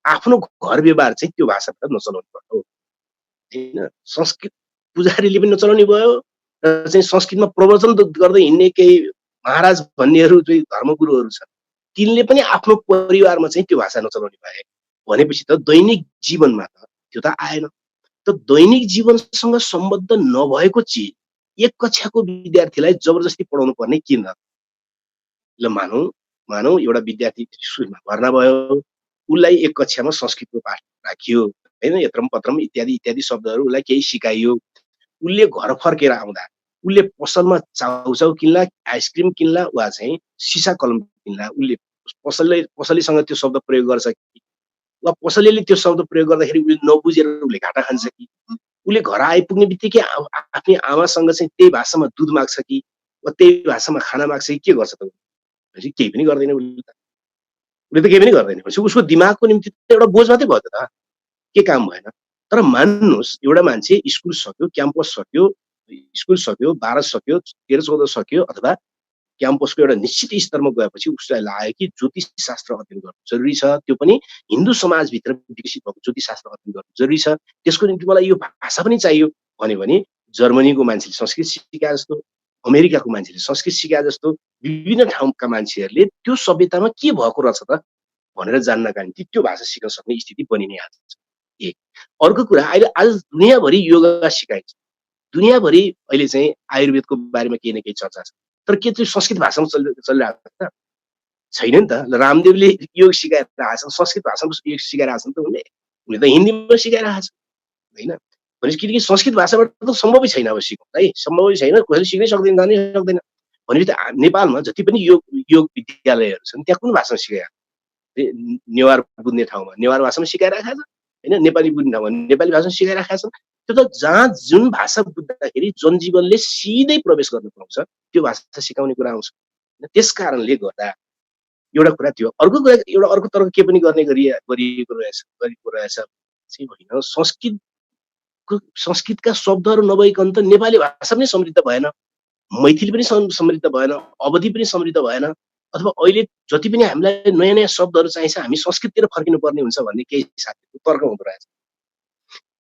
आफ्नो घर व्यवहार चाहिँ त्यो भाषाबाट नचलाउनु पर्यो होइन। संस्कृत पुजारीले पनि नचलाउने भयो र चाहिँ संस्कृतमा प्रवचन गर्दै हिँड्ने केही महाराज भन्नेहरू चाहिँ धर्मगुरुहरू छन्, तिनले पनि आफ्नो परिवारमा चाहिँ त्यो भाषा नचलाउने भए भनेपछि त दैनिक जीवनमा त त्यो त आएन। त दैनिक जीवनसँग सम्बद्ध नभएको चिज 1 कक्षाको विद्यार्थीलाई जबरजस्ती पढाउनु पर्ने किन? ल मानौ एउटा विद्यार्थी स्कुलमा भर्ना भयो, उसलाई 1 कक्षामा संस्कृतको पाठ राखियो होइन, यत्रम पत्रम इत्यादि इत्यादि शब्दहरू उसलाई केही सिकाइयो। उसले घर फर्केर आउँदा उसले पसलमा चाउचाउ किन्ला, आइसक्रिम किन्ला वा चाहिँ सिसा कलम किन्ला, उसले पसलेसँग त्यो शब्द प्रयोग गर्छ कि वा पसलेले त्यो शब्द प्रयोग गर्दाखेरि उसले नबुझेर उसले घाटा खान्छ कि उसले घर आइपुग्ने बित्तिकै आफ्नै आमासँग चाहिँ त्यही भाषामा दुध माग्छ कि वा त्यही भाषामा खाना माग्छ कि के गर्छ त? केही पनि गर्दैन उसले त केही पनि गर्दैन। उसको दिमागको निम्ति एउटा बोझ मात्रै भयो त, के काम भएन। तर मान्नुहोस् एउटा मान्छे स्कुल सक्यो, क्याम्पस सक्यो, स्कुल सक्यो, 12 सक्यो, 13-14 सक्यो अथवा क्याम्पसको एउटा निश्चित स्तरमा गएपछि उसलाई लाग्यो कि ज्योतिष शास्त्र अध्ययन गर्नु जरुरी छ, त्यो पनि हिन्दू समाजभित्र विकसित भएको ज्योतिष शास्त्र अध्ययन गर्नु जरुरी छ, त्यसको निम्ति मलाई यो भाषा पनि चाहियो भन्यो भने जर्मनीको मान्छेले संस्कृत सिकाए जस्तो, अमेरिकाको मान्छेले संस्कृत सिकाए जस्तो विभिन्न ठाउँका मान्छेहरूले त्यो सभ्यतामा के भएको रहेछ त भनेर जान्नका निम्ति त्यो भाषा सिक्न सक्ने स्थिति बनि नै हाल्छ। एक अर्को कुरा, अहिले आज दुनियाँभरि योगा सिकाइन्छ, दुनियाँभरि अहिले चाहिँ आयुर्वेदको बारेमा केही न केही चर्चा छ, तर के त्यो संस्कृत भाषामा चलिरहेको छ त? छैन नि त। रामदेवले योग सिकाएर आछन्, संस्कृत भाषामा योग सिकाएर आछन् त उनले त हिन्दीमा सिकाएर आछ होइन। भनेपछि किनकि संस्कृत भाषाबाट त सम्भवै छैन अब सिक्नु है, सम्भवै छैन, कसैले सिक्नै सक्दैन, जानै सक्दैन। भनेपछि त नेपालमा जति पनि योग विद्यालयहरू छन् त्यहाँ कुन भाषामा सिकाएको? नेवार बुझ्ने ठाउँमा नेवार भाषामा सिकाइराखेका छन् होइन, नेपाली बुझ्ने ठाउँमा नेपाली भाषामा सिकाइराखेका छन्। त्यो त जहाँ जुन भाषा बुझ्दाखेरि जनजीवनले सिधै प्रवेश गर्न पाउँछ त्यो भाषा सिकाउने कुरा आउँछ। त्यस कारणले गर्दा एउटा कुरा थियो। अर्को कुरा एउटा अर्को तर्क के पनि गर्ने गरिएको रहेछ चाहिँ होइन, संस्कृतका शब्दहरू नभइकन त नेपाली भाषा पनि समृद्ध भएन, मैथिली पनि समृद्ध भएन, अवधि पनि समृद्ध भएन। अथवा अहिले जति पनि हामीलाई नयाँ नयाँ शब्दहरू चाहिन्छ हामी संस्कृततिर फर्किनु पर्ने हुन्छ भन्ने केही साथीहरूको तर्क हुँदो रहेछ।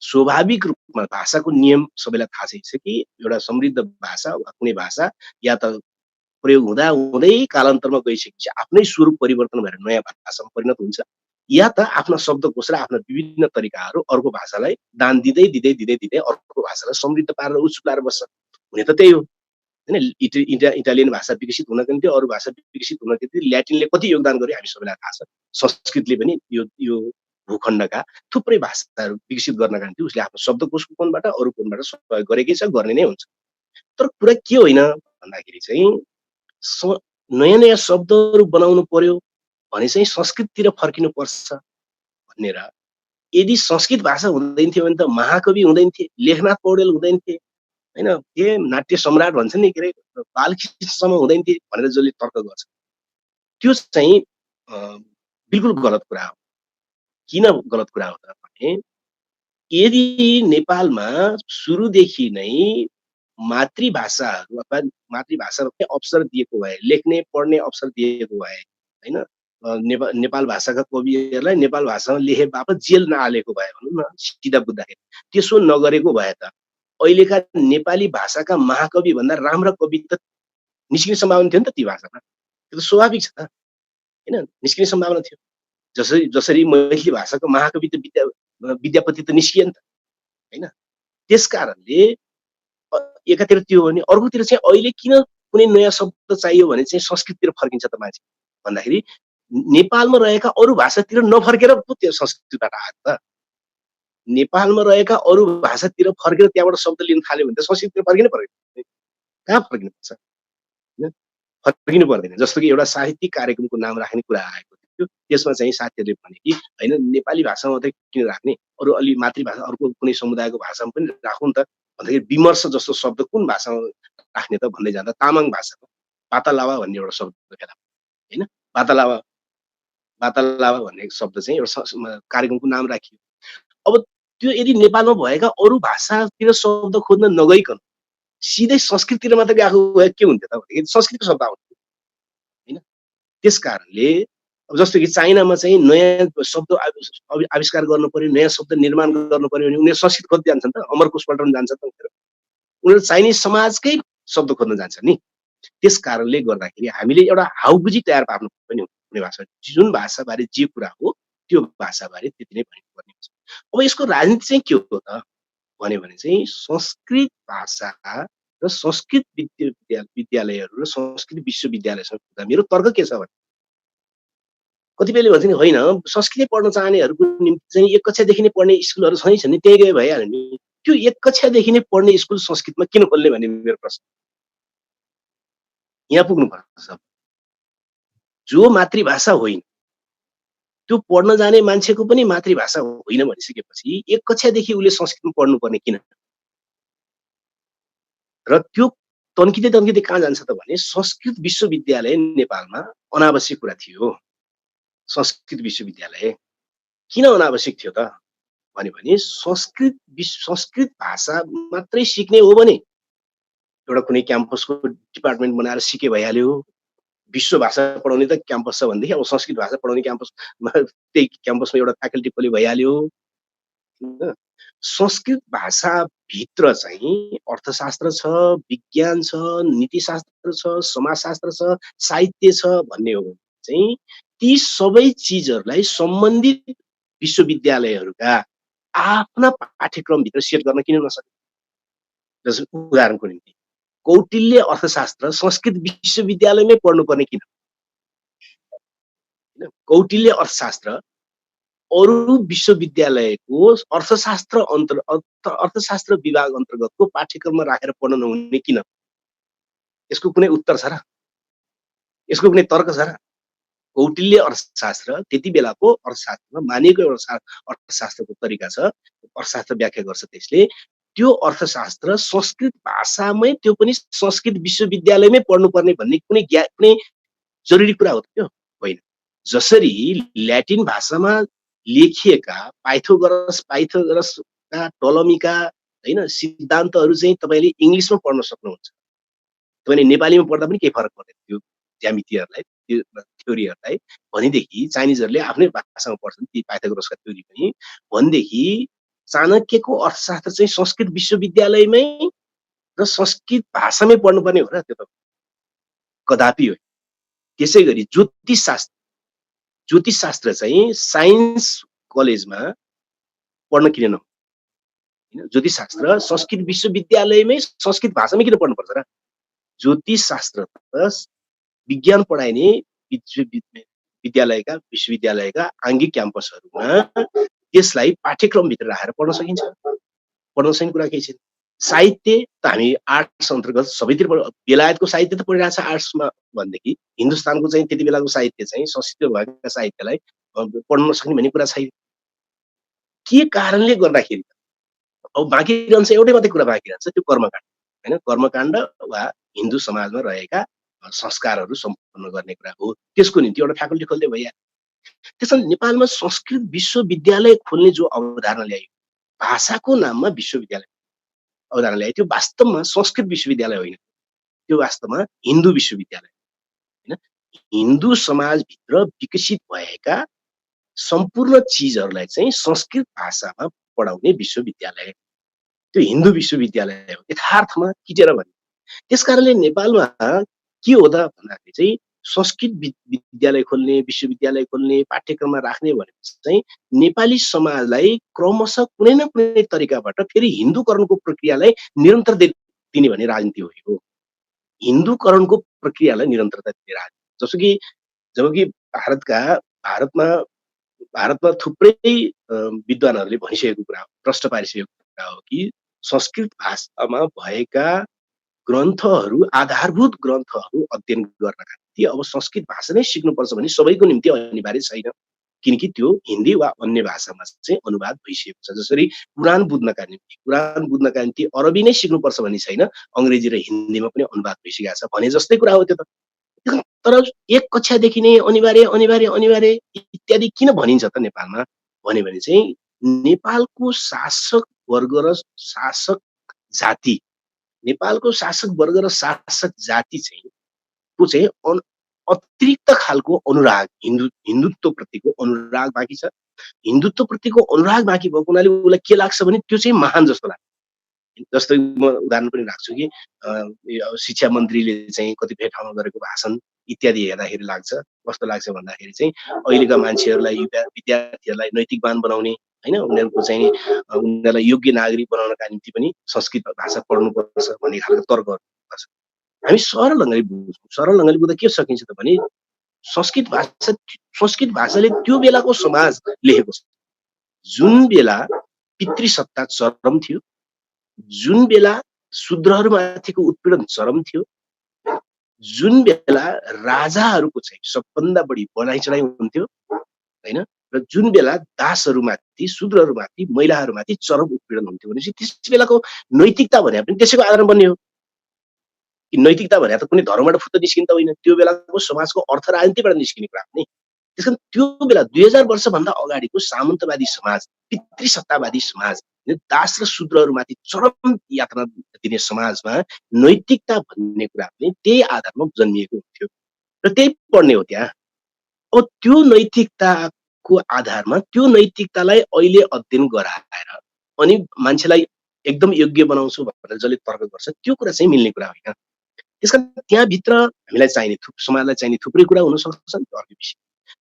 स्वाभाविक रूपमा भाषाको नियम सबैलाई थाहा छ कि एउटा समृद्ध भाषा वा कुनै भाषा या त प्रयोग हुँदा हुँदै कालान्तरमा गइसकेपछि आफ्नै स्वरूप परिवर्तन भएर नयाँ भाषामा परिणत हुन्छ, या त आफ्ना शब्दकोश र आफ्ना विभिन्न तरिकाहरू अर्को भाषालाई दान दिँदै दिँदै दिँदै दिँदै अर्को भाषालाई समृद्ध पारेर उचुलाएर बस्छ। हुने त त्यही हो होइन। इटालियन भाषा विकसित हुनका निम्ति, अरू भाषा विकसित हुनका निम्ति ल्याटिनले कति योगदान गर्यो हामी सबैलाई थाहा छ। संस्कृतले पनि यो भूखण्डका थुप्रै भाषाहरू विकसित गर्नका निम्ति उसले आफ्नो शब्दकोशको कोणबाट अरू कोणबाट सहयोग गरेकै छ, गर्ने नै हुन्छ। तर कुरा के होइन भन्दाखेरि चाहिँ नयाँ नयाँ शब्दहरू बनाउनु पर्यो भने चाहिँ संस्कृततिर फर्किनु पर्छ भनेर। यदि संस्कृत भाषा हुँदैन थियो भने त महाकवि हुँदैन थिए, लेखनाथ पौडेल हुँदैन थिए होइन, के नाट्य सम्राट भन्छ नि, के अरे बालकृष्णसम्म हुँदैन थिए भनेर जसले तर्क गर्छ त्यो चाहिँ बिल्कुल गलत कुरा हो। किन गलत कुरा हो त भने यदि नेपालमा सुरुदेखि नै मातृभाषाहरू अथवा मातृभाषामा अवसर दिएको भए, लेख्ने पढ्ने अवसर दिएको भए होइन, नेपाल भाषाका कविहरूलाई नेपाल भाषामा लेखे बापत जेल नहालेको भए भनौँ न सिधा बुझ्दाखेरि, त्यसो नगरेको भए त अहिलेका नेपाली भाषाका महाकवि भन्दा राम्रा कवि त निस्किने सम्भावना थियो नि त ती भाषामा। त्यो त स्वाभाविक छ त होइन, निस्किने सम्भावना थियो। जसरी मैथिली भाषाको महाकवि त विद्यापति त निस्किए नि त होइन। त्यस कारणले एकातिर त्यो हो भने अर्कोतिर चाहिँ अहिले किन कुनै नयाँ शब्द चाहियो भने चाहिँ संस्कृततिर फर्किन्छ त मान्छे भन्दाखेरि नेपालमा रहेका अरू भाषातिर नफर्केर पो त्यो संस्कृतबाट आएको त। नेपालमा रहेका अरू भाषातिर फर्केर त्यहाँबाट शब्द लिन थाल्यो भने त संस्कृततिर फर्किनु पर्दैन, कहाँ फर्किनु पर्छ, फर्किनु पर्दैन। जस्तो कि एउटा साहित्यिक कार्यक्रमको नाम राख्ने कुरा आएको थियो, त्यसमा चाहिँ साथीहरूले भने कि होइन नेपाली भाषामा मात्रै किन राख्ने, अरू अलि मातृभाषा अर्को कुनै समुदायको भाषामा पनि राखौँ त भन्दाखेरि विमर्श जस्तो शब्द कुन भाषामा राख्ने त भन्दै जाँदा तामाङ भाषामा बातालावा भन्ने एउटा शब्द फेला होइन, बातालावा भन्ने शब्द चाहिँ एउटा कार्यक्रमको नाम राखियो। अब त्यो यदि नेपालमा भएका अरू भाषातिर शब्द खोज्न नगइकन सिधै संस्कृततिर मात्रै गएको भए के हुन्थ्यो त भन्दाखेरि संस्कृतको शब्द आउँथ्यो होइन। त्यस कारणले अब जस्तो कि चाइनामा चाहिँ नयाँ शब्द आविष्कार गर्नु पर्यो, नयाँ शब्द निर्माण गर्नु पर्यो भने उनीहरू संस्कृत खोज्दै जान्छन् त, अमरकोश पल्टाउन जान्छ त उनीहरू चाइनिज समाजकै शब्द खोज्न जान्छ नि। त्यस कारणले गर्दाखेरि हामीले एउटा हाउबुझी तयार पार्नु पनि कुनै भाषा, जुन भाषाबारे जे कुरा हो त्यो भाषाबारे त्यति नै भन्नुपर्ने हुन्छ। अब यसको राजनीति चाहिँ के हो त भन्यो भने चाहिँ संस्कृत भाषा र संस्कृत विद्यालयहरू र संस्कृत विश्वविद्यालयसँग मेरो तर्क के छ भने कतिपयले भन्छ नि होइन संस्कृत पढ्न चाहनेहरूको निम्ति चाहिँ एक कक्षादेखि नै पढ्ने स्कुलहरू छन् नि, त्यही गए भइहाल्यो नि। त्यो एक कक्षादेखि नै पढ्ने स्कुल संस्कृतमा किन खोल्ने भन्ने मेरो प्रश्न। यहाँ पुग्नुपर्छ। जो मातृभाषा होइन त्यो पढ्न जाने मान्छेको पनि मातृभाषा होइन भनिसकेपछि एक कक्षादेखि उसले संस्कृतमा पढ्नुपर्ने किन? र त्यो तन्किँदै कहाँ जान्छ त भने संस्कृत विश्वविद्यालय नेपालमा अनावश्यक कुरा थियो। संस्कृत विश्वविद्यालय किन अनावश्यक थियो त भन्यो भने संस्कृत भाषा मात्रै सिक्ने हो भने एउटा कुनै क्याम्पसको डिपार्टमेन्ट बनाएर सिके भइहाल्यो। विश्व भाषा पढाउने त क्याम्पस छ भनेदेखि अब संस्कृत भाषा पढाउने क्याम्पसमा त्यही क्याम्पसमा एउटा फ्याकल्टी खोले भइहाल्यो। संस्कृत भाषा भित्र चाहिँ अर्थशास्त्र छ, विज्ञान छ, नीतिशास्त्र छ, समाजशास्त्र छ, साहित्य छ भन्ने हो भने चाहिँ ती सबै चिजहरूलाई सम्बन्धित विश्वविद्यालयहरूका आफ्ना पाठ्यक्रमभित्र सेट गर्न किन नसके? जस्तो उदाहरणको निम्ति कौटिल्य अर्थशास्त्र संस्कृत विश्वविद्यालयमै पढ्नुपर्ने किन? होइन कौटिल्य अर्थशास्त्र अरू विश्वविद्यालयको अर्थशास्त्र विभाग अन्तर्गतको पाठ्यक्रममा राखेर पढ्न नहुने किन? यसको कुनै उत्तर छ र? यसको कुनै तर्क छ र? कौटिल्य अर्थशास्त्र त्यति बेलाको अर्थशास्त्रमा मानिएको एउटा अर्थशास्त्रको तरिका छ, अर्थशास्त्र व्याख्या गर्छ त्यसले। त्यो अर्थशास्त्र संस्कृत भाषामै, त्यो पनि संस्कृत विश्वविद्यालयमै पढ्नुपर्ने भन्ने कुनै जरुरी कुरा हो त त्यो होइन। जसरी ल्याटिन भाषामा लेखिएका पाइथागोरसका टोलमीका होइन सिद्धान्तहरू चाहिँ तपाईँले इङ्ग्लिसमा पढ्न सक्नुहुन्छ। तपाईँले नेपालीमा पढ्दा पनि केही फरक पर्दैन त्यो ज्यामितिहरूलाई, त्यो थ्योरीहरूलाई। भनेदेखि चाइनिजहरूले आफ्नै भाषामा पढ्छन् ती पाइथागोरसका थ्योरी पनि। भनेदेखि चाणक्यको अर्थशास्त्र चाहिँ संस्कृत विश्वविद्यालयमै र संस्कृत भाषामै पढ्नुपर्ने हो र? त्यो त कदापि हो। त्यसै गरी ज्योतिषशास्त्र चाहिँ साइन्स कलेजमा पढ्न किन नहुने? होइन ज्योतिषशास्त्र संस्कृत विश्वविद्यालयमै संस्कृत भाषामै किन पढ्नुपर्छ र? ज्योतिषशास्त्र त विज्ञान पढाइने विश्वविद्यालयका आङ्गिक क्याम्पसहरूमा त्यसलाई पाठ्यक्रमभित्र राखेर पढ्न सकिन्छ। पढ्न सक्ने कुरा केही छैन। साहित्य त हामी आर्ट्स अन्तर्गत सबैतिर बेलायतको साहित्य त पढिरहेको छ आर्ट्समा भनेदेखि हिन्दुस्तानको चाहिँ त्यति बेलाको साहित्य चाहिँ संस्कृत भएका साहित्यलाई पढ्न नसक्ने भन्ने कुरा छैन। के कारणले गर्दाखेरि अब बाँकी रहन्छ एउटै मात्रै कुरा बाँकी रहन्छ, त्यो कर्मकाण्ड होइन। कर्मकाण्ड वा हिन्दू समाजमा रहेका संस्कारहरू सम्पन्न गर्ने कुरा हो। त्यसको निम्ति एउटा फ्याकल्टी खोल्दै भइहाल्यो। त्यसैले नेपालमा संस्कृत विश्वविद्यालय खोल्ने जो अवधारणा ल्याइयो, भाषाको नाममा विश्वविद्यालय अवधारणा ल्यायो, त्यो वास्तवमा संस्कृत विश्वविद्यालय होइन, त्यो वास्तवमा हिन्दू विश्वविद्यालय होइन। हिन्दू समाजभित्र विकसित भएका सम्पूर्ण चिजहरूलाई चाहिँ संस्कृत भाषामा पढाउने विश्वविद्यालय, त्यो हिन्दू विश्वविद्यालय हो यथार्थमा किटेर भने। त्यसकारणले नेपालमा के हो त भन्दाखेरि चाहिँ संस्कृत विद्यालय खोल्ने, विश्वविद्यालय खोल्ने, पाठ्यक्रममा राख्ने भनेपछि चाहिँ नेपाली समाजलाई क्रमशः कुनै न कुनै तरिकाबाट फेरि हिन्दूकरणको प्रक्रियालाई निरन्तर दिने भन्ने राजनीति हो। हिन्दूकरणको प्रक्रियालाई निरन्तरता दिने राजनीति। जबकि भारतमा थुप्रै विद्वानहरूले भनिसकेको कुरा हो, प्रश्न पारिसकेको कुरा हो कि संस्कृत भाषामा भएका ग्रन्थहरू, आधारभूत ग्रन्थहरू अध्ययन गर्नका निम्ति अब संस्कृत भाषा नै सिक्नुपर्छ भने सबैको निम्ति अनिवार्य छैन, किनकि त्यो हिन्दी वा अन्य भाषामा चाहिँ अनुवाद भइसकेको छ। जसरी कुरान बुझ्नका निम्ति अरबी नै सिक्नुपर्छ भन्ने छैन, अङ्ग्रेजी र हिन्दीमा पनि अनुवाद भइसकेको छ भने जस्तै कुरा हो त्यो त। तर एक कक्षादेखि नै अनिवार्य इत्यादि किन भनिन्छ त नेपालमा भने चाहिँ नेपालको शासक वर्ग र शासक जाति, नेपालको शासक वर्ग र शासक जाति चाहिँ को चाहिँ अतिरिक्त खालको अनुराग, हिन्दुत्व प्रतिको अनुराग बाँकी छ। हिन्दुत्व प्रतिको अनुराग बाँकी भएको हुनाले उसलाई के लाग्छ भने त्यो चाहिँ महान जस्तो लाग्छ। जस्तै म उदाहरण पनि राख्छु कि शिक्षा मन्त्रीले चाहिँ कतिपय ठाउँमा गरेको भाषण इत्यादि हेर्दाखेरि लाग्छ, कस्तो लाग्छ भन्दाखेरि चाहिँ अहिलेका मान्छेहरूलाई, विद्यार्थीहरूलाई नैतिकवान बनाउने होइन, उनीहरूलाई योग्य नागरिक बनाउनका निम्ति पनि संस्कृत भाषा पढ्नुपर्छ भन्ने खालको तर्कहरू छ। हामी सरल ढङ्गले बुझ्दा के सकिन्छ त भने संस्कृत भाषाले त्यो बेलाको समाज लेखेको छ। जुन बेला पितृसत्ता चरम थियो, जुन बेला शूद्रहरूमाथिको उत्पीडन चरम थियो, जुन बेला राजाहरूको चाहिँ सबभन्दा बढी बनाइ चढाइ हुन्थ्यो होइन, र जुन बेला दासहरूमाथि, शूद्रहरूमाथि, महिलाहरूमाथि चरम उत्पीडन हुन्थ्यो भनेपछि त्यस बेलाको नैतिकता भने पनि त्यसैको आधारमा बन्ने हो। कि नैतिकता भने त कुनै धर्मबाट फुत्त निस्किने त होइन, त्यो बेलाको समाजको अर्थ राजनीतिबाट निस्किने कुरा पनि। त्यस कारण त्यो बेला 2000 वर्षभन्दा अगाडिको सामन्तवादी समाज, पितृसत्तावादी समाज, दास र शूद्रहरूमाथि चरम यातना दिने समाजमा नैतिकता भन्ने कुरा पनि त्यही आधारमा जन्मिएको हुन्थ्यो र त्यही पढ्ने हो त्यहाँ। अब त्यो नैतिकताको आधारमा त्यो नैतिकतालाई अहिले अध्ययन गराएर अनि मान्छेलाई एकदम योग्य बनाउँछु भनेर जसले तर्क गर्छ त्यो कुरा चाहिँ मिल्ने कुरा होइन। त्यसकारण त्यहाँभित्र हामीलाई चाहिने, समाजलाई चाहिने थुप्रै कुरा हुन सक्छन्। अर्को विषय,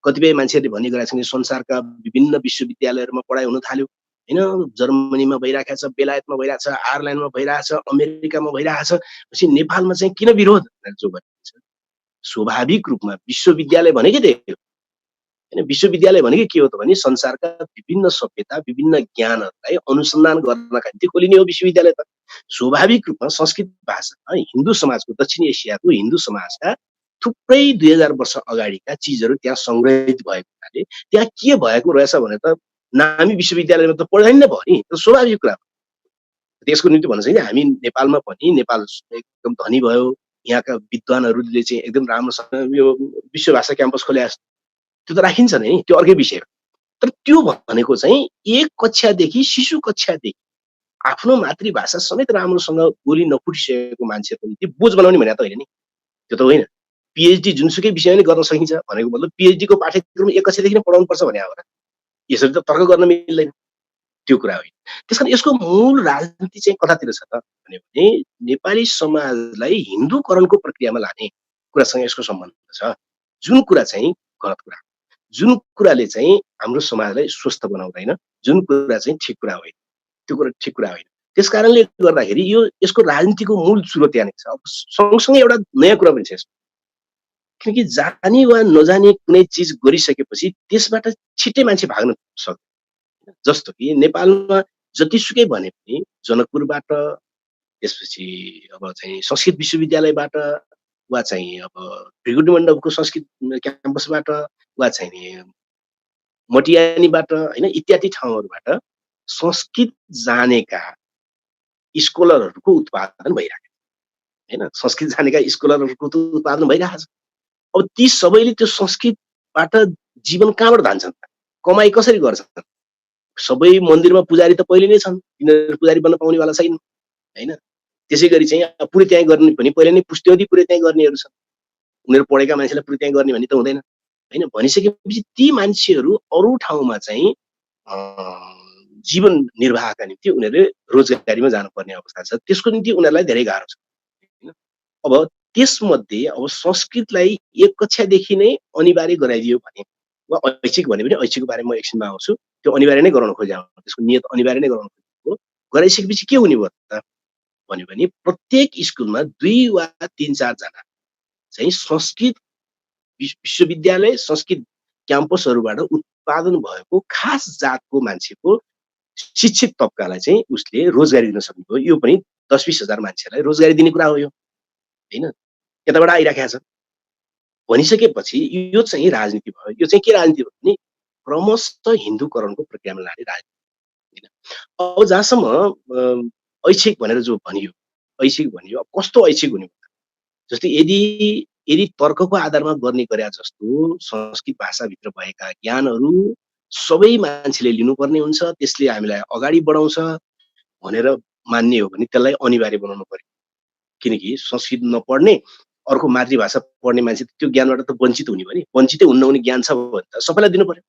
कतिपय मान्छेहरूले भन्ने गरेका छन् संसारका विभिन्न विश्वविद्यालयहरूमा पढाइ हुन थाल्यो होइन, जर्मनीमा भइरहेको छ, बेलायतमा भइरहेको छ, आयरल्यान्डमा भइरहेको छ, अमेरिकामा भइरहेको छ, पछि नेपालमा चाहिँ किन विरोध जो भनिन्छ। स्वाभाविक रूपमा विश्वविद्यालय भनेकै त्यही हो, हैन। विश्वविद्यालय भनेको के हो त भने संसारका विभिन्न सभ्यता विभिन्न ज्ञानहरूलाई अनुसन्धान गर्नका निम्ति खोलिने हो विश्वविद्यालय त। स्वाभाविक रूपमा संस्कृत भाषा हिन्दू समाजको दक्षिण एसियाको हिन्दू समाजका थुप्रै 2000 वर्ष अगाडिका चिजहरू त्यहाँ संग्रहित भएको हुनाले त्यहाँ के भएको रहेछ भने त नामी विश्वविद्यालयमा त पढाइ नै भयो नि, त्यो स्वाभाविक कुरा। त्यसको निम्ति भन्न चाहिँ हामी नेपालमा पनि नेपाल एकदम धनी भयो, यहाँका विद्वानहरूले चाहिँ एकदम राम्रोसँग यो विश्व भाषा क्याम्पस खोले त्यो त राखिन्छ नै, त्यो अर्कै विषय हो। तर त्यो भनेको चाहिँ एक कक्षादेखि शिशु कक्षादेखि आफ्नो मातृभाषा समेत राम्रोसँग बोली नफुटिसकेको मान्छेको निम्ति बोझ बनाउने भने त होइन नि, त्यो त होइन। पिएचडी जुनसुकै विषयमा नै गर्न सकिन्छ भनेको मतलब पिएचडी को पाठ्यक्रम एक कक्षादेखि नै पढाउनु पर्छ भने हो र? यसरी त तर्क गर्न मिल्दैन, त्यो कुरा होइन। त्यसकारण यसको मूल राजनीति चाहिँ कतातिर छ त भने नेपाली समाजलाई हिन्दूकरणको प्रक्रियामा लाने कुरासँग यसको सम्बन्ध छ, जुन कुरा चाहिँ गलत कुरा, जुन कुराले चाहिँ हाम्रो समाजलाई स्वस्थ बनाउँदैन, जुन कुरा चाहिँ ठिक कुरा होइन, त्यो कुरा ठिक कुरा होइन। त्यसकारणले गर्दाखेरि यो यसको राजनीतिको मूल स्रोत यहाँ छ। अब सँगसँगै एउटा नयाँ कुरा पनि छ यसमा, किनकि जाने वा नजाने कुनै चिज गरिसकेपछि त्यसबाट छिट्टै मान्छे भाग्न सक्दैन। जस्तो कि नेपालमा जतिसुकै भने पनि जनकपुरबाट, त्यसपछि अब चाहिँ संस्कृत विश्वविद्यालयबाट वा चाहिँ अब भृगुटी मण्डपको संस्कृत क्याम्पसबाट वा चाहिँ मटियानीबाट होइन इत्यादि ठाउँहरूबाट संस्कृत जानेका स्कलरहरूको उत्पादन भइरहेको होइन, संस्कृत जानेका स्कलरहरूको उत्पादन भइरहेको छ। अब ती सबैले त्यो संस्कृतबाट जीवन कहाँबाट धान्छन्, कमाई कसरी गर्छन्? सबै मन्दिरमा पुजारी त पहिले नै छन्, तिनीहरू पुजारी बन्न पाउनेवाला छैन होइन। त्यसै गरी चाहिँ पुरै गर्ने भने पहिले नै पुष्ट्यौधी पुरै गर्नेहरू छन्, उनीहरू पढेका मान्छेलाई पुरै गर्ने भन्ने त हुँदैन होइन। भनिसकेपछि ती मान्छेहरू अरू ठाउँमा चाहिँ जीवन निर्वाहका निम्ति उनीहरूले रोजगारीमा जानुपर्ने अवस्था छ, त्यसको निम्ति उनीहरूलाई धेरै गाह्रो छ होइन। अब त्यसमध्ये अब संस्कृतलाई एक कक्षादेखि नै अनिवार्य गराइदियो भने वा ऐच्छिक भने पनि ऐच्छिकको बारेमा म एकछिनमा आउँछु, त्यो अनिवार्य नै गराउन खोज्या हो, त्यसको नियत अनिवार्य नै गराउन खोजेको गराइसकेपछि के हुने भयो त भन्यो भने प्रत्येक स्कुलमा 2 वा 3-4 जना चाहिँ संस्कृत विश्वविद्यालय संस्कृत क्याम्पसहरूबाट उत्पादन भएको खास जातको मान्छेको शिक्षित तबकालाई चाहिँ उसले रोजगारी दिन सक्ने हो। यो पनि 10-20 हजार मान्छेलाई रोजगारी दिने कुरा हो यो होइन, यताबाट आइराखेको छ। भनिसकेपछि यो चाहिँ राजनीति भयो। यो चाहिँ के राजनीति भयो भने क्रमशः हिन्दूकरणको प्रक्रियामा लाने राजनीति होइन। अब जहाँसम्म ऐच्छिक भनेर जो भनियो, ऐच्छिक भनियो, अब कस्तो ऐच्छिक हुने, जस्तै यदि तर्कको आधारमा गर्ने गरे जस्तो संस्कृत भाषाभित्र भएका ज्ञानहरू सबै मान्छेले लिनुपर्ने हुन्छ, त्यसले हामीलाई अगाडि बढाउँछ भनेर मान्ने हो भने त्यसलाई अनिवार्य बनाउनु पर्यो। किनकि संस्कृत नपढ्ने अर्को मातृभाषा पढ्ने मान्छे त्यो ज्ञानबाट त वञ्चित हुने भयो नि, वञ्चितै हुन्न हुने ज्ञान छ भने त सबैलाई दिनु पर्यो,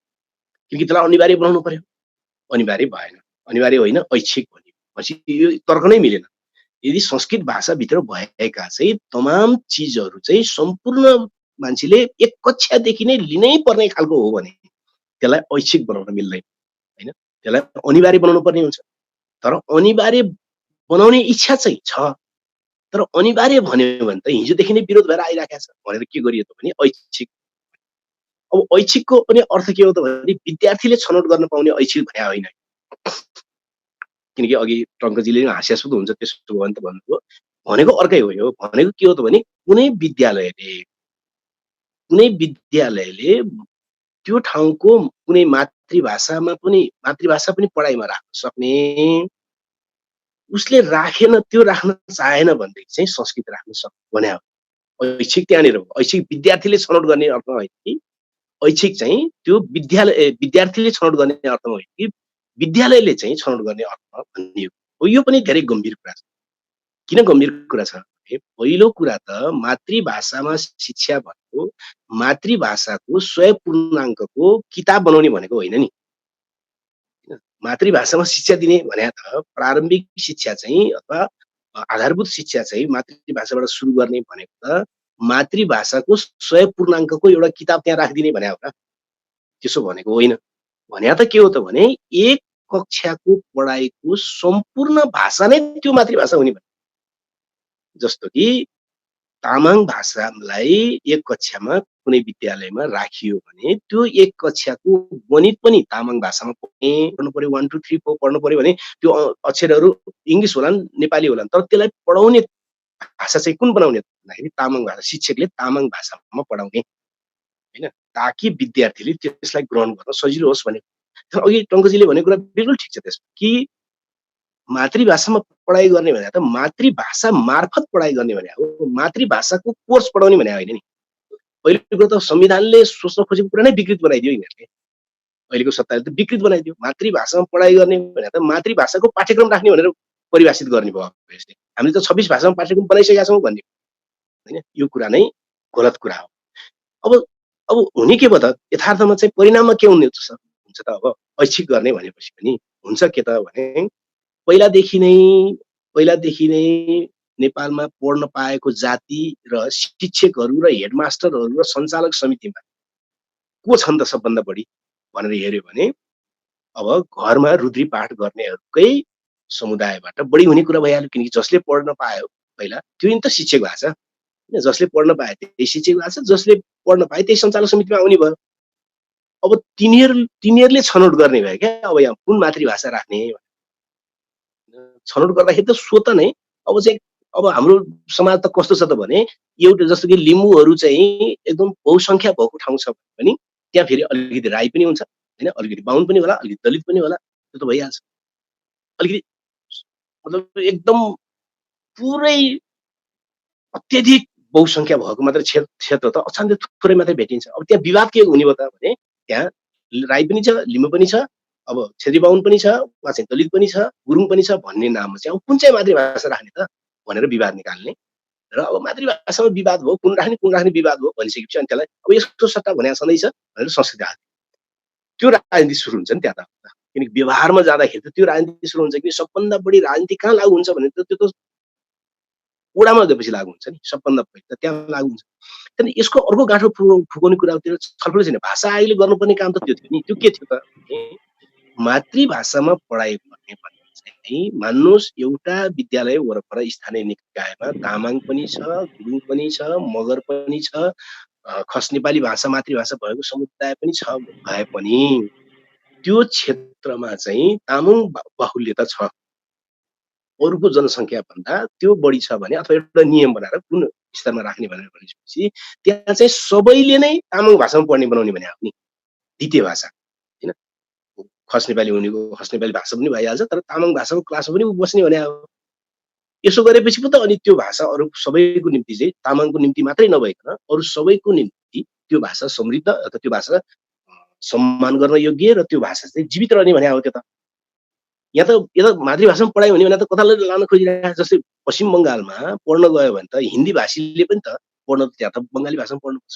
किनकि त्यसलाई अनिवार्य बनाउनु पर्यो। अनिवार्य भएन, अनिवार्य होइन ऐच्छिक भन्यो पछि यो तर्क नै मिलेन। यदि संस्कृत भाषाभित्र भएका चाहिँ तमाम चिजहरू चाहिँ सम्पूर्ण मान्छेले एक कक्षादेखि नै लिनै पर्ने खालको हो भने त्यसलाई ऐच्छिक बनाउन मिल्दैन होइन, त्यसलाई अनिवार्य बनाउनु पर्ने हुन्छ। तर अनिवार्य बनाउने इच्छा चाहिँ छ, तर अनिवार्य भन्यो भने त हिजोदेखि नै विरोध भएर आइराखेको छ भनेर के गरियो त भने ऐच्छिक। अब ऐच्छिकको पनि अर्थ के हो त भने विद्यार्थीले छनौट गर्न पाउने ऐच्छिक भने होइन, किनकि अघि टङ्कजीले हास्यास्पद हुन्छ त्यसो भयो भने त भन्नुभयो, भनेको अर्कै हो। यो भनेको के हो त भने कुनै विद्यालयले त्यो ठाउँको कुनै मातृभाषा पनि पढाइमा राख्न सक्ने, उसले राखेन, त्यो राख्न चाहेन भनेदेखि चाहिँ संस्कृत राख्न सक्ने भने हो। ऐच्छिक त्यहाँनिर हो। ऐच्छिक विद्यार्थीले छनौट गर्ने अर्थमा होइन कि ऐच्छिक चाहिँ त्यो विद्यार्थीले छनौट गर्ने अर्थमा होइन कि विद्यालयले चाहिँ छनौट गर्ने अर्थमा भनियो। यो पनि धेरै गम्भीर कुरा छ। किन गम्भीर कुरा छ भने पहिलो कुरा त मातृभाषामा शिक्षा भनेको मातृभाषाको 100 पूर्णाङ्कको किताब बनाउने भनेको होइन नि। मातृभाषामा शिक्षा दिने भने त प्रारम्भिक शिक्षा चाहिँ अथवा आधारभूत शिक्षा चाहिँ मातृभाषाबाट सुरु गर्ने भनेको त मातृभाषाको 100 पूर्णाङ्कको एउटा किताब त्यहाँ राखिदिने भने हो र? त्यसो भनेको होइन। भने त के हो त भने एक कक्षाको पढाइको सम्पूर्ण भाषा नै त्यो मातृभाषा हुने भने, जस्तो कि तामाङ भाषालाई एक कक्षामा कुनै विद्यालयमा राखियो भने त्यो एक कक्षाको गणित पनि तामाङ भाषामा पढ्नु पर्यो 1 2 3 4 पढ्नु पर्यो भने त्यो अक्षरहरू इङ्ग्लिस होलान् नेपाली होलान् तर त्यसलाई पढाउने भाषा चाहिँ कुन बनाउने भन्दाखेरि तामाङ भाषा शिक्षकले तामाङ भाषामा पढाउने हैन ताकि विद्यार्थीले त्यसलाई ग्रहण गर्न सजिलो होस् भने अघि टङ्कजीले भनेको कुरा बिल्कुल ठिक छ त्यसमा कि मातृभाषामा पढाइ गर्ने भने त मातृभाषा मार्फत पढाइ गर्ने भने हो मातृभाषाको कोर्स पढाउने भने होइन नि पहिलो कुरो त संविधानले सोच्न खोजेको कुरा नै विकृत बनाइदियो यिनीहरूले अहिलेको सत्ताले त विकृत बनाइदियो मातृभाषामा पढाइ गर्ने भने त मातृभाषाको पाठ्यक्रम राख्ने भनेर परिभाषित गर्ने भयो यसले हामीले त 26 भाषामा पाठ्यक्रम बनाइसकेका छौँ भन्ने हैन यो कुरा नै गलत कुरा हो अब हुने के भयो त यथार्थमा चाहिँ परिणाममा के हुन्छ त अब ऐच्छिक गर्ने भनेपछि पनि हुन्छ के त भने पहिलादेखि नै नेपालमा पढ्न पाएको जाति र शिक्षकहरू र हेडमास्टरहरू र सञ्चालक समितिमा को छन् त सबभन्दा बढी भनेर हेर्यो भने अब घरमा रुद्री पाठ गर्नेहरूकै समुदायबाट बढी हुने कुरा भइहाल्यो किनकि जसले पढ्न पायो पहिला त्यो नि त शिक्षक भएको छ हैन जसले पढ्न पाए त्यही शिक्षक भएको छ जसले पढ्न पाए त्यही सञ्चालक समितिमा आउने भयो अब तिनीहरूले छनौट गर्ने भयो क्या अब यहाँ कुन मातृभाषा राख्ने छनौट गर्दाखेरि त स्वत नै अब हाम्रो समाज त कस्तो छ त भने एउटा जस्तो कि लिम्बूहरू चाहिँ एकदम बहुसङ्ख्या भएको ठाउँ छ भने त्यहाँ फेरि अलिकति राई पनि हुन्छ हैन अलिकति बाहुन पनि होला अलिकति दलित पनि होला त्यो त भइहाल्छ अलिकति मतलब एकदम पुरै अत्यधिक बहुसङ्ख्या भएको मात्र क्षेत्र त असाध्यै थोरै मात्रै भेटिन्छ अब त्यहाँ विवाद के हुने भयो त भने त्यहाँ राई पनि छ लिम्बू पनि छ अब छेत्री बाहुन पनि छ वा चाहिँ दलित पनि छ गुरुङ पनि छ भन्ने नाममा चाहिँ अब कुन चाहिँ मातृभाषा राख्ने त भनेर विवाद निकाल्ने र अब मातृभाषामा विवाद भयो कुन राख्ने विवाद भयो भनिसकेपछि अनि त्यसलाई अब यस्तो सट्टा भने छँदैछ भनेर संस्कृति हाल्छ त्यो राजनीति सुरु हुन्छ नि त्यहाँ त किनकि व्यवहारमा जाँदाखेरि त त्यो राजनीति सुरु हुन्छ कि सबभन्दा बढी राजनीति कहाँ लागु हुन्छ भने त त्यो त ओडामा गएपछि लागु हुन्छ नि सबभन्दा पहिला त त्यहाँ लागु हुन्छ त्यहाँदेखि यसको अर्को गाँठो फुकाउने कुरातिर छलफल छैन भाषा आयोगले गर्नुपर्ने काम त त्यो थियो नि त्यो के थियो त मातृभाषामा पढाइ गर्ने चाहिँ मान्नुहोस् एउटा विद्यालय वरपर स्थानीय निकायमा तामाङ पनि छ गुरुङ पनि छ मगर पनि छ खस नेपाली भाषा मातृभाषा भएको समुदाय पनि छ भए पनि त्यो क्षेत्रमा चाहिँ तामाङ बाहुल्यता छ अरूको जनसङ्ख्या भन्दा त्यो बढी छ भने अथवा एउटा नियम बनाएर कुन स्तरमा राख्ने भनेर भनेपछि त्यहाँ चाहिँ सबैले नै तामाङ भाषामा पढ्ने बनाउने भने हो नि द्वितीय भाषा हैन खस नेपाली हुनेको खस नेपाली भाषा पनि भइहाल्छ तर तामाङ भाषाको क्लासमा पनि बस्ने भने हो यसो गरेपछि पो त अनि त्यो भाषा अरू सबैको निम्ति चाहिँ तामाङको निम्ति मात्रै नभइकन अरू सबैको निम्ति त्यो भाषा समृद्ध अथवा त्यो भाषा सम्मान गर्न योग्य र त्यो भाषा चाहिँ जीवित रहने भने हो त्यो त यहाँ त मातृभाषामा पढाइ हुने भने त कता लान खोजिरहेको जस्तै पश्चिम बङ्गालमा पढ्न गयो भने त हिन्दी भाषीले पनि त पढ्न त्यहाँ त बङ्गाली भाषामा पढ्नुपर्छ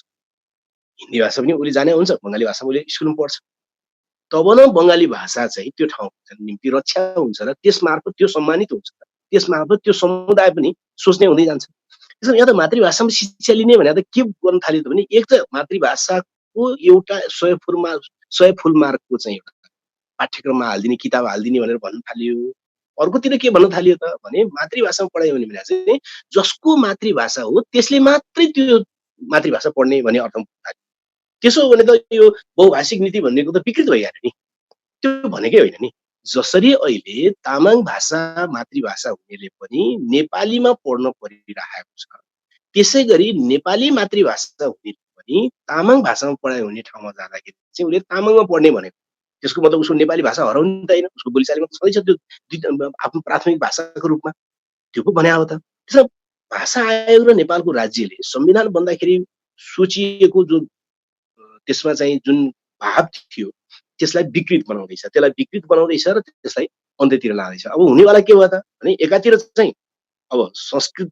हिन्दी भाषा पनि उसले जाने हुन्छ बङ्गाली भाषा उसले स्कुलमा पढ्छ तब न बङ्गाली भाषा चाहिँ त्यो ठाउँको निम्ति रक्षा हुन्छ र त्यस मार्फत त्यो सम्मानित हुन्छ त्यस मार्फत त्यो समुदाय पनि सोच्ने हुँदै जान्छ त्यसो यहाँ त मातृभाषामा शिक्षा लिने भने त के गर्न थाल्यो त भने एक त मातृभाषाको एउटा 100 फुल मार्कको चाहिँ एउटा पाठ्यक्रममा हालिदिने किताब हालिदिने भनेर भन्न थालियो अर्कोतिर के भन्न थालियो त भने मातृभाषामा पढाइ हुने भने चाहिँ जसको मातृभाषा हो त्यसले मात्रै त्यो मातृभाषा पढ्ने भन्ने अर्थ थाल्यो त्यसो भने त यो बहुभाषिक नीति भन्नेको त विकृत भइहाल्यो नि त्यो भनेकै होइन नि जसरी अहिले तामाङ भाषा मातृभाषा हुनेले पनि नेपालीमा पढ्न परिरहेको छ त्यसै गरी नेपाली मातृभाषा हुनेले पनि तामाङ भाषामा पढाइ हुने ठाउँमा जाँदाखेरि चाहिँ उसले तामाङमा पढ्ने भनेको त्यसको मतलब उसको नेपाली भाषा हराउने त होइन उसको बोलीचालीमा त छँदैछ त्यो आफ्नो प्राथमिक भाषाको रूपमा त्यो पो भने हो त त्यसो भाषा आयोग र नेपालको राज्यले संविधान बन्दाखेरि सोचिएको जो त्यसमा चाहिँ जुन भाव थियो त्यसलाई विकृत बनाउँदैछ त्यसलाई विकृत बनाउँदैछ र त्यसलाई अन्त्यतिर लाँदैछ अब हुनेवाला के भयो त भने एकातिर चाहिँ अब संस्कृत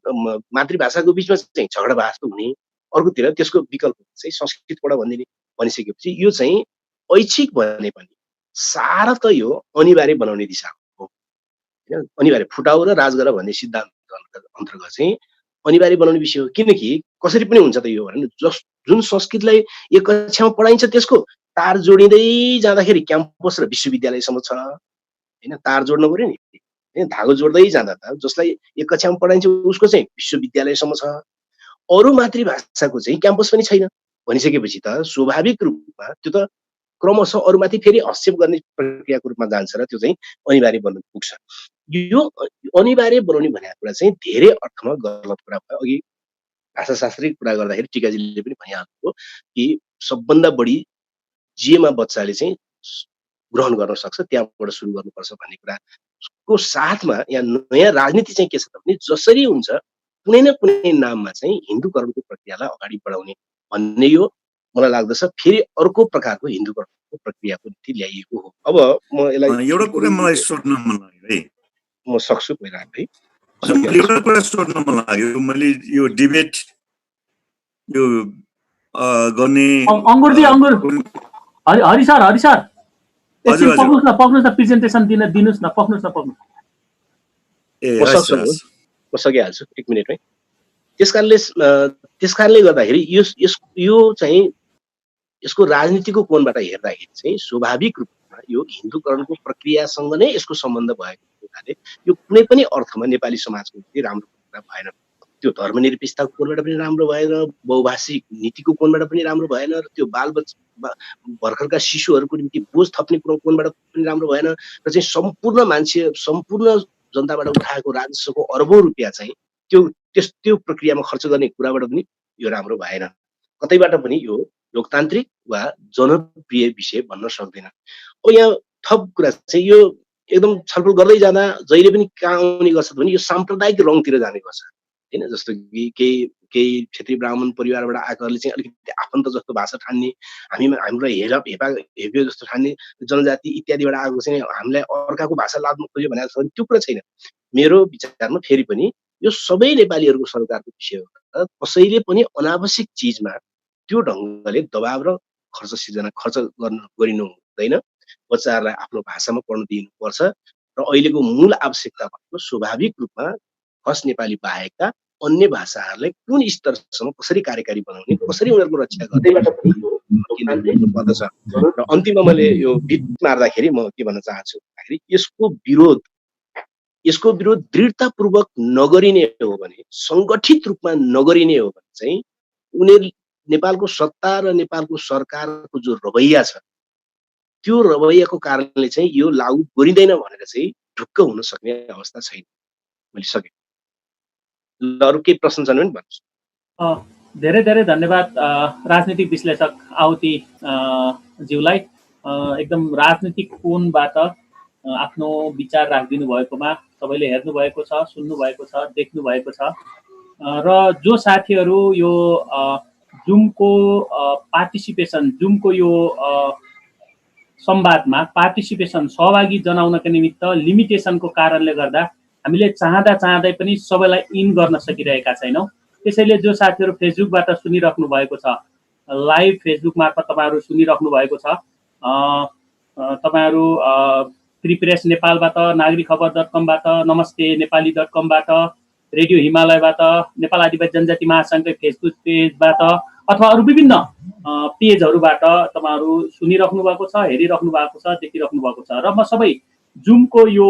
मातृभाषाको बिचमा चाहिँ झगडा बहस हुने अर्कोतिर त्यसको विकल्प चाहिँ संस्कृत पढ भनिदिने भनिसकेपछि यो चाहिँ ऐच्छिक भने पनि सारा त यो अनिवार्य बनाउने दिशा हो हैन अनिवार्य फुटाउ र राज गर भन्ने सिद्धान्त अन्तर्गत चाहिँ अनिवार्य बनाउने विषय हो किनकि कसरी पनि हुन्छ त यो भने जुन संस्कृतलाई एक कक्षामा पढाइन्छ त्यसको तार जोडिँदै जाँदाखेरि क्याम्पस र विश्वविद्यालयसम्म छ हैन तार जोड्न पर्यो नि हैन धागो जोड्दै जाँदा त जसलाई एक कक्षामा पढाइन्छ उसको चाहिँ विश्वविद्यालयसम्म छ अरू मातृभाषाको चाहिँ क्याम्पस पनि छैन भनिसकेपछि त स्वाभाविक रूपमा त्यो त क्रमशः अरूमाथि फेरि हस्तक्षेप गर्ने प्रक्रियाको रूपमा जान्छ र त्यो चाहिँ अनिवार्य बन्न पुग्छ। यो अनिवार्य बनाउने भनेको कुरा चाहिँ धेरै अर्थमा गलत कुरा भयो। अघि भाषाशास्त्री कुरा गर्दाखेरि टिकाजीले पनि भनिहाल्नुभयो कि सबभन्दा बढी जेमा बच्चाले चाहिँ ग्रहण गर्न सक्छ त्यहाँबाट सुरु गर्नुपर्छ भन्ने कुराको साथमा यहाँ नयाँ राजनीति चाहिँ के छ भने जसरी हुन्छ कुनै न कुनै नाममा चाहिँ हिन्दूकरणको प्रक्रियालाई अगाडि बढाउने भन्ने यो मलाई लाग्दछ फेरि अर्को प्रकारको हिन्दूकरणको प्रक्रियाको निम्ति ल्याइएको हो। अब म यसलाई एउटा कुरा मलाई सोध्न मन लाग्यो है, म सक्छु पहिला है एउटा कुरा सोध्न मन लाग्यो। मैले यो डिबेट यो गर्ने अङ्गुरजी अङ्गुर हरि सर एकछिन पक्नुस् न प्रेजेन्टेसन दिनुस् न पक्नुस् म सकिहाल्छु 1 मिनेटमै। त्यसकारणले गर्दाखेरि यो चाहिँ यसको राजनीतिको कोणबाट हेर्दाखेरि चाहिँ स्वाभाविक रूपमा यो हिन्दूकरणको प्रक्रियासँग नै यसको सम्बन्ध भएको हुनाले यो कुनै पनि अर्थमा नेपाली समाजको निम्ति राम्रो कुरा भएन। त्यो धर्मनिरपेक्षताको कोणबाट पनि राम्रो भएन, बहुभाषिक नीतिको कोणबाट पनि राम्रो भएन, र त्यो भर्खरका शिशुहरूको निम्ति बोझ थप्ने कोणबाट पनि राम्रो भएन, र चाहिँ सम्पूर्ण जनताबाट उठाएको राजस्वको अरबौं रुपियाँ चाहिँ त्यो प्रक्रियामा खर्च गर्ने कुराबाट पनि यो राम्रो भएन। कतैबाट पनि यो लोकतान्त्रिक वा जनप्रिय विषय भन्न सक्दैन। अब यहाँ थप कुरा चाहिँ यो एकदम छलफल गर्दै जाँदा जहिले पनि कहाँ आउने गर्छ भने यो साम्प्रदायिक रङतिर जाने गर्छ हैन। जस्तो कि केही क्षेत्रीय ब्राह्मण परिवारबाट आएकोहरूले चाहिँ अलिकति आफन्त जस्तो भाषा ठान्ने, हाम्रो हेप्यो जस्तो ठान्ने, जनजाति इत्यादिबाट आएको चाहिँ हामीलाई अर्काको भाषा लाद्नु खोज्यो भनेको छ भने त्यो कुरा छैन। मेरो विचारमा फेरि पनि यो सबै नेपालीहरूको सरकारको विषय हो। कसैले पनि अनावश्यक चिजमा त्यो ढङ्गले दबाव र खर्च गरिनु हुँदैन। बच्चाहरूलाई आफ्नो भाषामा पढ्न दिनुपर्छ र अहिलेको मूल आवश्यकता भनेको स्वाभाविक रूपमा खस नेपाली बाहेकका अन्य भाषाहरूलाई कुन स्तरसम्म कसरी कार्यकारी बनाउने, कसरी उनीहरूको रक्षा गर्ने पर्दछ। र अन्तिममा मैले यो बिट मार्दाखेरि म के भन्न चाहन्छु भन्दाखेरि यसको विरोध दृढतापूर्वक नगरिने हो भने, सङ्गठित रूपमा नगरिने हो भने चाहिँ उनीहरू नेपालको सत्ता र नेपालको सरकारको जो रवैया छ त्यो रवैयाको कारणले चाहिँ यो लागू गरिँदैन भनेर चाहिँ ढुक्क हुन सक्ने अवस्था छैन। मैले सकेँ। अरू केही प्रश्न छन् भने भन्नुहोस्। धेरै धेरै धन्यवाद राजनीतिक विश्लेषक आहुति ज्यूलाई। एकदम राजनीतिक कोणबाट आफ्नो विचार राखिदिनु भएकोमा सबैले हेर्नु भएको छ, सुन्नु भएको छ, देख्नु भएको छ। र जो साथीहरू यो जुमको यो संवादमा पार्टिसिपेसन सहभागी जनाउनका निमित्त लिमिटेसनको कारणले गर्दा हामीले चाहँदै पनि सबैलाई इन गर्न सकिरहेका छैनौँ। त्यसैले जो साथीहरू फेसबुकबाट सुनिराख्नु भएको छ, लाइभ फेसबुक मार्फत तपाईहरु सुनिराख्नु भएको छ, तपाईहरु फ्री प्रेस नेपालबाट, नागरिकखबर.com बाट, नमस्ते नेपाली.com बाट, रेडियो हिमालयबाट, नेपाल आदिवासी जनजाति महासङ्घकै फेसबुक पेजबाट अथवा अरू विभिन्न पेजहरुबाट तपाईहरु सुनिराख्नु भएको छ, हेरिराख्नु भएको छ, देखिराख्नु भएको छ। र म सबै जुमको यो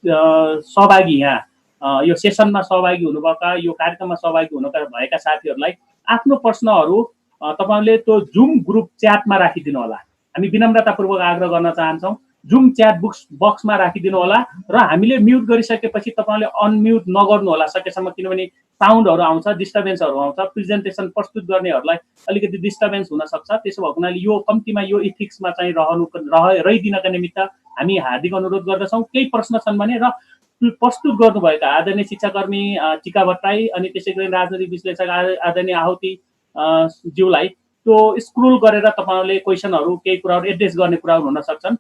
सहभागी यहाँ यो सेसनमा सहभागी हुनुभएका, यो कार्यक्रममा सहभागी भएका साथीहरूलाई आफ्नो प्रश्नहरू तपाईहरुले त्यो जुम ग्रुप च्याटमा राखिदिनु होला। हामी विनम्रतापूर्वक आग्रह गर्न चाहन्छौँ, जुम च्याट बक्समा राखिदिनु होला र हामीले म्युट गरिसकेपछि तपाईहरुले अनम्युट नगर्नु होला सकेसम्म, किनभने साउन्डहरु आउँछ, डिस्टर्बेन्सहरु आउँछ, प्रेजेन्टेसन प्रस्तुत गर्नेहरुलाई अलिकति डिस्टर्बेन्स हुन सक्छ। त्यसो भएको हुनाले यो कम्तीमा यो इथिक्समा चाहिँ रहिदिनका निमित्त हामी हार्दिक अनुरोध गर्दछौँ। केही प्रश्न छन् भने र प्रस्तुत गर्नुभएका आदरणीय शिक्षाकर्मी टिका भट्टराई अनि त्यसैगरी राजनीतिक विश्लेषक आदरणीय आहुति ज्यूलाई त्यो स्क्रोल गरेर तपाईहरुले क्वेशनहरु केही कुराहरु एड्रेस गर्ने कुराहरु हुन सक्छन्।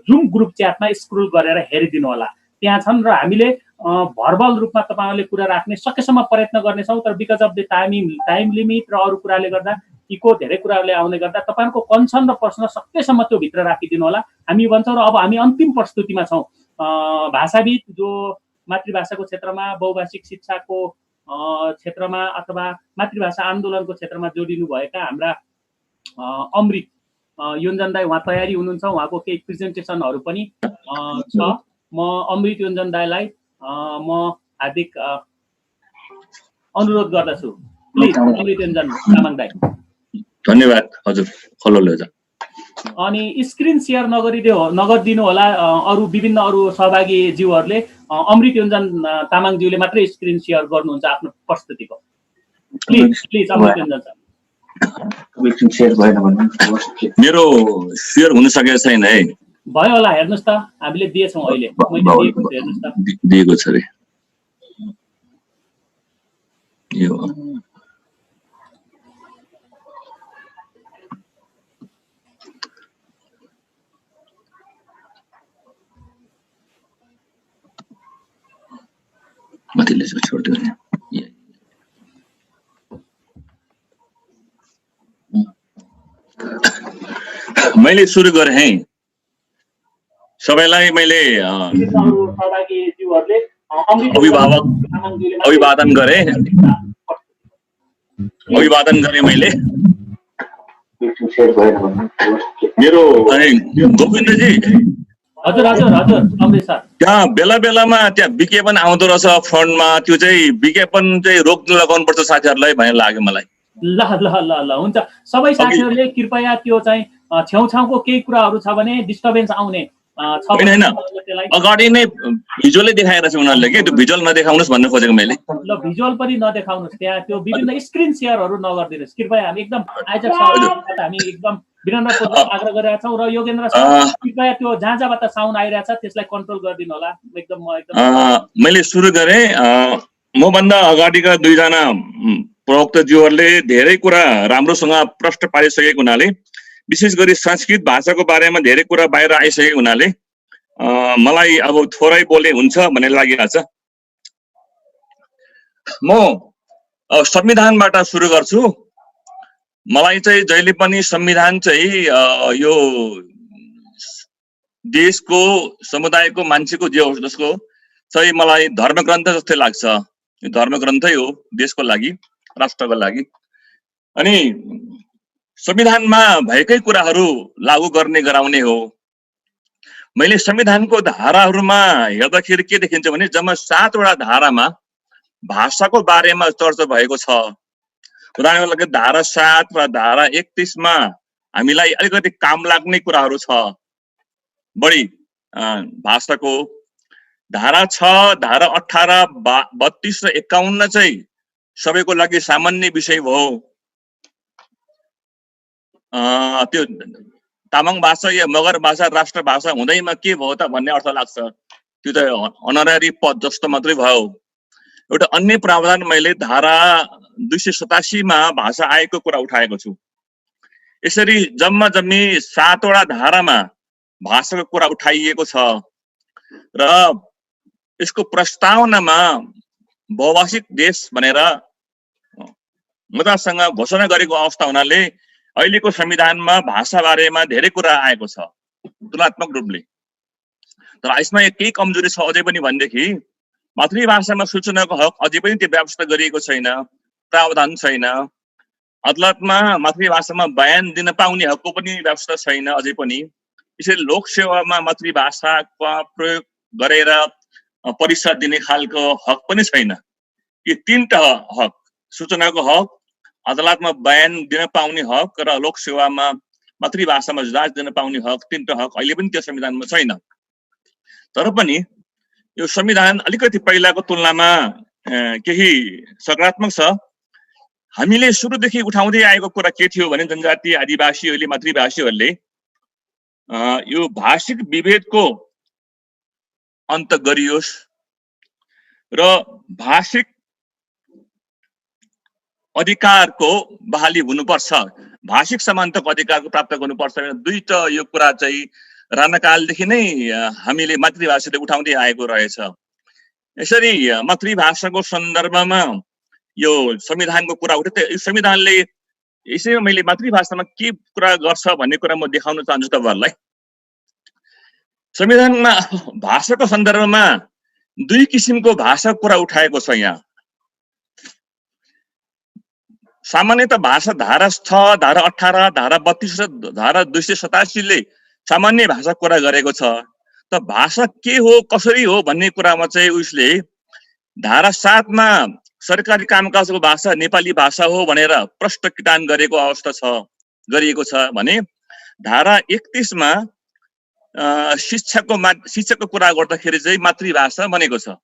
जुम ग्रुप च्याटमा स्क्रोल गरेर हेरिदिनु होला, त्यहाँ छन् र हामीले भर्बल रूपमा तपाईहरुले कुरा राख्ने सकेसम्म प्रयत्न गर्नेछौँ। तर because of the time limit र अरू कुराले गर्दा यीको धेरै कुराहरूले आउने गर्दा तपाईहरुको कन्सर्न र प्रश्न सकेसम्म त्यो भित्र राखिदिनु होला। हामी भन्छौँ र अब हामी अन्तिम प्रस्तुतिमा छौँ। भाषाविद जो मातृभाषाको क्षेत्रमा, बहुभाषिक शिक्षाको क्षेत्रमा अथवा मातृभाषा आन्दोलनको क्षेत्रमा जोडिनु भएका हाम्रा अमृत योन्जन दाई उहाँ तयारी हुनुहुन्छ, उहाँको केही प्रेजेन्टेसनहरु पनि छ। म अमृत योन्जन दाईलाई म हार्दिक अनुरोध गर्दछु। प्लिज अमृत योन्जन तामाङ दाई। धन्यवाद हजुर खलोल हजुर। अनि स्क्रिन सेयर नगरिदिनु होला अरू विभिन्न अरू सहभागी ज्यूहरूले। अमृत योन्जन तामाङज्यूले मात्रै स्क्रिन सेयर गर्नुहुन्छ आफ्नो प्रस्तुतिको। Please Amrit Yonjan sir. मेरो सेयर हुन सकेको छैन है। भयो होला, हेर्नुहोस् त, हामीले दिएछौँ अहिले, मैले दिएको छु, हेर्नुहोस् त। दिएको छ रे यो माथिल्लो छोडिदियो। मैले सुरु गरेँ है, सबैलाई मैले अभिवादन गरेँ मैले। मेरो गोविन्दजी हजुर हजुर हजुर अमृत सर, त्यहाँ बेला बेलामा त्यहाँ विज्ञापन आउँदो रहेछ फ्रन्टमा, त्यो चाहिँ विज्ञापन चाहिँ रोक्न लगाउनुपर्छ साथीहरूलाई भन्ने लाग्यो मलाई। ल ल ल ल हुन्छ। सबै साथीहरूले कृपया त्यो चाहिँ छेउछाउको केही कुराहरू छ भने डिस्टर्बेन्स आउने छ भने अगाडि नै भिजुअलै देखाएर छ उनीहरूले कि, त्यो भिजुअल नदेखाउनुहोस् भन्न खोजेको मैले। ल भिजुअल पनि नदेखाउनुहोस्, त्यहाँ त्यो विभिन्न स्क्रिन सेयरहरू नगरिदिनुहोस् कृपया। हामी एकदम आयोजक सभाबाट हामी एकदम विनम्रपूर्वक आग्रह गरिरहेका छौँ। र योगेन्द्र सर कृपया त्यो जहाँ जहाँबाट साउन्ड आइरहेछ त्यसलाई कन्ट्रोल गरिदिनु होला। एकदम मैले सुरु गरेँ, मभन्दा अगाडिका दुईजना प्रवक्ताज्यूहरूले धेरै कुरा राम्रोसँग प्रश्न पारिसकेको हुनाले, विशेष गरी संस्कृत भाषाको बारेमा धेरै कुरा बाहिर आइसकेको हुनाले मलाई अब थोरै बोले हुन्छ भन्ने लागिरहेछ। म संविधानबाट सुरु गर्छु। मलाई चाहिँ जहिले पनि संविधान चाहिँ यो देशको समुदायको मान्छेको जे होस् जसको चाहिँ मलाई धर्मग्रन्थ जस्तै लाग्छ। यो धर्मग्रन्थै हो देशको लागि, राष्ट्रको लागि। अनि संविधानमा भएकै कुराहरू लागू गर्ने गराउने हो। मैले संविधानको धाराहरूमा हेर्दाखेरि के देखिन्छ भने जम्मा 7 वटा धारामा भाषाको बारेमा चर्चा भएको छ। उदाहरणको लागि धारा 7 र धारा 31 मा हामीलाई अलिकति काम लाग्ने कुराहरू छ बढी भाषाको। धारा 6, धारा 18, 32 र 51 चाहिँ सबैको लागि सामान्य विषय भयो। त्यो तामाङ भाषा या मगर भाषा राष्ट्र भाषा हुँदैमा के भयो त भन्ने अर्थ लाग्छ। त्यो त अनरारी पद जस्तो मात्रै भयो। एउटा अन्य प्रावधान मैले धारा 287 मा भाषा आयोगको कुरा उठाएको छु। यसरी जम्मा जम्मी 7 वटा धारामा भाषाको कुरा उठाइएको छ र यसको प्रस्तावनामा बहुभाषिक देश भनेर मुद्दासँग घोषणा गरेको अवस्था हुनाले अहिलेको संविधानमा भाषा बारेमा धेरै कुरा आएको छ तुलनात्मक रूपले। तर यसमा केही कमजोरी छ अझै पनि भनेदेखि मातृभाषामा सूचनाको हक अझै पनि त्यो व्यवस्था गरिएको छैन, प्रावधान छैन। अदालतमा मातृभाषामा बयान दिन पाउने हकको पनि व्यवस्था छैन अझै पनि। यसरी लोकसेवामा मातृभाषाको प्रयोग गरेर परीक्षा दिने खालको हक पनि छैन। यी 3टा हक, सूचनाको हक, अदालतमा बयान दिन पाउने हक र लोकसेवामा मातृभाषामा जाँच दिन पाउने हक, 3टा हक अहिले पनि त्यो संविधानमा छैन। तर पनि यो संविधान अलिकति पहिलाको तुलनामा केही सकारात्मक छ। हामीले सुरुदेखि उठाउँदै आएको कुरा के थियो भने जनजाति आदिवासीहरूले मातृभाषीहरूले यो भाषिक विभेदको अन्त गरियोस् र भाषिक अधिकारको बहाली हुनुपर्छ, भाषिक समानताको अधिकारको प्राप्त गर्नुपर्छ। दुईटा यो कुरा चाहिँ राणाकालदेखि नै हामीले मातृभाषाले उठाउँदै आएको रहेछ। यसरी मातृभाषाको सन्दर्भमा यो संविधानको कुरा उठ्यो। यो संविधानले यसैमा मैले मातृभाषामा के कुरा गर्छ भन्ने कुरा म देखाउन चाहन्छु तपाईहरुलाई। संविधानमा भाषाको सन्दर्भमा 2 किसिमको भाषाको कुरा उठाएको छ। यहाँ सामान्यतः भाषा धारा 6, धारा 18, धारा 32 र धारा 287 ले सामान्य भाषा कुरा गरेको छ। त भाषा के हो, कसरी हो भन्ने कुरामा चाहिँ उसले धारा 7 मा सरकारी कामकाजको भाषा नेपाली भाषा हो भनेर प्रष्ट किटान गरेको अवस्था छ। गरिएको छ भने धारा 31 मा शिक्षाको कुरा गर्दाखेरि चाहिँ मातृभाषा भनेको छ।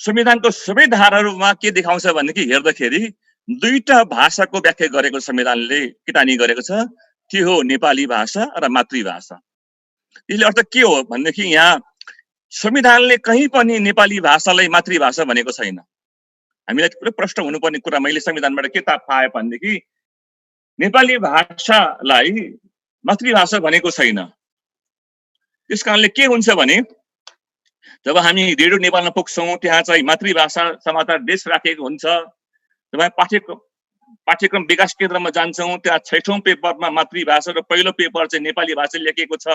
संविधानको सबै धाराहरूमा के देखाउँछ भने कि हेर्दाखेरि दुईटा भाषाको व्याख्या गरेको संविधानले किटानी गरेको छ, त्यो हो नेपाली भाषा र मातृभाषा। यसले अर्थ के हो भनेदेखि यहाँ संविधानले कहीँ पनि नेपाली भाषालाई मातृभाषा भनेको छैन। हामीलाई पुरै प्रश्न हुनुपर्ने कुरा मैले संविधानबाट के थाहा पाएँ भनेदेखि नेपाली भाषालाई मातृभाषा भनेको छैन। त्यस कारणले के हुन्छ भने जब हामी रेडियो नेपालमा पुग्छौँ त्यहाँ चाहिँ मातृभाषा समाचार देश राखेको हुन्छ। जब पाठ्यक्रम विकास केन्द्रमा जान्छौँ त्यहाँ 6औं पेपरमा मातृभाषा र पहिलो पेपर चाहिँ नेपाली भाषा लेखिएको छ।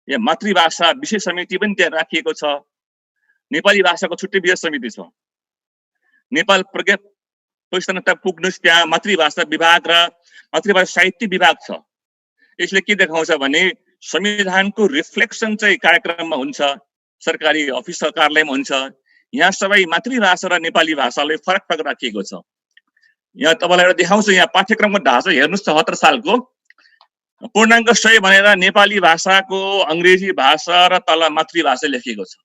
यहाँ मातृभाषा विशेष समिति पनि त्यहाँ राखिएको छ। नेपाली भाषाको छुट्टै विशेष समिति छ। नेपाल प्रज्ञा प्रतिष्ठान पुग्नुहोस् त्यहाँ मातृभाषा विभाग र मातृभाषा साहित्य विभाग छ। यसले के देखाउँछ भने संविधानको रिफ्लेक्सन चाहिँ कार्यक्रममा हुन्छ, सरकारी अफिस कार्यालयमा हुन्छ। यहाँ सबै मातृभाषा र नेपाली भाषालाई फरक फरक राखिएको छ। यहाँ तपाईँलाई एउटा देखाउँछु, यहाँ पाठ्यक्रमको ढाँचा हेर्नुहोस् 76 सालको पूर्णाङ्क 100 भनेर नेपाली भाषाको अङ्ग्रेजी भाषा र तल मातृभाषा लेखिएको छ।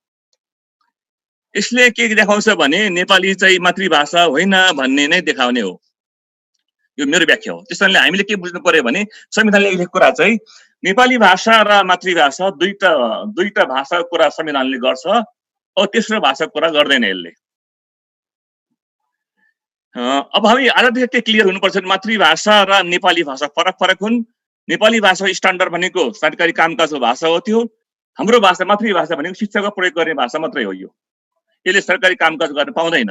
यसले के देखाउँछ भने नेपाली चाहिँ मातृभाषा होइन भन्ने नै देखाउने हो। यो मेरो व्याख्या हो। त्यसैले हामीले के बुझ्नु पर्यो भने संविधानले लेखेको कुरा चाहिँ नेपाली भाषा र मातृभाषा दुईटा भाषाको कुरा संविधानले गर्छ, अब तेस्रो भाषाको कुरा गर्दैन यसले। अब हामी आजदेखि के क्लियर हुनुपर्छ मातृभाषा र नेपाली भाषा फरक फरक हुन्। नेपाली भाषा स्ट्यान्डर्ड भनेको सरकारी कामकाजको भाषा हो, त्यो हाम्रो भाषा मातृभाषा भनेको शिक्षाको प्रयोग गर्ने भाषा मात्रै हो। यसले सरकारी कामकाज गर्न पाउँदैन।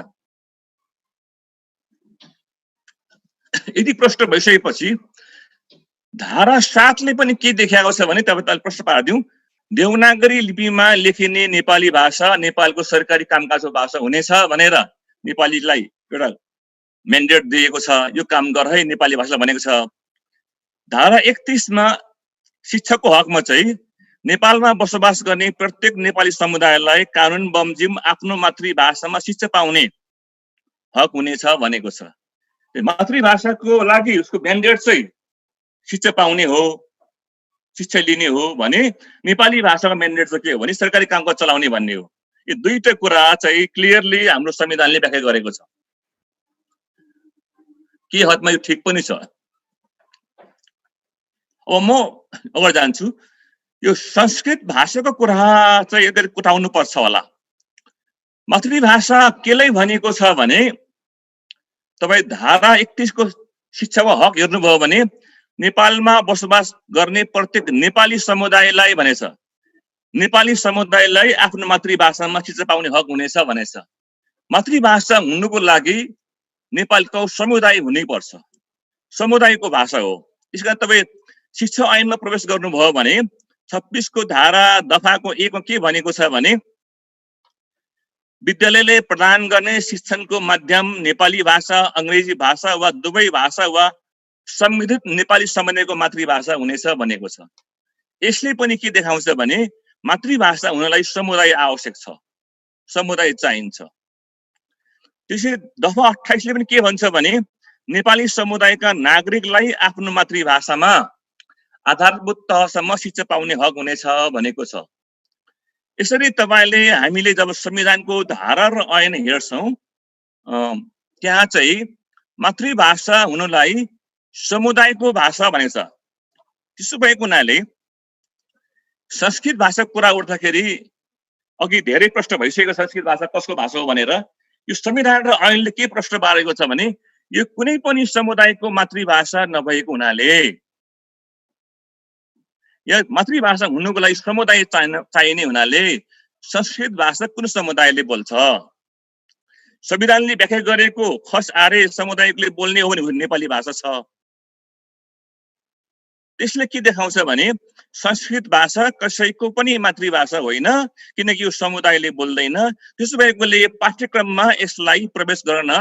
यदि प्रश्न भइसकेपछि धारा 7 ले पनि के देखाएको छ भने तपाईलाई प्रश्न पारिदिउँ, देवनागरी लिपिमा लेखिने नेपाली भाषा नेपालको सरकारी कामकाजको भाषा हुनेछ भनेर नेपालीलाई एउटा म्यान्डेट दिएको छ। यो काम गर है नेपाली भाषा भनेको छ। धारा 31 मा शिक्षाको हकमा चाहिँ नेपालमा बसोबास गर्ने प्रत्येक नेपाली समुदायलाई कानुन बमोजिम आफ्नो मातृभाषामा शिक्षा पाउने हक हुनेछ भनेको छ। मातृभाषाको लागि उसको म्यान्डेट चाहिँ शिक्षा पाउने हो, शिक्षा लिने हो भने नेपाली भाषाको म्यान्डेट चाहिँ के हो भने सरकारी कामकाज चलाउने भन्ने हो। यो दुईटा कुरा चाहिँ क्लियरली हाम्रो संविधानले व्याख्या गरेको छ। के हदमा यो ठिक पनि छ। अब म अगाडि जान्छु। यो संस्कृत भाषाको कुरा चाहिँ यसरी कुटाउनु पर्छ होला। मातृभाषा केलाई भनेको छ भने तपाई धारा 31 को शिक्षाको हक हेर्नुभयो भने नेपालमा बसोबास गर्ने प्रत्येक नेपाली समुदायलाई भनेछ। नेपाली समुदायलाई आफ्नो मातृभाषामा शिक्षा पाउने हक हुनेछ भनेछ। मातृभाषा हुनुको लागि नेपालको समुदाय हुनै पर्छ। समुदायको भाषा हो। त्यसकारण तपाई शिक्षा ऐनमा प्रवेश गर्नुभयो भने 26 को धारा दफाको 1 मा के भनेको छ भने विद्यालयले प्रदान गर्ने शिक्षणको माध्यम नेपाली भाषा, अंग्रेजी भाषा वा दुवै भाषा वा सम्मिलित नेपाली समुदायको मातृभाषा हुनेछ भनेको छ। यसले पनि के देखाउँछ भने मातृभाषा हुनलाई समुदाय आवश्यक छ, समुदाय चाहिन्छ। त्यसै दफा 28 ले पनि के भन्छ भने नेपाली समुदायका नागरिकलाई आफ्नो मातृभाषामा आधारभूत तहसम्म शिक्षा पाउने हक हुनेछ भनेको छ। यसरी तपाईले हामीले जब संविधानको धारा र ऐन हेर्छौं त्यहाँ चाहिँ मातृभाषा हुनलाई समुदायको भाषा भनेछ। त्यसो भएको हुनाले संस्कृत भाषाको कुरा उठ्दाखेरि अघि धेरै प्रश्न भइसकेको संस्कृत भाषा कसको भाषा हो भनेर यो संविधान र ऐनले के प्रश्न पारेको छ भने यो कुनै पनि समुदायको मातृभाषा नभएको हुनाले या मातृभाषा हुनुको लागि समुदाय चाहिने हुनाले संस्कृत भाषा कुन समुदायले बोल्छ। संविधानले व्याख्या गरेको खस आर्य समुदायले बोल्ने हो भने नेपाली भाषा छ। त्यसले के देखाउँछ भने संस्कृत भाषा कसैको पनि मातृभाषा होइन, किनकि यो समुदायले बोल्दैन। त्यसो भएकोले पाठ्यक्रममा यसलाई प्रवेश गर्न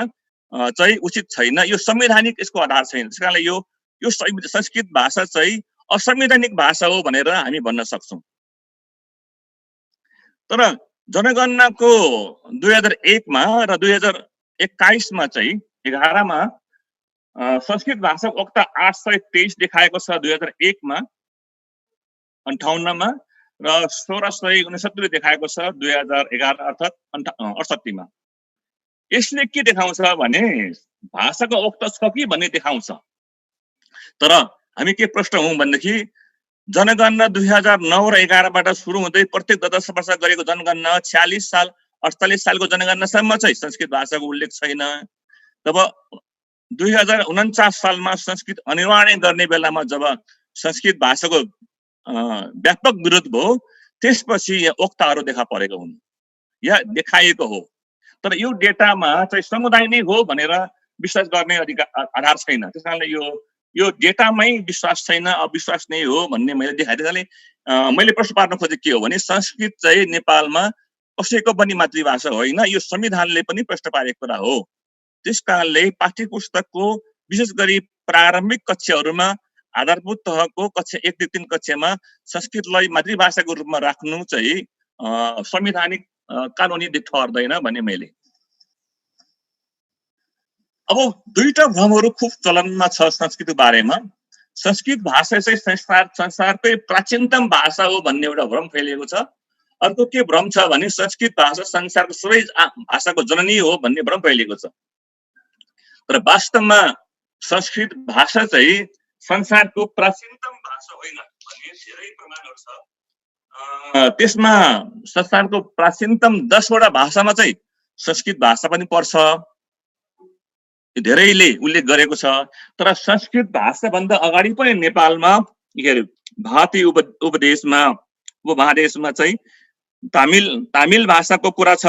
चाहिँ उचित छैन। यो संवैधानिक यसको आधार छैन। त्यसकारणले यो संस्कृत भाषा चाहिँ असंवैधानिक भाषा हो भनेर हामी भन्न सक्छौं। तर जनगणनाको 2001 मा र 2021 मा चाहिँ 11 मा संस्कृत भाषाको वक्ता 823 देखाएको छ 2001 मा 58 मा र 1669 देखाएको छ 2011 अर्थात् 68 मा। यसले के देखाउँछ भने भाषाको वक्ता छ कि भन्ने देखाउँछ। तर हामी के प्रश्न हौं भनेदेखि जनगणना 2009 र 11 बाट सुरु हुँदै प्रत्येक 10 वर्ष गरेको जनगणना 46 साल 48 सालको जनगणनासम्म चाहिँ संस्कृत भाषाको उल्लेख छैन। तब 2049 सालमा संस्कृत अनिवार्य गर्ने बेलामा जब संस्कृत भाषाको व्यापक विरोध भयो त्यसपछि यहाँ वक्ताहरू देखा परेको हुन् या देखाइएको हो। तर यो डेटामा चाहिँ समुदाय नै हो भनेर विश्वास गर्ने आधार छैन। त्यसकारणले यो डेटामै विश्वास छैन, अविश्वास नै हो भन्ने मैले देखाएँ। मैले प्रश्न पार्न खोजेको के हो भने संस्कृत चाहिँ नेपालमा कसैको पनि मातृभाषा होइन, यो संविधानले पनि प्रश्न पारेको कुरा हो। त्यसकारणले पाठ्यपुस्तकको विशेष गरी प्रारम्भिक कक्षाहरूमा आधारभूत तहको कक्षा 1 देखि 3 कक्षामा संस्कृतलाई मातृभाषाको रूपमा राख्नु चाहिँ संवैधानिक कानुनी ठहर्दैन भने मैले। अब दुईटा भ्रमहरू खूब चलनमा छ संस्कृत बारेमा। संस्कृत भाषा चाहिँ संसारकै प्राचीनतम भाषा हो भन्ने एउटा भ्रम फैलिएको छ। अर्को के भ्रम छ भने संस्कृत भाषा संसारको सबै भाषाको जननी हो भन्ने भ्रम फैलिएको छ। तर वास्तवमा संस्कृत भाषा चाहिँ संसारको प्राचीनतम भाषा होइन भन्ने धेरै प्रमाणहरू छ। त्यसमा संसारको प्राचीनतम 10 वटा भाषामा चाहिँ संस्कृत भाषा पनि पर्छ, धेरैले उल्लेख गरेको छ। तर संस्कृत भाषा भन्दा अगाडि पनि नेपालमा भारतीय उपदेशमा उपमहादेशमा चाहिँ तमिल भाषाको कुरा छ।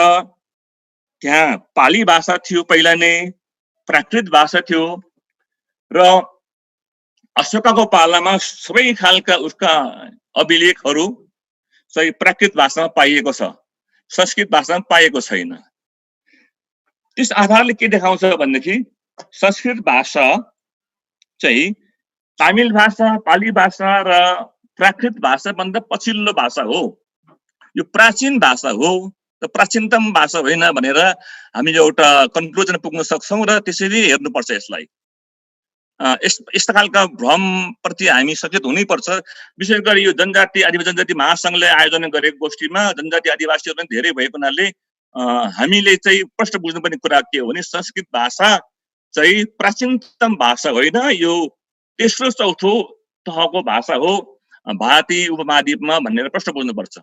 त्यहाँ पाली भाषा थियो, पहिला नै प्राकृत भाषा थियो र अशोकको पालामा सबै खालका उसका अभिलेखहरू चाहिँ प्राकृत भाषामा पाइएको छ, संस्कृत भाषामा पाइएको छैन। त्यस आधारले के देखाउँछ भनेदेखि संस्कृत भाषा चाहिँ तमिल भाषा, पाली भाषा र प्राकृत भाषा भन्दा पछिल्लो भाषा हो। यो प्राचीन भाषा हो, त प्राचीनतम भाषा होइन भनेर हामीले एउटा कन्क्लुजन पुग्न सक्छौं र त्यसरी हेर्नुपर्छ यसलाई। यस्ता खालका भ्रम प्रति हामी सचेत हुनैपर्छ। विशेष गरी यो जनजाति आदिवासी जनजाति महासंघले आयोजना गरेको गोष्ठीमा जनजाति आदिवासीहरू पनि धेरै भएको हुनाले हामीले चाहिँ प्रश्न बुझ्नुपर्ने कुरा के हो भने संस्कृत भाषा चाहिँ प्राचीनतम भाषा होइन, यो तेस्रो चौथो तहको भाषा हो भारतीय उपमहाद्वीपमा भनेर प्रश्न बुझ्नुपर्छ।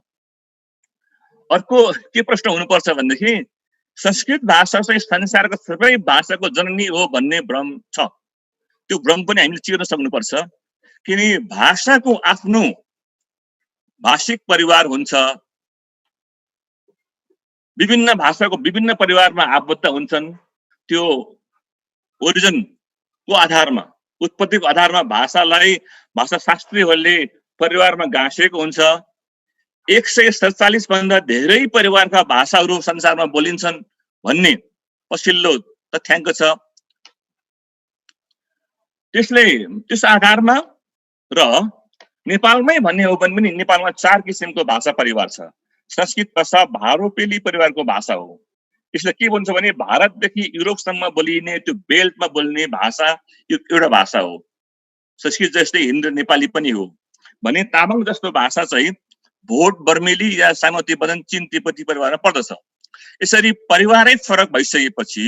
अर्को के प्रश्न हुनुपर्छ भनेदेखि संस्कृत भाषा चाहिँ संसारको सबै भाषाको जननी हो भन्ने भ्रम छ। त्यो भ्रम पनि हामीले चिर्न सक्नुपर्छ। किनकि भाषाको आफ्नो भाषिक परिवार हुन्छ, विभिन्न भाषाको विभिन्न परिवारमा आबद्ध हुन्छन्। त्यो ओरिजिनको आधारमा, उत्पत्तिको आधारमा भाषालाई भाषाशास्त्रीहरूले परिवारमा गाँसेको हुन्छ। 147 भन्दा धेरै परिवारका भाषाहरू संसारमा बोलिन्छन् भन्ने पछिल्लो तथ्याङ्क छ। त्यस आधारमा र नेपालमै भन्ने हो भने पनि नेपालमा 4 किसिमको भाषा परिवार छ। संस्कृत भाषा भारोपेली परिवारको भाषा हो। यसले के भन्छ भने भारतदेखि युरोपसम्म बोलिने त्यो बेल्टमा बोल्ने भाषा यो एउटा भाषा हो। संस्कृत जस्तै हिन्दी नेपाली पनि हो भने तामाङ जस्तो भाषा चाहिँ भोट बर्मेली या सानो तिब्बतन चीन तिब्बती परिवारमा पर्दछ। यसरी परिवारै फरक भइसकेपछि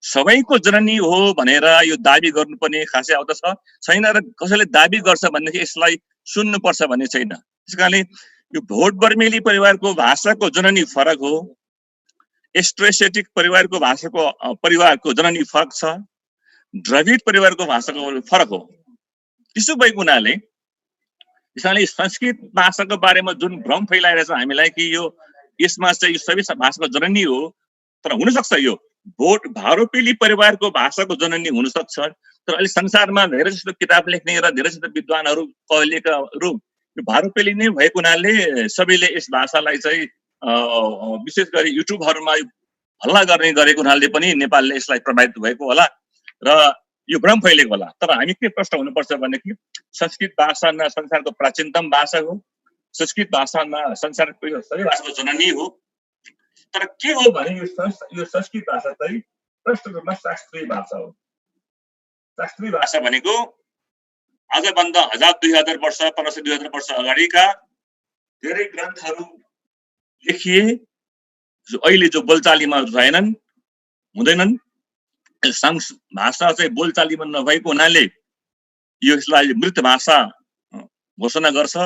सबैको जननी हो भनेर यो दाबी गर्नुपर्ने खासै आउँदछ छैन र कसैले दाबी गर्छ भनेदेखि यसलाई सुन्नुपर्छ भन्ने छैन। त्यसकारणले यो भोट बर्मेली परिवारको भाषाको जननी फरक हो, एस्ट्रोएसेटिक परिवारको जननी फरक छ, द्रविड परिवारको भाषाको फरक हो। त्यसो भएको हुनाले त्यसैले संस्कृत भाषाको बारेमा जुन भ्रम फैलाइरहेछ हामीलाई कि यो यसमा चाहिँ सबै भाषाको जननी हो, तर हुन सक्छ यो भोट भारोपेली परिवारको भाषाको जननी हुन सक्छ। तर अहिले संसारमा धेरै जस्तो किताब लेख्ने र धेरै जस्तो विद्वानहरू कहिलेकाहरू यो भारोपेली नै भएको हुनाले सबैले यस भाषालाई चाहिँ विशेष गरी युट्युबहरूमा हल्ला गर्ने गरेको हुनाले पनि नेपालले यसलाई प्रभावित भएको होला र यो भ्रम फैलेको होला। तर हामी के प्रश्न हुनुपर्छ भनेदेखि संस्कृत भाषा न संसारको प्राचीनतम भाषा हो, संस्कृत भाषा न संसारको सबै भाषाको जननी हो। तर के हो भने यो संस्कृत भाषा चाहिँ प्रष्ट रूपमा शास्त्रीय भाषा हो। शास्त्रीय भाषा भनेको आजभन्दा 1000-2000 वर्ष 1500-2000 वर्ष अगाडिका धेरै ग्रन्थहरू लेखिए जो अहिले जो बोलचालीमा रहेनन् हुँदैनन्। भाषा चाहिँ बोलचालीमा नभएको हुनाले यो यसलाई मृत भाषा घोषणा गर्छ।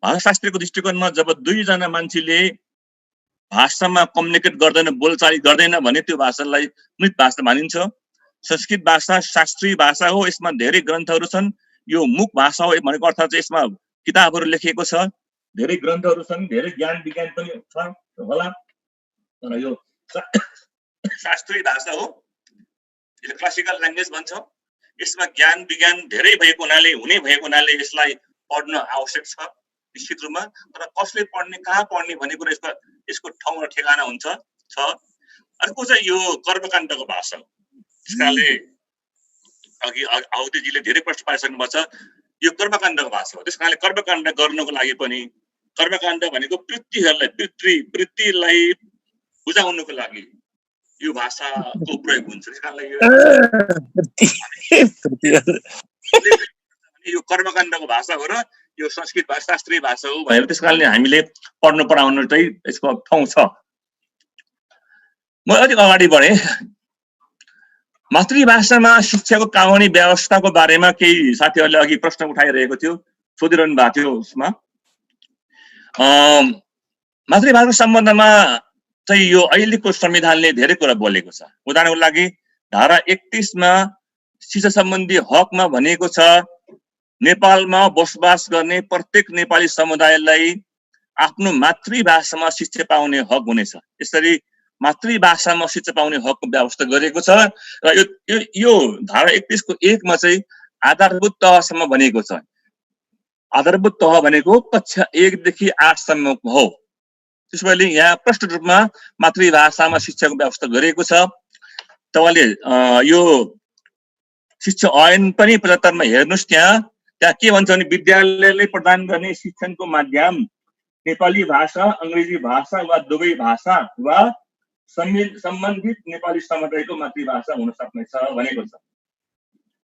भाषाशास्त्रीको दृष्टिकोणमा जब दुईजना मान्छेले भाषामा कम्युनिकेट गर्दैन, बोलचाली गर्दैन भने त्यो भाषालाई मृत भाषा मानिन्छ। संस्कृत भाषा शास्त्रीय भाषा हो, यसमा धेरै ग्रन्थहरू छन्। यो मुख भाषा हो भनेको अर्थ चाहिँ यसमा किताबहरू लेखिएको छ, धेरै ग्रन्थहरू छन्, धेरै ज्ञान विज्ञान पनि छ होला, तर यो शास्त्रीय भाषा हो, यसले क्लासिकल ल्याङ्ग्वेज भन्छ। यसमा ज्ञान विज्ञान धेरै भएको हुनाले हुने यसलाई पढ्न आवश्यक छ निश्चित रूपमा। तर कसले पढ्ने, कहाँ पढ्ने भन्ने कुरा यसको ठाउँ र ठेगाना हुन्छ छ। अर्को चाहिँ यो कर्मकाण्डको भाषा हो। त्यस कारणले अघि आहुतिजीले धेरै प्रश्न पाइसक्नु भएको छ। यो कर्मकाण्डको भाषा हो, त्यस कारणले कर्मकाण्ड गर्नको लागि पनि कर्मकाण्ड भनेको वृत्तिलाई बुझाउनको लागि यो भाषाको प्रयोग हुन्छ। त्यस कारणले यो कर्मकाण्डको भाषा हो र यो संस्कृत भाषा शास्त्रीय भाषा हो भनेर त्यस कारणले हामीले पढ्नु पढाउनु चाहिँ यसको ठाउँ छ। म अलिक अगाडि बढेँ। मातृभाषामा शिक्षाको कानुनी व्यवस्थाको बारेमा केही साथीहरूले अघि प्रश्न उठाइरहेको थियो, सोधिरहनु भएको थियो। उसमा मातृभाषाको सम्बन्धमा चाहिँ यो अहिलेको संविधानले धेरै कुरा बोलेको छ। उदाहरणको लागि धारा 31मा शिक्षा सम्बन्धी हकमा भनेको छ नेपालमा बसोबास गर्ने प्रत्येक नेपाली समुदायलाई आफ्नो मातृभाषामा शिक्षा पाउने हक हुनेछ। यसरी मातृभाषामा शिक्षा पाउने हकको व्यवस्था गरेको छ र यो धारा 31को 1 मा चाहिँ आधारभूत तहसम्म भनेको छ। आधारभूत तह भनेको कक्षा 1 देखि 8 सम्मको हो। त्यसैले यहाँ प्रष्ट रूपमा मातृभाषामा शिक्षाको व्यवस्था गरेको छ। तपाईले यो शिक्षा ऐन पनि 75 मा हेर्नुस्, त्यहाँ के भन्छ भने विद्यालयले प्रदान गर्ने शिक्षणको माध्यम नेपाली भाषा, अंग्रेजी भाषा वा दुवै भाषा वा सम्बन्धित नेपाली समुदायको मातृभाषा हुन सक्नेछ भनेको छ।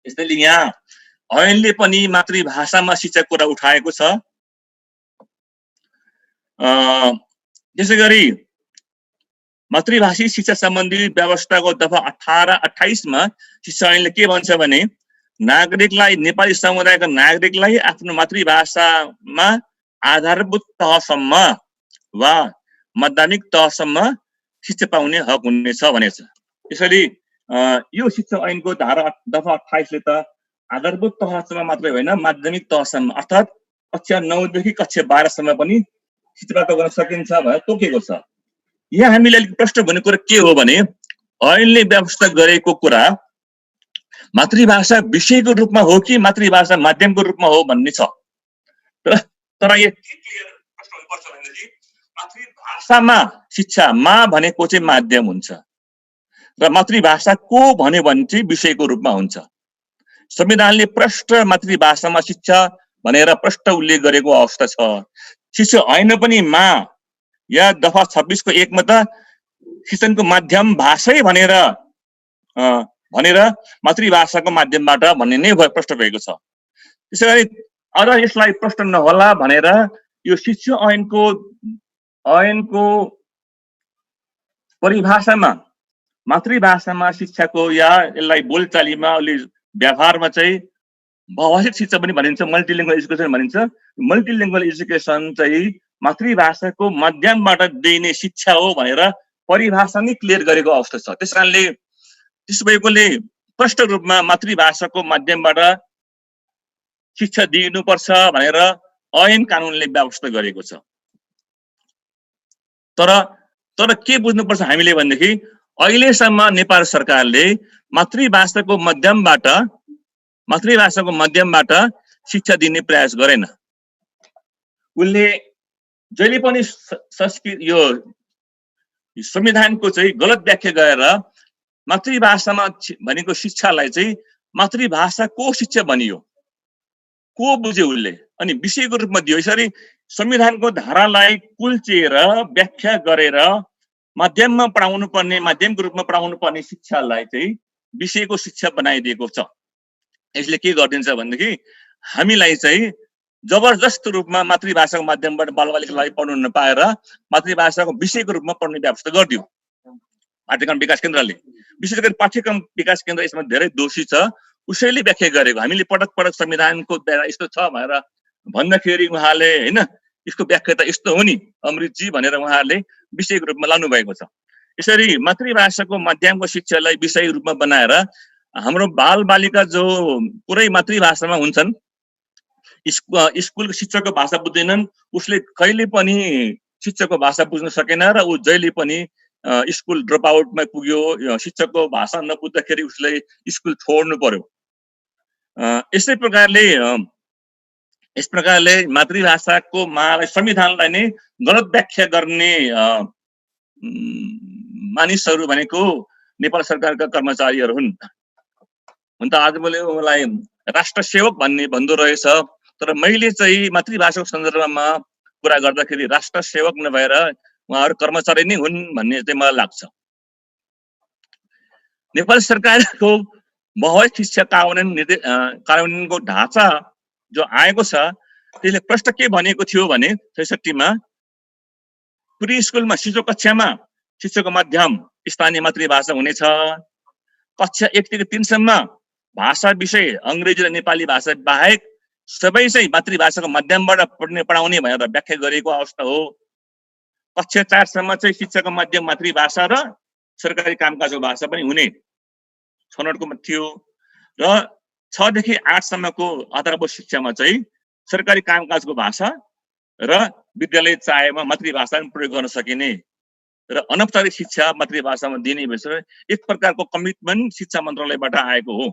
यसैले यहाँ ऐनले पनि मातृभाषामा शिक्षा कुरा उठाएको छ। त्यसैगरी मातृभाषी शिक्षा सम्बन्धी व्यवस्थाको दफा 18-28 मा शिक्षा ऐनले के भन्छ भने नागरिकलाई, नेपाली समुदायका नागरिकलाई आफ्नो मातृभाषामा आधारभूत तहसम्म वा माध्यमिक तहसम्म शिक्षा पाउने हक हुनेछ भनेको छ। यसरी यो शिक्षा ऐनको धारा दफा 28 ले त आधारभूत तहसम्म मात्रै होइन, माध्यमिक तहसम्म अर्थात् कक्षा 9 देखि कक्षा 12 सम्म पनि शिक्षा प्राप्त गर्न सकिन्छ भनेर तोकेको छ। यहाँ हामीले अलिक प्रश्न भन्ने कुरा के हो भने ऐनले व्यवस्था गरेको कुरा मातृभाषा विषयको रूपमा हो कि मातृभाषा माध्यमको रूपमा हो भन्ने छ। तर यो क्लियर प्रश्न हुनुपर्छ भनेदेखि मातृभाषामा शिक्षा मा भनेको चाहिँ माध्यम हुन्छ र मातृभाषा को भन्यो भने चाहिँ विषयको रूपमा हुन्छ। संविधानले प्रष्ट मातृभाषामा शिक्षा भनेर प्रष्ट उल्लेख गरेको अवस्था छ। शिक्षा ऐन पनि मा या दफा 26 को 1 मा त शिक्षणको माध्यम भाषै भनेर मातृभाषाको माध्यमबाट भन्ने नै प्रष्ट भएको छ। त्यसैगरी अझ यसलाई प्रष्ट नहोला भनेर यो शिक्षा ऐनको परिभाषामा मातृभाषामा शिक्षाको या यसलाई बोलचालीमा अलि व्यवहारमा चाहिँ बहुभाषिक शिक्षा पनि भनिन्छ, मल्टिलिङ्गुअल एजुकेसन भनिन्छ। मल्टिलिङ्गुअल एजुकेसन चाहिँ मातृभाषाको माध्यमबाट दिइने शिक्षा हो भनेर परिभाषा नै क्लियर गरेको अवस्था छ। त्यसकारणले त्यसो भएकोले प्रष्ट रूपमा मातृभाषाको माध्यमबाट शिक्षा दिनुपर्छ भनेर ऐन कानुनले व्यवस्था गरेको छ। तर के बुझ्नुपर्छ हामीले भनेदेखि अहिलेसम्म नेपाल सरकारले मातृभाषाको माध्यमबाट शिक्षा दिने प्रयास गरेन। उसले जहिले पनि संस्कृत यो संविधानको चाहिँ गलत व्याख्या गरेर मातृभाषामा भनेको शिक्षालाई चाहिँ मातृभाषाको शिक्षा भनियो, को बुझ्यो उसले अनि विषयको रूपमा दियो। यसरी संविधानको धारालाई कुल्चिएर व्याख्या गरेर माध्यममा पढाउनु पर्ने, माध्यमको रूपमा पढाउनु पर्ने शिक्षालाई चाहिँ विषयको शिक्षा बनाइदिएको छ। यसले के गरिदिन्छ भनेदेखि हामीलाई चाहिँ जबरजस्त रूपमा मातृभाषाको माध्यमबाट बालबालिकालाई पढ्नु नपाएर मातृभाषाको विषयको रूपमा पढ्ने व्यवस्था गरिदियो पाठ्यक्रम विकास केन्द्रले। विशेष गरी पाठ्यक्रम विकास केन्द्र यसमा धेरै दोषी छ। उसैले व्याख्या गरेको, हामीले पटक पटक संविधानको दायरा यस्तो छ भनेर भन्दाखेरि उहाँले हैन यसको व्याख्या त यस्तो हो नि अमृतजी भनेर उहाँहरूले विषयको रूपमा लानु भएको छ। यसरी मातृभाषाको माध्यमको शिक्षालाई विषय रूपमा बनाएर हाम्रो बालबालिका जो पुरै मातृभाषामा हुन्छन्, स्कुलको शिक्षकको भाषा बुझ्दैनन्, उसले कहिले पनि शिक्षकको भाषा बुझ्न सकेन र ऊ जहिले पनि स्कुल ड्रप आउटमा पुग्यो। शिक्षकको भाषा नबुझ्दाखेरि उसले स्कुल छोड्नु पर्यो। यस प्रकारले मातृभाषाको संविधानलाई नै गलत व्याख्या गर्ने मानिसहरू भनेको नेपाल सरकारका कर्मचारीहरू हुन्। हुन त आजभोलि उहाँलाई राष्ट्र सेवक भन्दो रहेछ, तर मैले चाहिँ मातृभाषाको सन्दर्भमा कुरा गर्दाखेरि राष्ट्र सेवक नभएर उहाँहरू कर्मचारी नै हुन् भन्ने चाहिँ मलाई लाग्छ। नेपाल सरकारको बहु शिक्षा कार्यान्वयनको ढाँचा जो आएको छ त्यसले प्रश्न के भनेको थियो भने ६६ मा प्री स्कुलमा शिशु कक्षामा शिक्षाको माध्यम स्थानीय मातृभाषा हुनेछ। कक्षा 1 देखि 3 सम्म भाषा विषय अंग्रेजी र नेपाली भाषा बाहेक सबै चाहिँ मातृभाषाको माध्यमबाट पढाउने भनेर व्याख्या गरेको अवस्था हो। कक्षा 4 सम्म चाहिँ शिक्षाको माध्यम मातृभाषा र सरकारी कामकाजको भाषा पनि हुने छनौटको थियो र 6 देखि 8 सम्मको आधारभूत शिक्षामा चाहिँ सरकारी कामकाजको भाषा र विद्यालय चाहेमा मातृभाषा पनि प्रयोग गर्न सकिने र अनौपचारिक शिक्षा मातृभाषामा दिने भएपछि एक प्रकारको कमिटमेन्ट शिक्षा मन्त्रालयबाट आएको हो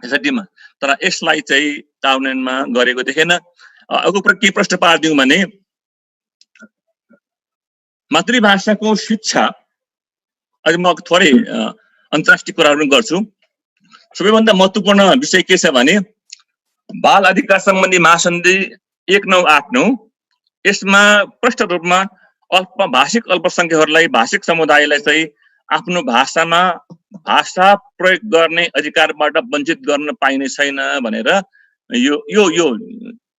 ६६ मा। तर यसलाई चाहिँ कार्यान्वयनमा गरेको देखेन। अब के प्रश्न पारिदिउँ भने मातृभाषाको शिक्षा अझ म थोरै अन्तर्राष्ट्रिय कुराहरू गर्छु। सबैभन्दा महत्त्वपूर्ण विषय के छ भने बाल अधिकार सम्बन्धी महासन्धि 1989 यसमा प्रष्ट रूपमा भाषिक अल्पसंख्यकहरूलाई भाषिक समुदायलाई चाहिँ आफ्नो भाषामा भाषा प्रयोग गर्ने अधिकारबाट वञ्चित गर्न पाइने छैन भनेर यो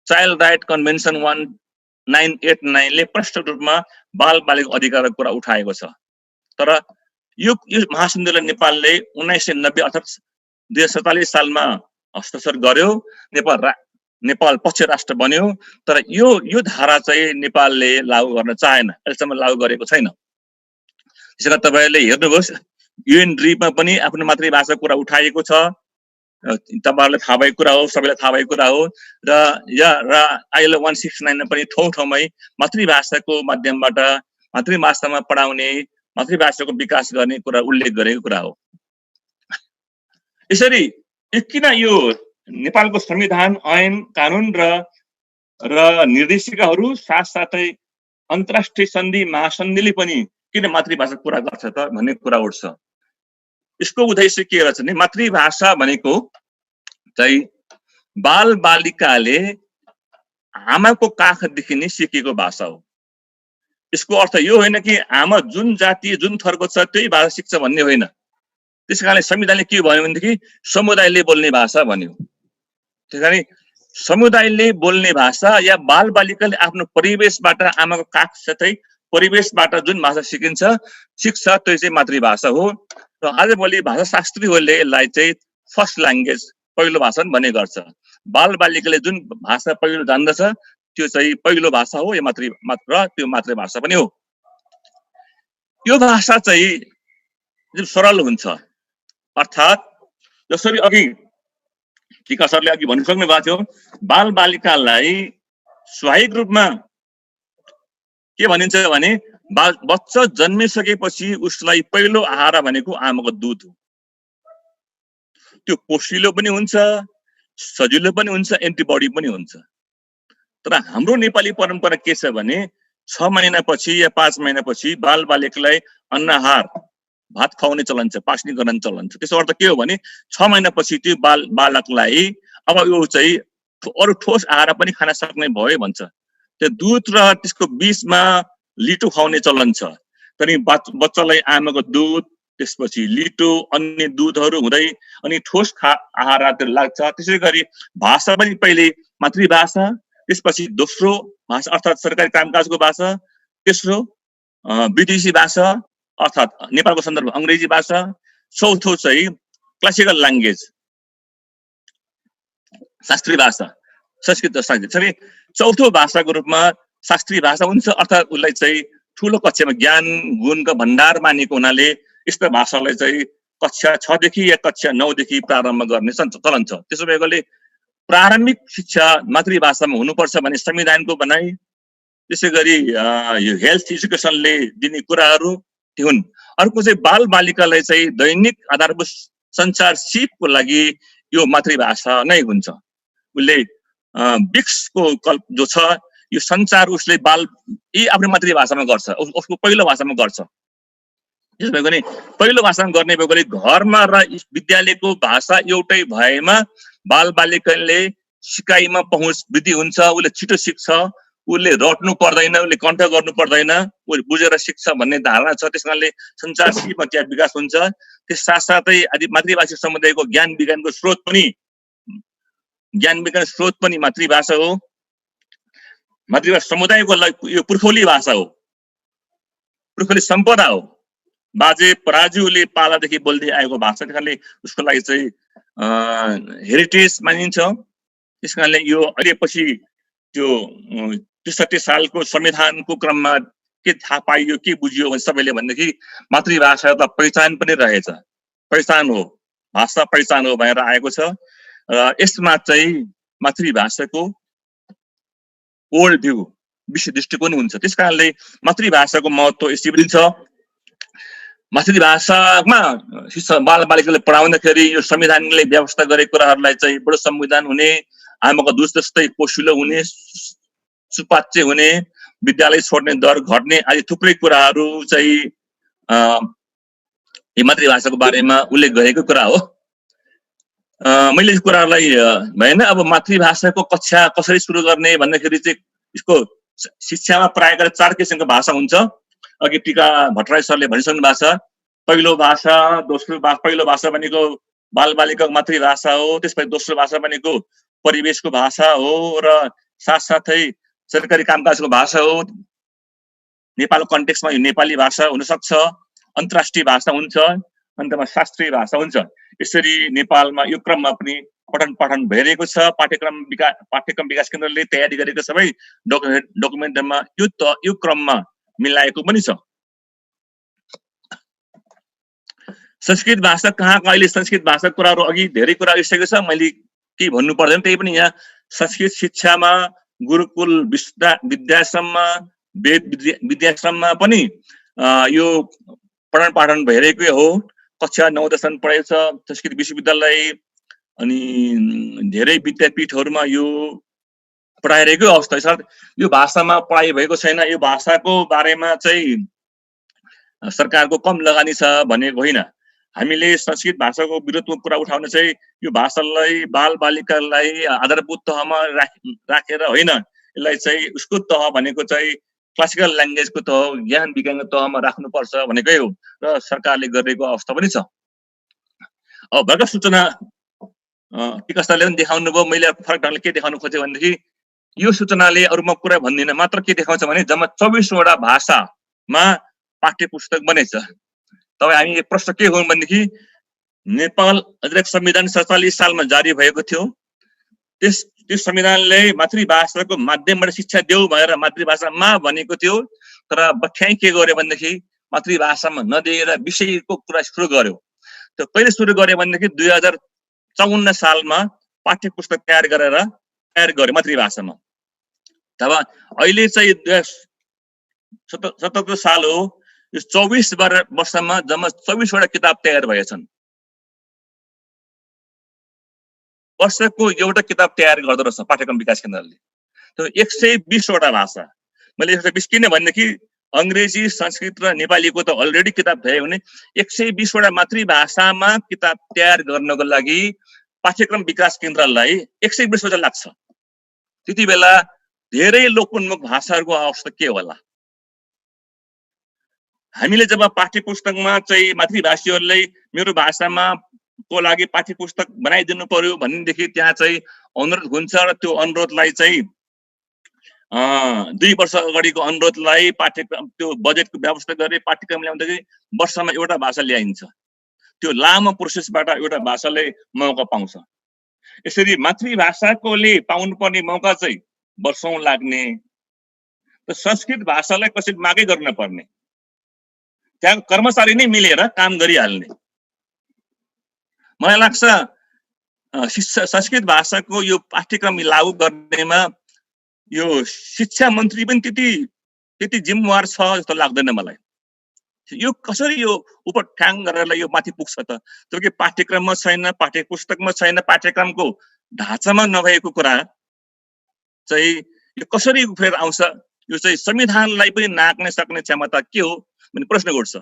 चाइल्ड राइट कन्भेन्सन 1989 ले प्रष्ट रूपमा बाल बालिका अधिकारको कुरा उठाएको छ। तर यो महासन्धिलाई नेपालले 1990 अर्थात् 2047 सालमा हस्ताक्षर गर्यो। नेपाल पक्ष राष्ट्र बन्यो। तर यो धारा चाहिँ नेपालले लागू गर्न चाहेन, अहिलेसम्म लागू गरेको छैन। त्यसैले तपाईहरुले हेर्नुहोस् युएनड्रीमा पनि आफ्नो मातृभाषाको कुरा उठाइएको छ। तपाईहरुलाई थाहा भएको कुरा हो, सबैलाई थाहा भएको कुरा हो र आइएलओ 169 मा पनि ठाउँमै मातृभाषाको माध्यमबाट मातृभाषामा पढाउने मातृभाषाको विकास गर्ने कुरा उल्लेख गरेको कुरा हो। यसरी किन यो नेपालको संविधान ऐन कानुन र निर्देशिकाहरू साथसाथै अन्तर्राष्ट्रिय सन्धि महासन्धिले पनि किन मातृभाषा कुरा गर्छ त भन्ने कुरा उठ्छ। यसको उद्देश्य के रहेछ भने मातृभाषा भनेको चाहिँ बाल बालिकाले आमाको काखदेखि नै सिकेको भाषा हो। यसको अर्थ यो होइन कि आमा जुन जाति जुन थरको छ त्यही भाषा सिक्छ भन्ने होइन। त्यसकारणले संविधानले के भन्यो भनेदेखि समुदायले बोल्ने भाषा भन्यो। त्यसकारण समुदायले बोल्ने भाषा या बाल बालिकाले आफ्नो परिवेशबाट आमाको काख साथै परिवेशबाट जुन भाषा सिक्छ त्यो चाहिँ मातृभाषा हो। र आजभोलि भाषाशास्त्रीहरूले यसलाई चाहिँ फर्स्ट ल्याङ्ग्वेज पहिलो भाषा भन्ने गर्छ। बाल बालिकाले जुन भाषा पहिलो जान्दछ त्यो चाहिँ पहिलो भाषा हो, यो त्यो मातृभाषा पनि हो। यो भाषा चाहिँ जुन सरल हुन्छ, अर्थात् जसरी अघि टिका सरले अघि भनिसक्नु भएको थियो, बाल बालिकालाई स्वाभाविक रूपमा के भनिन्छ भने बच्चा जन्मिसकेपछि उसलाई पहिलो आहार भनेको आमाको दुध हो। त्यो पोषिलो पनि हुन्छ, सजिलो पनि हुन्छ, एन्टिबडी पनि हुन्छ। तर हाम्रो नेपाली परम्परा के छ भने 6 महिनापछि या 5 महिनापछि बाल बालिकालाई अन्नआहार भात खुवाउने चलन छ, पास्ने गर्न चलन छ। त्यसको अर्थ के हो भने 6 महिनापछि त्यो बालकलाई अब यो चाहिँ अरू ठोस आहार पनि खान सक्ने भयो भन्छ। त्यो दुध र त्यसको बीचमा लिटो खुवाउने चलन छ। तर बच्चालाई आमाको दुध त्यसपछि लिटो अन्य दुधहरू हुँदै अनि ठोस आहारतिर लाग्छ। त्यसै गरी भाषा पनि पहिले मातृभाषा, त्यसपछि दोस्रो भाषा अर्थात् सरकारी कामकाजको भाषा, तेस्रो विदेशी भाषा अर्थात् नेपालको सन्दर्भ अङ्ग्रेजी भाषा, चौथो चाहिँ क्लासिकल ल्याङ्ग्वेज शास्त्रीय भाषा संस्कृत संस्कृत चौथो भाषाको रूपमा शास्त्रीय भाषा हुन्छ अर्थात् उसलाई चाहिँ ठुलो कक्षामा ज्ञान गुणको भण्डार मानेको हुनाले यस्तो भाषालाई चाहिँ कक्षा 6 देखि या कक्षा 9 देखि प्रारम्भ गर्ने चलन छ। त्यसो भएकोले प्रारम्भिक शिक्षा मातृभाषामा हुनुपर्छ भन्ने संविधानको भनाइ। त्यसै गरी यो हेल्थ एजुकेसनले दिने कुराहरू त्यो हुन्। अर्को चाहिँ बाल बालिकालाई चाहिँ दैनिक आधारभूत सञ्चार सिपको लागि यो मातृभाषा नै हुन्छ। उसले बिक्सको कल्प जो छ यो सञ्चार उसले आफ्नो मातृभाषामा गर्छ, उसको पहिलो भाषामा गर्छ। त्यसो भएको नि पहिलो भाषामा गर्ने भएकोले घरमा र विद्यालयको भाषा एउटै भएमा बाल बालिकाले सिकाइमा पहुँच वृद्धि हुन्छ, उसले छिटो सिक्छ, उसले रट्नु पर्दैन, उसले कण्ठ गर्नु पर्दैन, उसले बुझेर सिक्छ भन्ने धारणा छ। त्यस कारणले सञ्चार सिपमा त्यहाँ विकास हुन्छ। त्यस साथसाथै आदि मातृभाषी समुदायको ज्ञान विज्ञानको स्रोत पनि मातृभाषा हो। मातृभाषा समुदायको यो पुर्खौली भाषा हो, पुर्खौली सम्पदा हो। बाजे पराजुले पालादेखि बोल्दै आएको भाषा, त्यस कारणले उसको लागि चाहिँ हेरिटेज मानिन्छ। त्यस कारणले यो अहिले पछि त्यो ६३ सालको संविधानको क्रममा के थाहा पाइयो के बुझियो भने सबैले भनेदेखि मातृभाषा त पहिचान पनि रहेछ, पहिचान हो, भाषा पहिचान हो भनेर आएको छ। र यसमा चाहिँ मातृभाषाको वर्ल्ड भ्यू विश्व दृष्टिकोण हुन्छ। त्यस कारणले मातृभाषाको महत्त्व यसरी पनि छ। मातृभाषामा बाल बालिकाले पढाउँदाखेरि यो संविधानले व्यवस्था गरेको कुराहरूलाई चाहिँ बडो संविधान हुने, आमाको दुध जस्तै पोसिलो हुने, सुपाच्य हुने, विद्यालय छोड्ने दर घट्ने आदि थुप्रै कुराहरू चाहिँ यो मातृभाषाको बारेमा उल्लेख गरेको कुरा हो। मैले यो कुरालाई भएन अब मातृभाषाको कक्षा कसरी सुरु गर्ने भन्दाखेरि चाहिँ यसको शिक्षामा प्राय गरेर 4 किसिमको भाषा हुन्छ। अघि टीका भट्टराई सरले भनिसक्नु भएको छ। पहिलो भाषा, दोस्रो पहिलो भाषा भनेको बालबालिकाको मातृभाषा हो, त्यसपछि दोस्रो भाषा भनेको परिवेशको भाषा हो र साथसाथै सरकारी कामकाजको भाषा हो। नेपालको कन्टेक्स्टमा यो नेपाली भाषा हुनसक्छ, अन्तर्राष्ट्रिय भाषा हुन्छ, अन्तमा शास्त्रीय भाषा हुन्छ। यसरी नेपालमा यो क्रममा पनि पठन पाठन भइरहेको छ। पाठ्यक्रम विकास केन्द्रले तयारी गरेको सबै डकुमेन्टमा यो क्रममा मिलाएको पनि छ। संस्कृत भाषा कहाँको अहिले संस्कृत भाषाको कुराहरू अघि धेरै कुरा आइसकेको छ, मैले केही भन्नु पर्दैन। त्यही पनि यहाँ संस्कृत शिक्षामा गुरुकुल विद्याश्रममा वेद विद्याश्रममा पनि यो पठन पाठन भइरहेकै हो। कक्षा 9 दशम पढेको छ संस्कृत विश्वविद्यालय अनि धेरै विद्यापीठहरूमा यो पढाइरहेकै अवस्था छ। यो भाषामा पढाइ भएको छैन, यो भाषाको बारेमा चाहिँ सरकारको कम लगानी छ भनेको होइन। हामीले संस्कृत भाषाको विरोधमा कुरा उठाउन चाहिँ यो भाषालाई बाल बालिकालाई आधारभूत तहमा राखेर होइन, यसलाई चाहिँ उसको तह भनेको चाहिँ क्लासिकल ल्याङ्ग्वेजको तह, ज्ञान विज्ञानको तहमा राख्नुपर्छ भनेकै हो र सरकारले गरेको अवस्था पनि छ। अब भर्खर सूचना टिकास्थलले पनि देखाउनु भयो। मैले फरक ढङ्गले के देखाउनु खोजेँ भनेदेखि यो सूचनाले अरूमा कुरा भन्दिनँ, मात्र के देखाउँछ भने जम्मा 24वटा भाषामा पाठ्य पुस्तक बनेछ। तब हामी प्रश्न के हो भनेदेखि नेपाल अधिराज्य संविधान 47 सालमा जारी भएको थियो। त्यो संविधानले मातृभाषाको माध्यमबाट शिक्षा देऊ भनेर मातृभाषामा भनेको थियो, तर बठ्याइ के गर्यो भनेदेखि मातृभाषामा नदिएर विषयको कुरा सुरु गर्यो। त्यो कहिले सुरु गर्यो भनेदेखि 2054 सालमा पाठ्य पुस्तक तयार गर्यो मातृभाषामा। तब अहिले चाहिँ 2077 साल हो, यो 24 वर्षमा जम्मा 24वटा किताब तयार भएछन्। वर्षको एउटा किताब तयार गर्दो रहेछ पाठ्यक्रम विकास केन्द्रले। त्यो 120वटा भाषा। मैले 120 किन भनेदेखि अङ्ग्रेजी, संस्कृत र नेपालीको त अलरेडी किताब भयो भने 120वटा मातृभाषामा किताब तयार गर्नको लागि पाठ्यक्रम विकास केन्द्रलाई 120 वर्ष लाग्छ। त्यति बेला धेरै लोकोन्मुख भाषाहरूको अवस्था के होला? हामीले जब पाठ्य पुस्तकमा चाहिँ मातृभाषीहरूले मेरो भाषामा को लागि पाठ्य पुस्तक बनाइदिनु पर्यो भनेदेखि त्यहाँ चाहिँ अनुरोध हुन्छ र त्यो अनुरोधलाई चाहिँ 2 वर्ष अगाडिको अनुरोधलाई पाठ्यक्रम त्यो बजेटको व्यवस्था गरे पाठ्यक्रम ल्याउँदाखेरि वर्षमा एउटा भाषा ल्याइन्छ। त्यो लामो प्रोसेसबाट एउटा भाषाले मौका पाउँछ। यसरी मातृभाषाकोले पाउनुपर्ने मौका चाहिँ वर्षौं लाग्ने र संस्कृत भाषालाई कसरी मागै गर्न पर्ने, त्यहाँ कर्मचारी नै मिलेर काम गरिहाल्ने। मलाई लाग्छ संस्कृत भाषाको यो पाठ्यक्रम लागू गर्नेमा यो शिक्षा मन्त्री पनि त्यति जिम्मेवार छ जस्तो लाग्दैन मलाई। यो कसरी यो उपठ्याङ गरेर यो माथि पुग्छ त? जबकि पाठ्यक्रममा छैन, पाठ्य पुस्तकमा छैन, पाठ्यक्रमको ढाँचामा नभएको कुरा चाहिँ यो कसरी फेर आउँछ? यो चाहिँ संविधानलाई पनि नाक्न सक्ने क्षमता के हो भन्ने प्रश्न उठ्छ।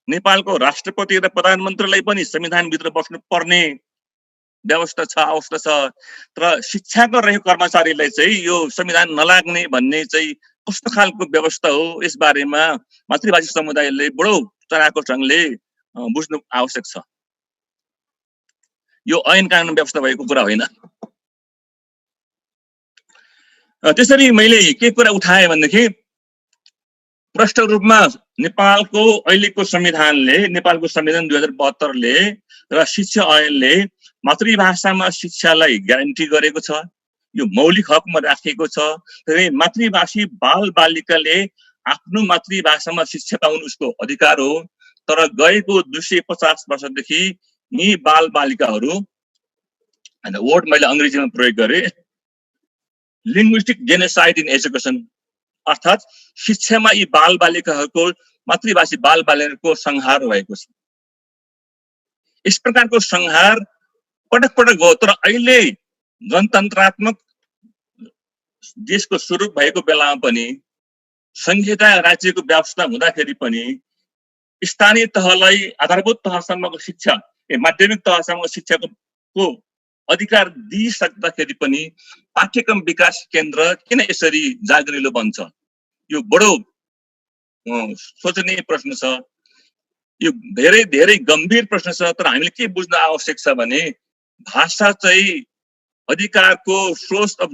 नेपालको राष्ट्रपति र प्रधानमन्त्रीलाई पनि संविधानभित्र बस्नु पर्ने व्यवस्था छ, अवस्था छ, तर शिक्षाको रहेको कर्मचारीलाई चाहिँ यो संविधान नलाग्ने भन्ने चाहिँ कस्तो खालको व्यवस्था हो? यस बारेमा मातृभाषी समुदायले बडो चराको ढङ्गले बुझ्नु आवश्यक छ। यो ऐन कानुन व्यवस्था भएको कुरा होइन। त्यसरी मैले के कुरा उठाएँ भनेदेखि प्रष्ट रूपमा नेपालको अहिलेको संविधानले, नेपालको संविधान 2072ले र शिक्षा ऐनले मातृभाषामा शिक्षालाई ग्यारेन्टी गरेको छ। यो मौलिक हकमा राखेको छ। मातृभाषी बाल बालिकाले आफ्नो मातृभाषामा शिक्षा पाउनु उसको अधिकार हो। तर गएको 250 वर्षदेखि यी बाल बालिकाहरू, हैन, वर्ड मैले अंग्रेजीमा प्रयोग गरेँ, लिङ्ग्विस्टिक जेनोसाइड इन एजुकेसन, अर्थात् शिक्षामा यी बाल बालिकाहरूको, मातृभाषी बाल बालिकाको संहार भएको छ। यस प्रकारको संहार पटक पटक भयो। तर अहिले गणतन्त्रात्मक देशको स्वरूप भएको बेलामा पनि, संहिता राज्यको व्यवस्था हुँदाखेरि पनि, स्थानीय तहलाई आधारभूत तहसम्मको शिक्षा, माध्यमिक तहसम्मको शिक्षाको अधिकार दिइसक्दाखेरि पनि पाठ्यक्रम विकास केन्द्र किन यसरी जागरिलो बन्छ? यो बडो सोचनीय प्रश्न छ। यो धेरै धेरै गम्भीर प्रश्न छ। तर हामीले के बुझ्न आवश्यक छ भने भाषा चाहिँ अधिकारको सोर्स अफ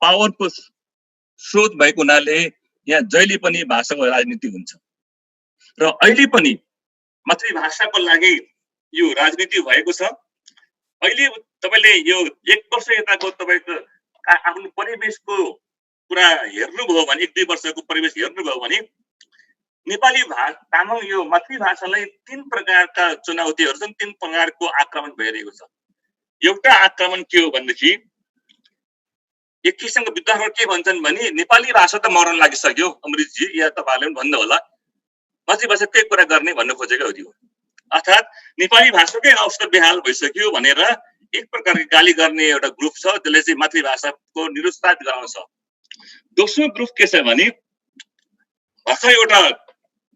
पावरको स्रोत भएको हुनाले यहाँ जहिले पनि भाषाको राजनीति हुन्छ। र अहिले पनि मातृभाषाको लागि यो राजनीति भएको छ। अहिले तपाईले यो 1 वर्ष यताको तपाईको आफ्नो परिवेशको कुरा हेर्नुभयो भने, 1-2 वर्षको परिवेश हेर्नुभयो भने नेपाली तामाङ यो मातृभाषालाई 3 प्रकारका चुनौतीहरू छन्, 3 प्रकारको आक्रमण भइरहेको छ। एउटा आक्रमण के हो भनेदेखि एक किसिमको विद्वानहरू के भन्छन् भने नेपाली भाषा त मर्न लागिसक्यो, अमृतजी या तपाईँहरूले पनि भन्नु होला, मातृभाषा के कुरा गर्ने भन्न खोजेको हो त्यो। अर्थात् नेपाली भाषाकै अवस्था बेहाल भइसक्यो भनेर एक प्रकारको गाली गर्ने एउटा ग्रुप छ, त्यसले चाहिँ मातृभाषाको निरुत्साहित गराउँछ। दोस्रो ग्रुप के छ भने भर्खर एउटा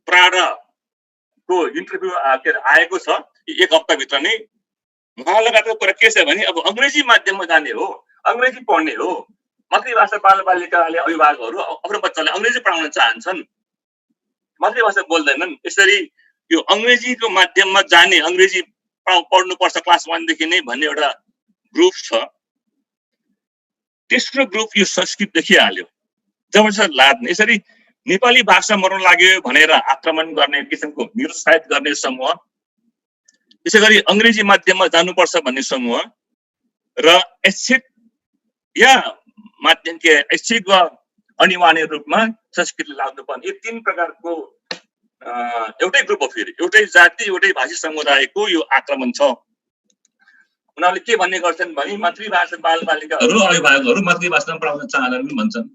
प्राडको इन्टरभ्यू आएको छ 1 हप्ताभित्र नै। उहाँ लगाएको कुरा के छ भने अब अंग्रेजी माध्यममा जाने हो, अंग्रेजी पढ्ने हो। मातृभाषा बाल बालिकाले, अभिभावकहरू आफ्नो बच्चालाई अंग्रेजी पढाउन चाहन्छन्, मातृभाषा बोल्दैनन्। यसरी यो अंग्रेजीको माध्यममा जाने, अंग्रेजी पढ्नुपर्छ क्लास 1 देखि नै भन्ने एउटा ग्रुप छ। तेस्रो ग्रुप यो संस्कृत देखिहाल्यो, जबरजस्त लाद्ने, यसरी नेपाली भाषा मर्न लाग्यो भनेर आक्रमण गर्ने किसिमको निरुत्साहित गर्ने समूह, त्यसै गरी अंग्रेजी माध्यममा जानुपर्छ भन्ने समूह र ऐच्छिक या माध्यम के ऐच्छिक वा अनिवार्य रूपमा संस्कृतले लाग्नुपर्ने, यो 3 प्रकारको एउटै ग्रुप हो। फेरि एउटै जाति, एउटै भाषी समुदायको यो आक्रमण छ। उनीहरूले के भन्ने गर्छन् भने मातृभाषा बाल बालिकाहरू, अभिभावकहरू मातृभाषामा पढाउन चाहँदैनन् भन्छन्।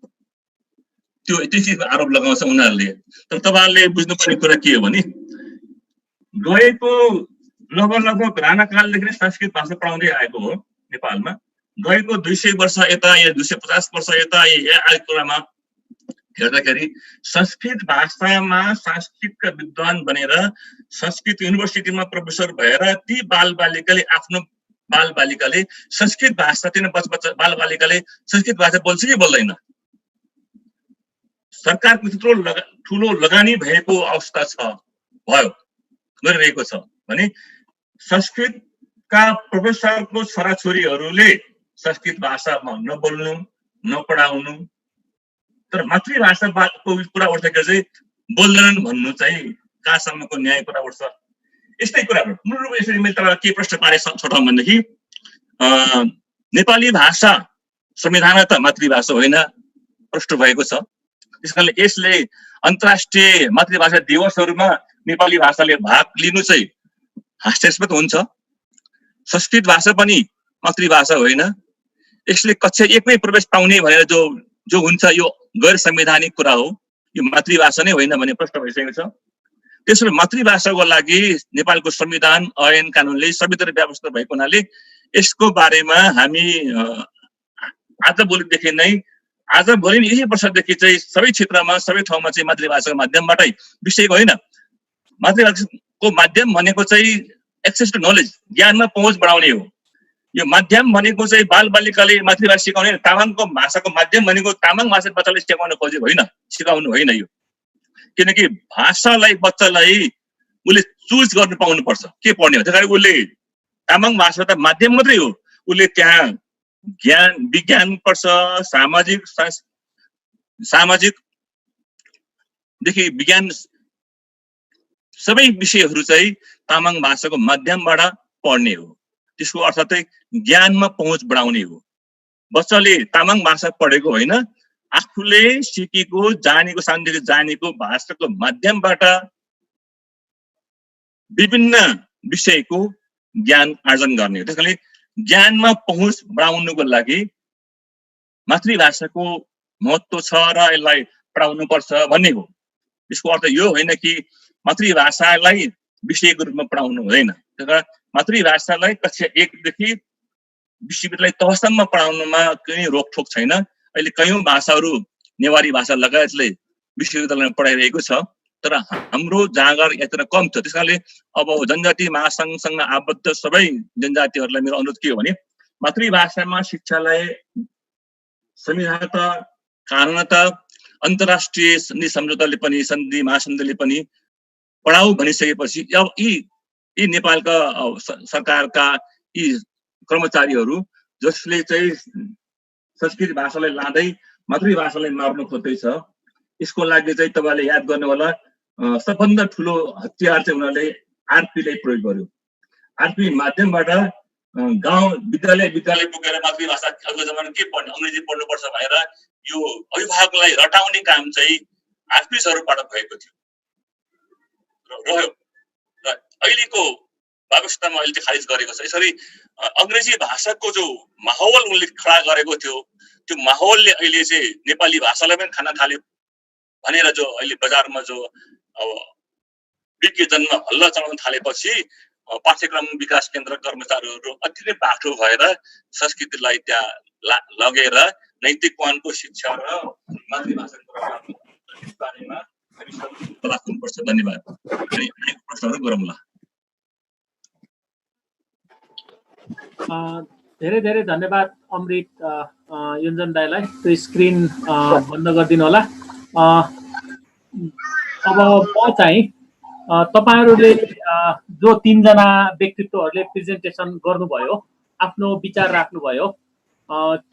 त्यो त्यतिको आरोप लगाउँछ उनीहरूले। तर तपाईँहरूले बुझ्नुपर्ने कुरा के हो भने गएको लगभग राणाकालदेखि नै संस्कृत भाषा पढाउँदै आएको हो नेपालमा। गएको 200 वर्ष यता या 250 वर्ष यता आएको कुरामा हेर्दाखेरि संस्कृत भाषामा संस्कृतका विद्वान बनेर संस्कृत युनिभर्सिटीमा प्रोफेसर भएर ती बालबालिकाले आफ्नो बालबालिकाले संस्कृत भाषा, तीन बच्चा बालबालिकाले संस्कृत भाषा बोल्छ कि बोल्दैन? सरकारको त्यत्रो ठुलो लगानी भएको अवस्था छ। भयो गरिरहेको छ भने संस्कृतका प्रोफेसरको छोराछोरीहरूले संस्कृत भाषामा नबोल्नु नपढाउनु तर मातृभाषाको कुरा उठ्दाखेरि चाहिँ बोल्दैनन् भन्नु चाहिँ कहाँसम्मको न्याय कुरा उठ्छ यस्तै कुराहरू मूल रूपमा यसरी मैले तपाईँलाई के प्रश्न पारे छोटाउँ भनेदेखि नेपाली भाषा संविधान त मातृभाषा होइन प्रश्न भएको छ त्यस कारणले यसले अन्तर्राष्ट्रिय मातृभाषा दिवसहरूमा नेपाली भाषाले भाग लिनु चाहिँ हास्यास्पद हुन्छ संस्कृत भाषा पनि मातृभाषा होइन यसले कक्षा 1मै प्रवेश पाउने भनेर जो हुन्छ यो गैर संवैधानिक कुरा हो यो मातृभाषा नै होइन भन्ने प्रश्न भइसकेको छ त्यसैले मातृभाषाको लागि नेपालको संविधान ऐन कानुनले संविधान व्यवस्था भएको हुनाले यसको बारेमा हामी आजभोलिदेखि नै आजभोलि यही वर्षदेखि चाहिँ सबै क्षेत्रमा सबै ठाउँमा चाहिँ मातृभाषाको माध्यमबाटै विषयको होइन मातृभाषाको माध्यम भनेको चाहिँ एक्सेस टु नलेज ज्ञानमा पहुँच बढाउने हो यो माध्यम भनेको चाहिँ बालबालिकाले मातृभाषा सिकाउने तामाङको भाषाको माध्यम भनेको तामाङ भाषा बच्चाले सिकाउन खोजेको होइन सिकाउनु होइन यो किनकि भाषालाई बच्चालाई उसले चुज गर्न पाउनुपर्छ के पढ्ने हो त्यही कारण उसले तामाङ भाषा त माध्यम मात्रै हो उसले त्यहाँ ज्ञान विज्ञान पढ्छ सामाजिकदेखि विज्ञान सबै विषयहरू चाहिँ तामाङ भाषाको माध्यमबाट पढ्ने हो त्यसको अर्थ चाहिँ ज्ञानमा पहुँच बढाउने हो बच्चाले तामाङ भाषा पढेको होइन आफूले सिकेको जानेको सानोदेखि जानेको भाषाको माध्यमबाट विभिन्न विषयको ज्ञान आर्जन गर्ने हो त्यसकारणले ज्ञानमा पहुँच बढाउनुको लागि मातृभाषाको महत्त्व छ र यसलाई पढाउनु पर्छ भन्ने हो यसको अर्थ यो होइन कि मातृभाषालाई विषयको रूपमा पढाउनु हुँदैन त्यही कारण मातृभाषालाई कक्षा 1 देखि विश्वविद्यालय तहसम्म पढाउनुमा कुनै रोकठोक छैन अहिले कयौं भाषाहरू नेवारी भाषा लगायतले विश्वविद्यालयमा पढाइरहेको छ तर हाम्रो जाँगर यत्र कम छ त्यसकारणले अब जनजाति महासंघसँग आबद्ध सबै जनजातिहरूलाई मेरो अनुरोध के हो भने मातृभाषामा शिक्षालाई संविधान त कानुन त अन्तर्राष्ट्रिय सन्धि सम्झौताले पनि सन्धि महासन्धिले पनि पढाऊ भनिसकेपछि अब यी नेपालका सरकारका यी कर्मचारीहरू जसले चाहिँ संस्कृत भाषालाई लाँदै मातृभाषालाई मार्न खोज्दैछ यसको लागि चाहिँ तपाईँले याद गर्नु होला सबभन्दा ठुलो हतियार चाहिँ उनीहरूले आरपीलाई प्रयोग गर्यो आरपी माध्यमबाट गाउँ विद्यालय पुगेर मातृभाषा अहिलेको जमानामा के पढ्ने अङ्ग्रेजी पढ्नुपर्छ भनेर यो अभिभावकलाई रटाउने काम चाहिँ आरपीसहरूबाट भएको थियो रह्यो र अहिलेको व्यवस्थामा अहिले चाहिँ खारिज गरेको छ यसरी अङ्ग्रेजी भाषाको जो माहौल उनले खडा गरेको थियो त्यो माहौलले अहिले चाहिँ नेपाली भाषालाई पनि खान थाल्यो भनेर जो अहिले बजारमा जो अब विज्ञजनमा हल्ला चलाउन थालेपछि पाठ्यक्रम विकास केन्द्र कर्मचारीहरू अति नै बाठो भएर संस्कृतिलाई त्यहाँ लगेर नैतिकवानको शिक्षा र मातृभाषाको बारेमा हामी सबै राख्नुपर्छ धन्यवाद प्रश्नहरू गरौँला धेरै धेरै धन्यवाद अमृत योन्जन दाइलाई त्यो स्क्रिन बन्द गरिदिनु होला अब म चाहिँ तपाईहरुले जो 3 जना व्यक्तित्वहरूले प्रेजेन्टेसन गर्नुभयो आफ्नो विचार राख्नुभयो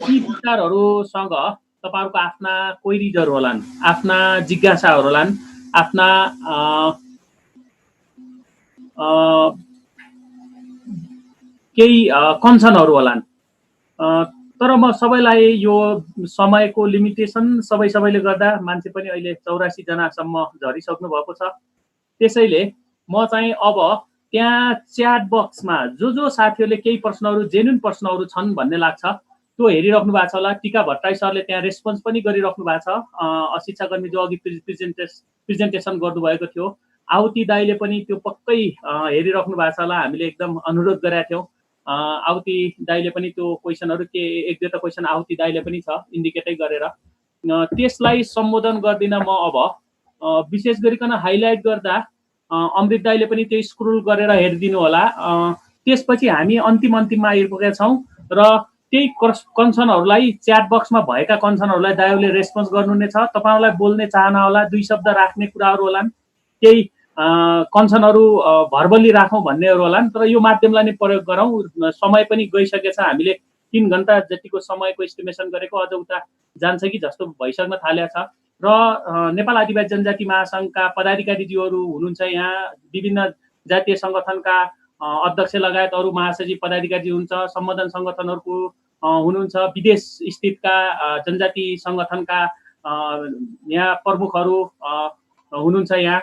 ती विचारहरुसँग तपाईहरुको आफ्ना क्वेरीजहरु होलान् आफ्ना जिज्ञासाहरु होलान् आफ्ना केही कन्सर्नहरु होलान् तर म सबैलाई यो समयको लिमिटेसन सबैले गर्दा मान्छे पनि अहिले 84 जनासम्म झरिसक्नु भएको छ त्यसैले म चाहिँ अब त्यहाँ च्याट बक्समा जो साथीहरुले केही प्रश्नहरु जेन्युइन प्रश्नहरु छन् भन्ने लाग्छ त्यो हेरिराख्नु भएको छ होला टीका भट्टराई सरले त्यहाँ रेस्पोन्स पनि गरिराख्नु भएको छ शिक्षाकर्मी जो अघि प्रेजेन्टेसन गर्नुभएको थियो आहुति दाइले पनि त्यो पक्कै हेरिराख्नु भएको छ होला हामीले एकदम अनुरोध गरेका थियौं आहुति दाइले पनि त्यो क्वेशनहरु के एक दुईटा क्वेशन आहुति दाइले पनि छ इन्डिकेटै गरेर त्यसलाई सम्बोधन गर्दिन म अब विशेष गरिकन हाइलाइट गर्दा अमृत दाइले पनि त्यो स्क्रोल गरेर हेरिदिनु होला त्यसपछि हामी अन्तिममा आइपुगेका छौं र त्यही कन्सर्नहरुलाई च्याट बक्समा भएका कन्सर्नहरुलाई दाइले रेस्पोन्स गर्नु नै छ तपाईहरुलाई बोल्ने चाहना होला 2 शब्द राख्ने कुराहरु होलान् केही कन्सर्नहरू भर्बली राखौँ भन्नेहरू होला नि, तर यो माध्यमलाई नै प्रयोग गरौँ। समय पनि गइसकेछ, हामीले 3 घन्टा जतिको समयको एस्टिमेसन गरेको अझ उता जान्छ कि जस्तो भइसक्न थालेको छ। र नेपाल आदिवासी जनजाति महासङ्घका पदाधिकारीज्यूहरू हुनुहुन्छ यहाँ, विभिन्न जातीय सङ्गठनका अध्यक्ष लगायत अरू महासचिव पदाधिकारी हुन्छ, सम्बोधन सङ्गठनहरूको हुनुहुन्छ, विदेश स्थितका जनजाति सङ्गठनका यहाँ प्रमुखहरू हुनुहुन्छ, यहाँ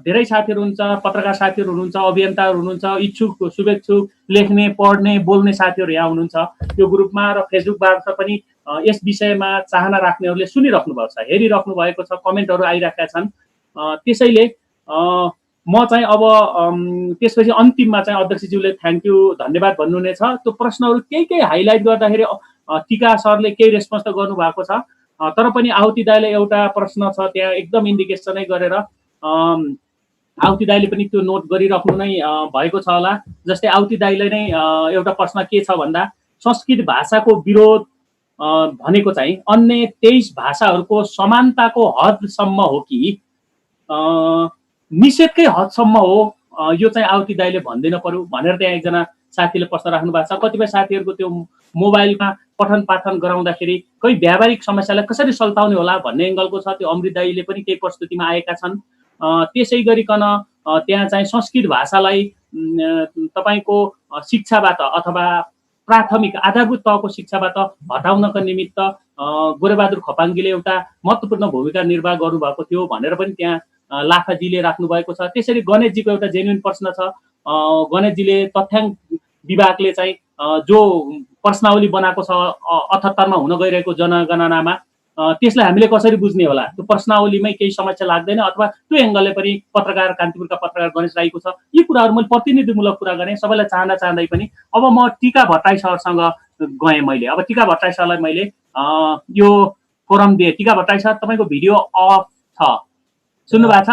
धेरै साथीहरू हुन्छ, पत्रकार साथीहरू हुनुहुन्छ, अभियन्ताहरू हुनुहुन्छ, इच्छुक शुभेच्छुक लेख्ने पढ्ने बोल्ने साथीहरू यहाँ हुनुहुन्छ यो ग्रुपमा। र फेसबुकबाट पनि यस विषयमा चाहना राख्नेहरूले सुनिराख्नु भएको छ, हेरिराख्नु भएको छ, कमेन्टहरू आइरहेका छन्। त्यसैले म चाहिँ अब त्यसपछि अन्तिममा चाहिँ अध्यक्षज्यूले थ्याङ्क यू धन्यवाद भन्नुहुनेछ। त्यो प्रश्नहरू केही हाइलाइट गर्दाखेरि टिका सरले केही रेस्पोन्स त गर्नुभएको छ, तर पनि आहुति दाइले एउटा प्रश्न छ त्यहाँ एकदम इन्डिकेसनै गरेर आहुति दाइले पनि त्यो नोट गरिराख्नु नै भएको छ होला। जस्तै आहुति दाइले नै एउटा प्रश्न के छ भन्दा संस्कृत भाषाको विरोध भनेको चाहिँ अन्य 23 भाषाहरूको समानताको हदसम्म हो कि निषेधकै हदसम्म हो, यो चाहिँ आहुति दाइले भनिदिन पर्यो भनेर त्यहाँ एकजना साथीले प्रश्न राख्नु भएको छ। कतिपय साथीहरूको त्यो मोबाइलमा पठन पाठन गराउँदाखेरि कोही व्यावहारिक समस्यालाई कसरी सल्टाउने होला भन्ने एङ्गलको छ, त्यो अमृत दाइले पनि केही प्रस्तुतिमा आएका छन्। त्यसै गरिकन त्यहाँ चाहिँ संस्कृत भाषालाई तपाईँको शिक्षाबाट अथवा प्राथमिक आधारभूत तहको शिक्षाबाट हटाउनका निमित्त गोरेबहादुर खपाङ्गीले एउटा महत्त्वपूर्ण भूमिका निर्वाह गर्नुभएको थियो भनेर पनि त्यहाँ लाखाजीले राख्नु भएको छ। त्यसरी गणेशजीको एउटा जेन्युन प्रश्न छ, गणेशजीले तथ्याङ्क विभागले चाहिँ जो प्रश्नावली बनाएको छ 78मा हुन गइरहेको जनगणनामा, त्यसलाई हामीले कसरी बुझ्ने होला? त्यो प्रश्नावलीमै केही समस्या लाग्दैन अथवा त्यो एङ्गलले पनि पत्रकार कान्तिपुरका पत्रकार गणेश राईको छ। यी कुराहरू मैले प्रतिनिधिमूलक कुरा गरेँ, सबैलाई चाहँदै पनि अब म टिका भट्टराई सरसँग गएँ। मैले अब टिका भट्टराई सरलाई मैले यो फोरम दिएँ। टिका भट्टराई सर तपाईँको भिडियो अफ छ, सुन्नु भएको छ?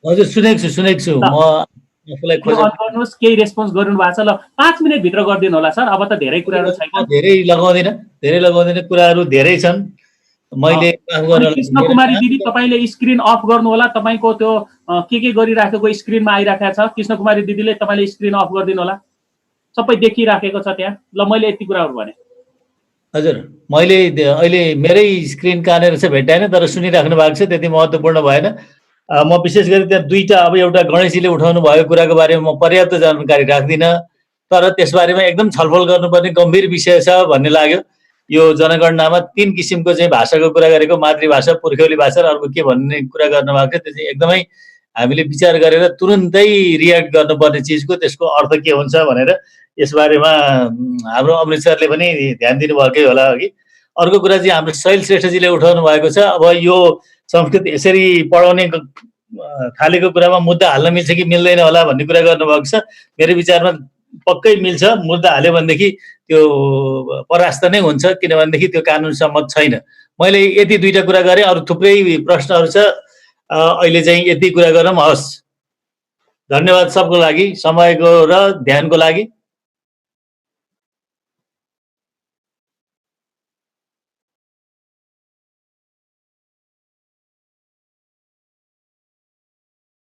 हजुर सुनेको छु म आफूलाई गर्नुहोस्, केही रेस्पोन्स गर्नु भएको छ? ल 5 मिनटभित्र गरिदिनु होला सर, अब त धेरै कुराहरू छैन। धेरै लगाउँदिन कुराहरू धेरै छन्। मैले कृष्ण कुमारी दिदी तपाईँले स्क्रिन अफ गर्नु होला, तपाईँको त्यो के गरिराखेको स्क्रिनमा आइराखेको छ। कृष्ण कुमारी दिदीले तपाईँले स्क्रिन अफ गरिदिनु होला, सबै देखिराखेको छ त्यहाँ। ल मैले यति कुराहरू भने। हजुर मैले अहिले मेरै स्क्रिन कहाँनिर चाहिँ भेट्टाएन, तर सुनिराख्नु भएको छ, त्यति महत्त्वपूर्ण भएन। म विशेष गरी त्यहाँ दुईटा, अब एउटा गणेशजीले उठाउनु भएको कुराको बारेमा म पर्याप्त जानकारी राख्दिनँ, तर त्यसबारेमा एकदम छलफल गर्नुपर्ने गम्भीर विषय छ भन्ने लाग्यो। यो जनगणनामा 3 किसिमको चाहिँ भाषाको कुरा गरेको, मातृभाषा, पुर्ख्यौली भाषा र अर्को के भन्ने कुरा गर्नुभएको थियो। त्यो चाहिँ एकदमै हामीले विचार गरेर तुरुन्तै रियाक्ट गर्नुपर्ने चिजको त्यसको अर्थ के हुन्छ भनेर यसबारेमा हाम्रो अमृत सरले पनि ध्यान दिनुभएकै होला अघि। अर्को कुरा चाहिँ हाम्रो शैल श्रेष्ठजीले उठाउनु भएको छ, अब यो संस्कृत यसरी पढाउने थालेको कुरामा मुद्दा हाल्न मिल्छ कि मिल्दैन होला भन्ने कुरा गर्नुभएको छ। मेरो विचारमा पक्कै मिल्छ, मुद्दा हाल्यो भनेदेखि त्यो परास्त नै हुन्छ, किनभनेदेखि त्यो कानुन सम्मत छैन। मैले यति 2टा कुरा गरेँ, अरू थुप्रै प्रश्नहरू छ, अहिले चाहिँ यति कुरा गरौँ। हस्, धन्यवाद सबको लागि, समयको र ध्यानको लागि।